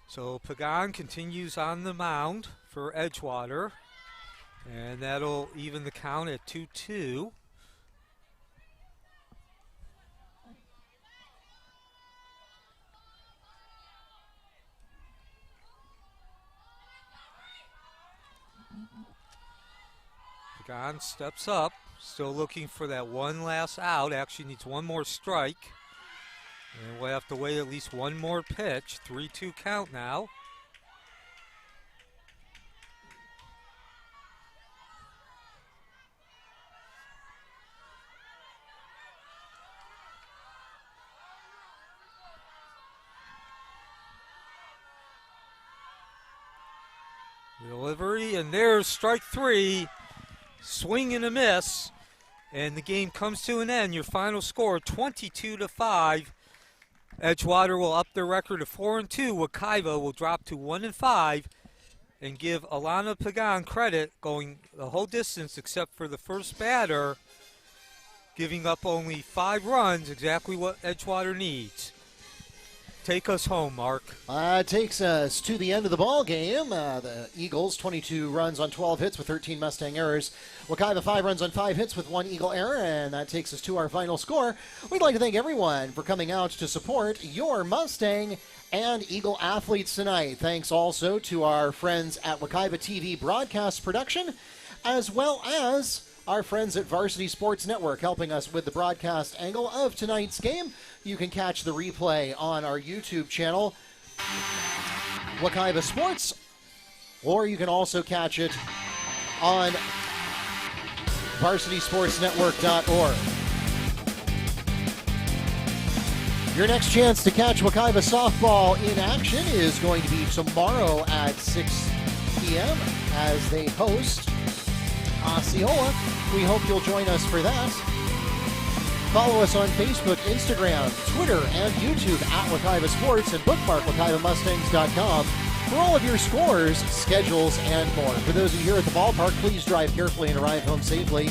So Pagan continues on the mound for Edgewater. And that'll even the count at 2-2. Pagan steps up, still looking for that one last out. Actually needs one more strike. And we'll have to wait at least one more pitch. 3-2 count now. Delivery, and there's strike three. Swing and a miss. And the game comes to an end. Your final score, 22-5. Edgewater will up their record to 4-2. Wekiva will drop to 1-5 and give Alana Pagan credit, going the whole distance except for the first batter, giving up only 5 runs, exactly what Edgewater needs. Take us home, Mark. Takes us to the end of the ball game. The Eagles, 22 runs on 12 hits with 13 Mustang errors. Wekiva, 5 runs on 5 hits with 1 Eagle error, and that takes us to our final score. We'd like to thank everyone for coming out to support your Mustang and Eagle athletes tonight. Thanks also to our friends at Wekiva TV Broadcast Production, as well as our friends at Varsity Sports Network helping us with the broadcast angle of tonight's game. You can catch the replay on our YouTube channel, Wekiva Sports, or you can also catch it on varsitysportsnetwork.org. Your next chance to catch Wekiva softball in action is going to be tomorrow at 6 p.m. as they host Osceola. We hope you'll join us for that. Follow us on Facebook, Instagram, Twitter, and YouTube at Wekiva Sports, and bookmark WekivaMustangs.com for all of your scores, schedules, and more. For those of you here at the ballpark, please drive carefully and arrive home safely.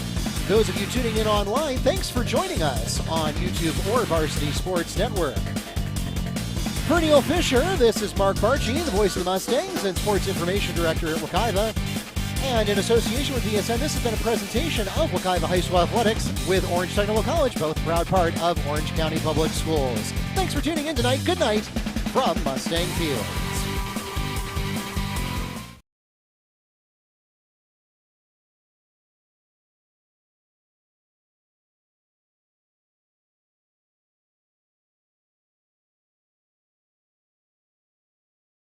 Those of you tuning in online, thanks for joining us on YouTube or Varsity Sports Network. For Neil Fisher, this is Mark Barchi, the voice of the Mustangs and Sports Information Director at Wekiva. And in association with VSN, this has been a presentation of Wekiva High School Athletics with Orange Technical College, both a proud part of Orange County Public Schools. Thanks for tuning in tonight. Good night from Mustang Field.